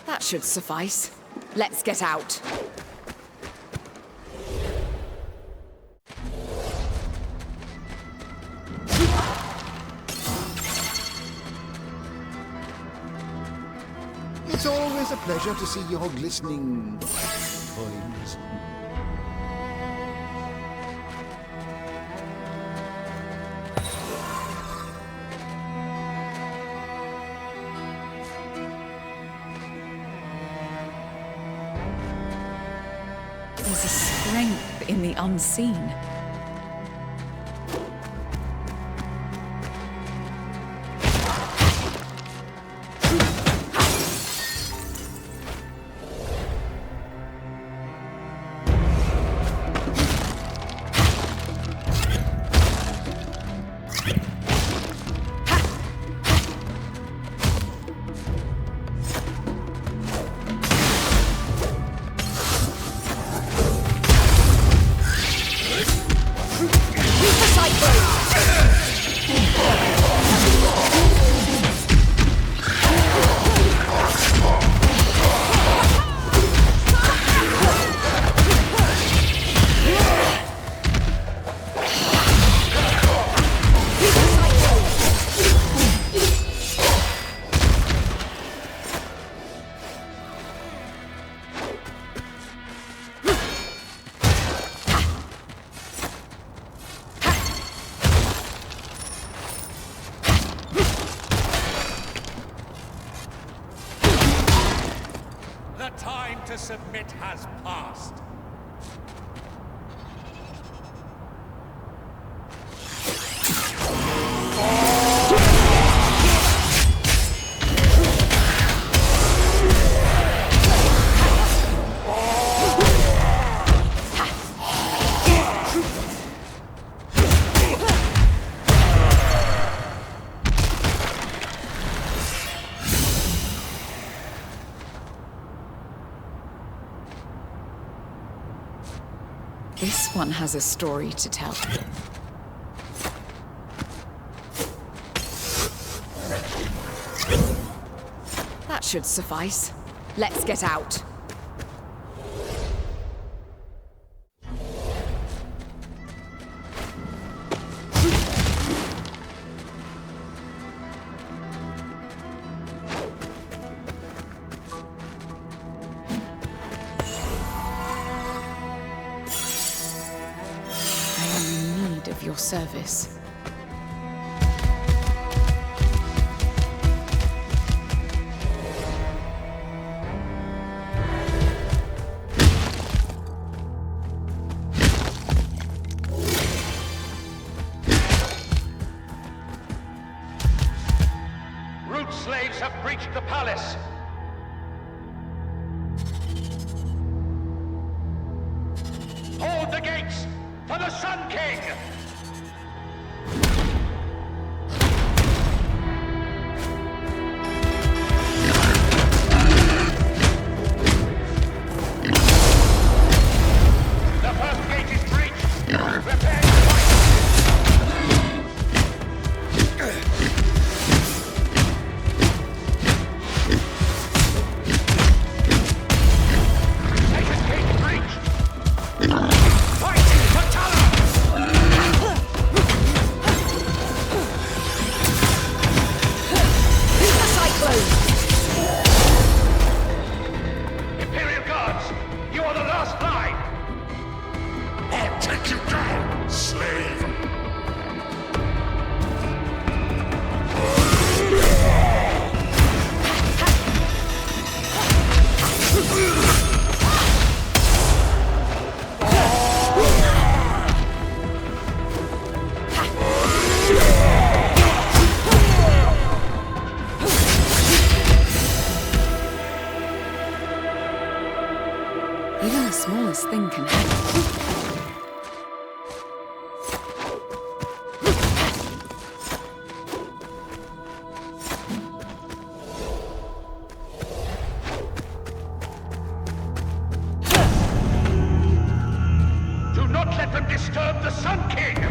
That should suffice. Let's get out. It's always a pleasure to see your glistening coins. There's a strength in the unseen. To submit has passed. This one has a story to tell. That should suffice. Let's get out. Your service. Root slaves have breached the palace. Hold the gates for the Sun King! Even the smallest thing can happen. Do not let them disturb the Sun King!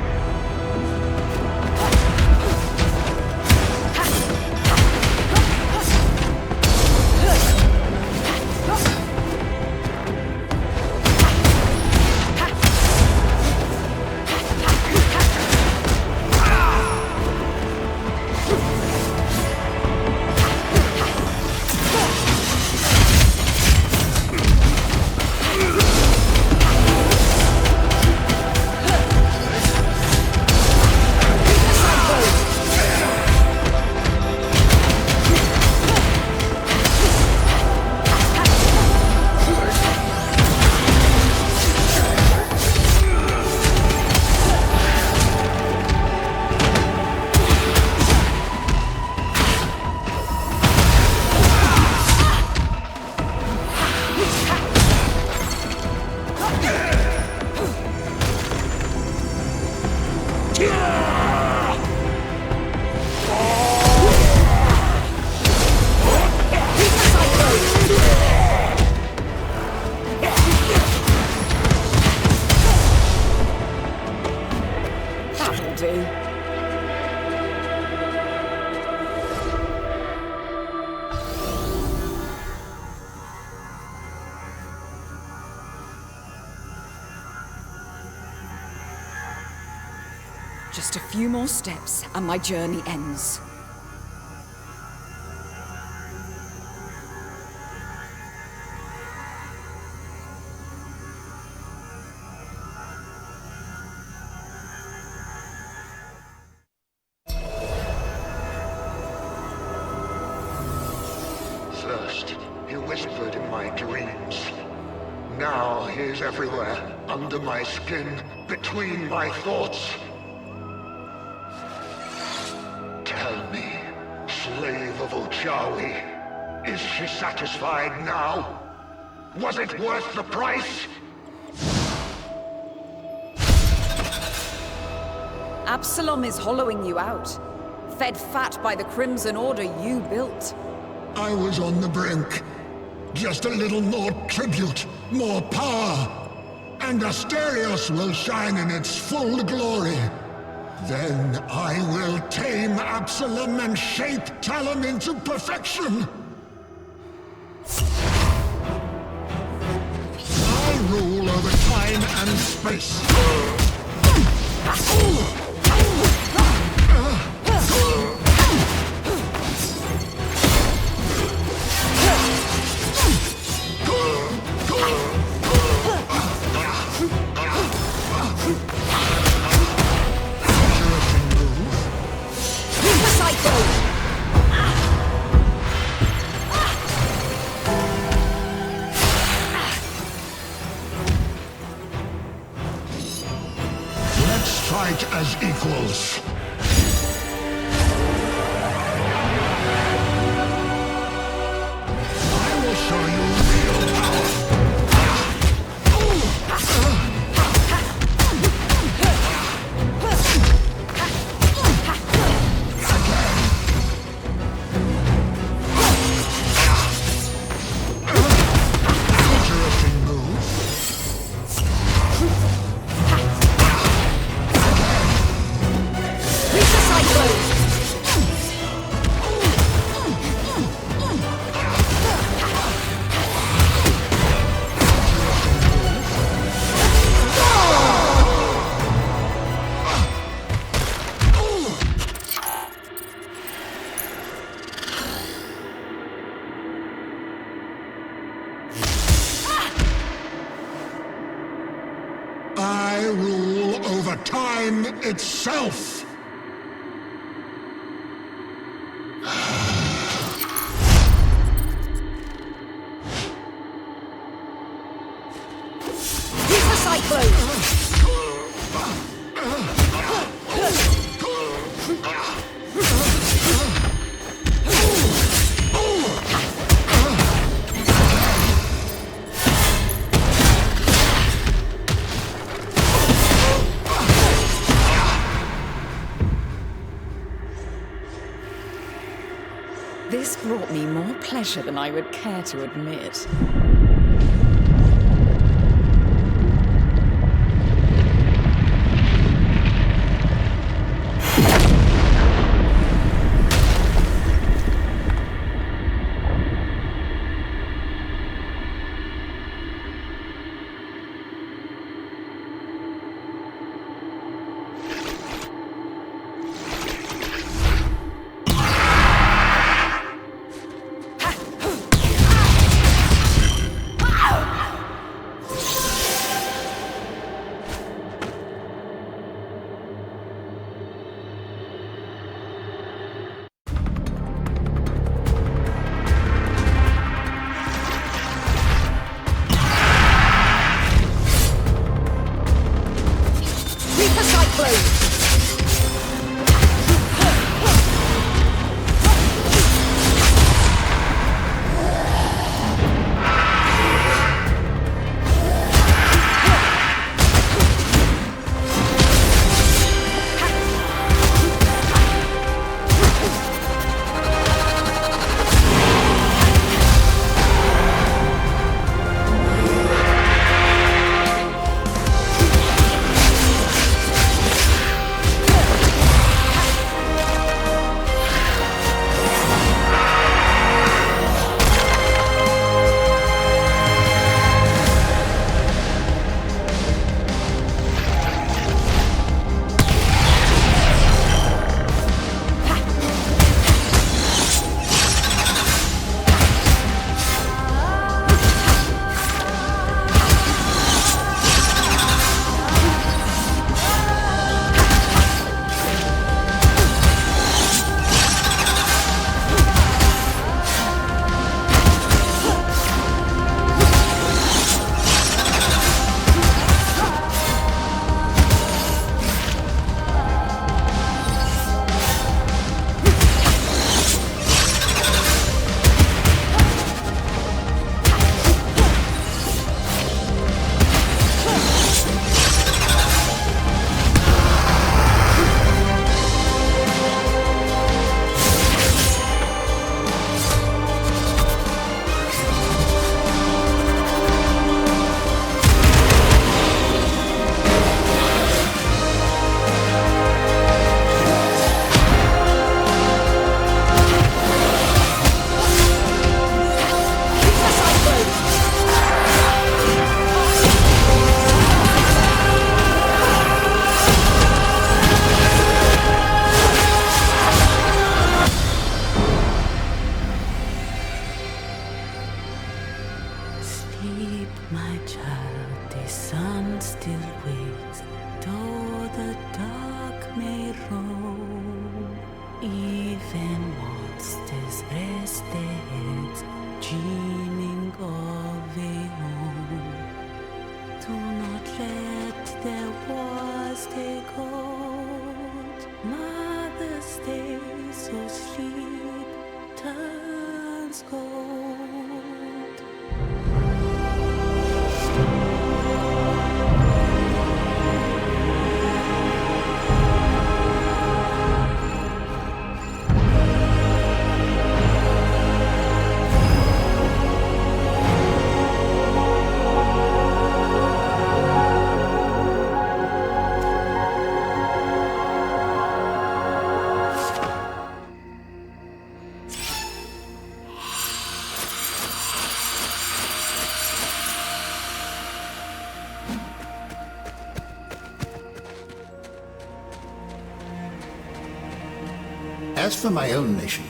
Just a few more steps, and my journey ends. First, he whispered in my dreams. Now he is everywhere, under my skin, between my thoughts. Tell me, slave of Uchawi, is she satisfied now? Was it worth the price? Absolum is hollowing you out. Fed fat by the Crimson Order you built. I was on the brink. Just a little more tribute, more power. and Asterios will shine in its full glory. Then I will tame Absolum and shape Talamh into perfection. I rule over time and space. Fight as equals. I will show you real power. Interesting move. I rule over time itself. This brought me more pleasure than I would care to admit. My child, the sun still waits, though the dark may roll. Even monsters rest their heads, dreaming of a home. Do not let their wars take hold. Mother stays so sleep turns gold. As for my own nation,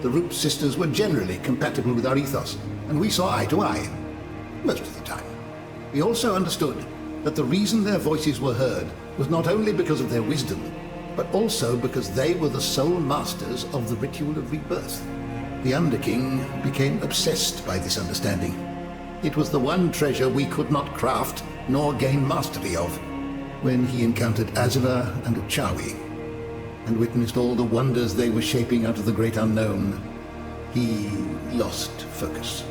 the Root Sisters were generally compatible with our ethos, and we saw eye to eye. Most of the time. We also understood that the reason their voices were heard was not only because of their wisdom, but also because they were the sole masters of the ritual of rebirth. The Underking became obsessed by this understanding. It was the one treasure we could not craft nor gain mastery of. When he encountered Azra and Chawi, and witnessed all the wonders they were shaping out of the great unknown, he lost focus.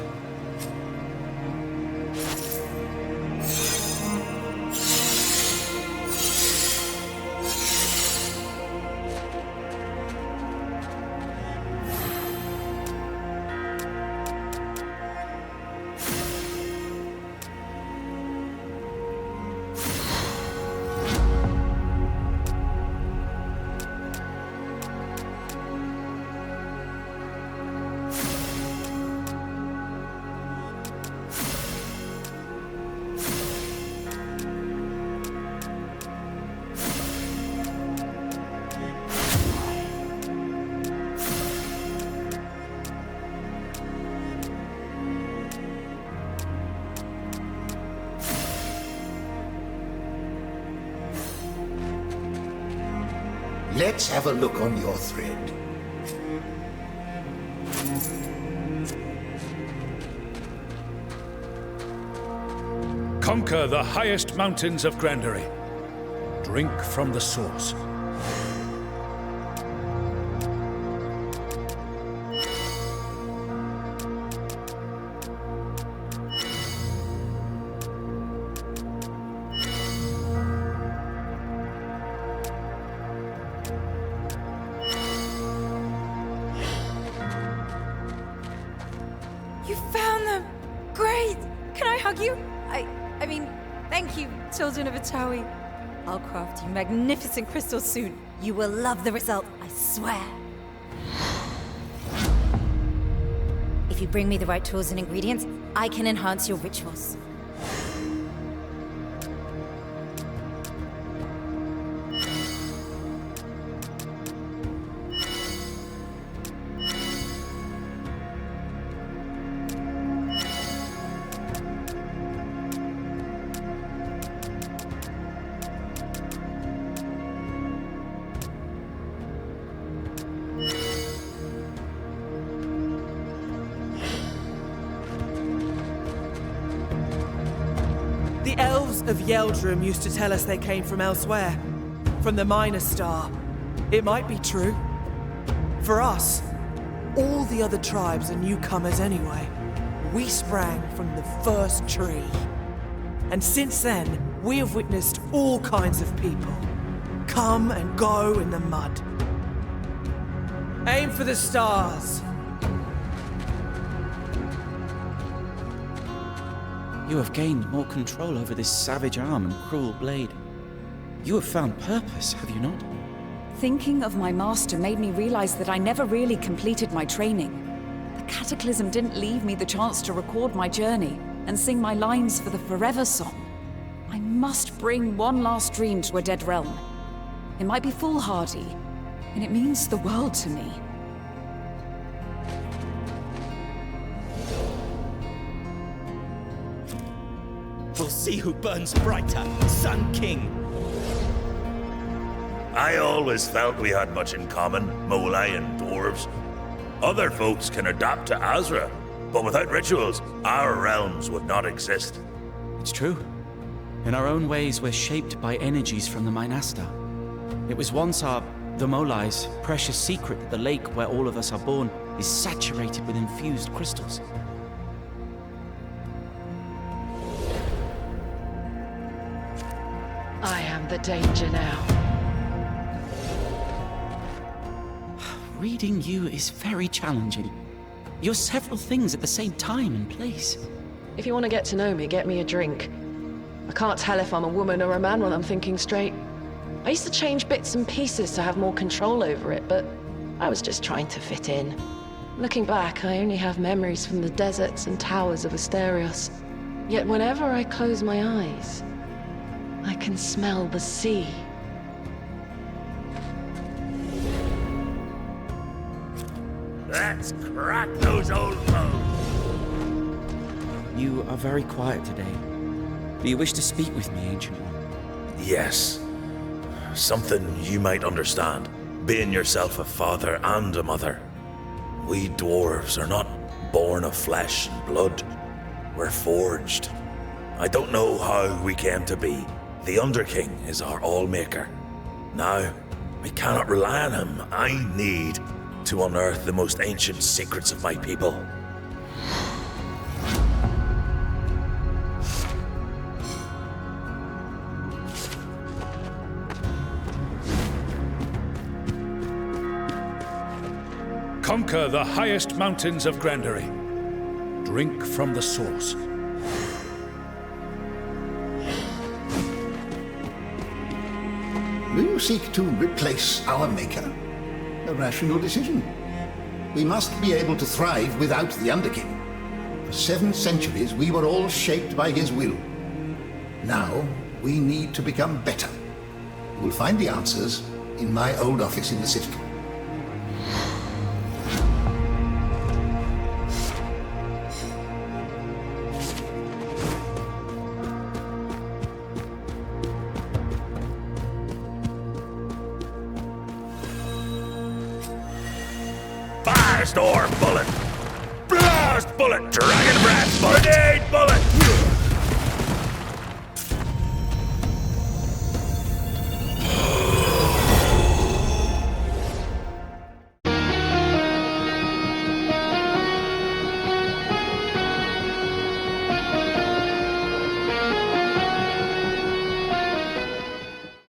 Let's have a look on your thread. Conquer the highest mountains of Grandery. Drink from the source. You found them! Great! Can I hug you? I mean, thank you, children of Atawi. I'll craft you magnificent crystals soon. You will love the result, I swear. If you bring me the right tools and ingredients, I can enhance your rituals. The elves of Yeldrum used to tell us they came from elsewhere. From the Minor Star. It might be true. For us, all the other tribes are newcomers anyway. We sprang from the first tree. And since then, we have witnessed all kinds of people. Come and go in the mud. Aim for the stars. You have gained more control over this savage arm and cruel blade. You have found purpose, have you not? Thinking of my master made me realize that I never really completed my training. The cataclysm didn't leave me the chance to record my journey and sing my lines for the Forever Song. I must bring one last dream to a dead realm. It might be foolhardy, and it means the world to me. We'll see who burns brighter, Sun King. I always felt we had much in common, Molai and dwarves. Other folks can adapt to Azra, but without rituals, our realms would not exist. It's true. In our own ways, we're shaped by energies from the Mynasta. It was once the Molai's, precious secret that the lake where all of us are born is saturated with infused crystals. I am the danger now. Reading you is very challenging. You're several things at the same time and place. If you want to get to know me, get me a drink. I can't tell if I'm a woman or a man when I'm thinking straight. I used to change bits and pieces to have more control over it, but I was just trying to fit in. Looking back, I only have memories from the deserts and towers of Asterios. Yet whenever I close my eyes, I can smell the sea. Let's crack those old bones! You are very quiet today. Do you wish to speak with me, Ancient One? Yes. Something you might understand, being yourself a father and a mother. We dwarves are not born of flesh and blood. We're forged. I don't know how we came to be. The Underking is our all-maker. Now, I cannot rely on him. I need to unearth the most ancient secrets of my people. Conquer the highest mountains of Grandery. Drink from the source. Do you seek to replace our maker? A rational decision. We must be able to thrive without the Underking. For 7 centuries, we were all shaped by his will. Now, we need to become better. You will find the answers in my old office in the Citadel. Firestorm bullet! Blast bullet! Dragon breath bullet! Grenade bullet!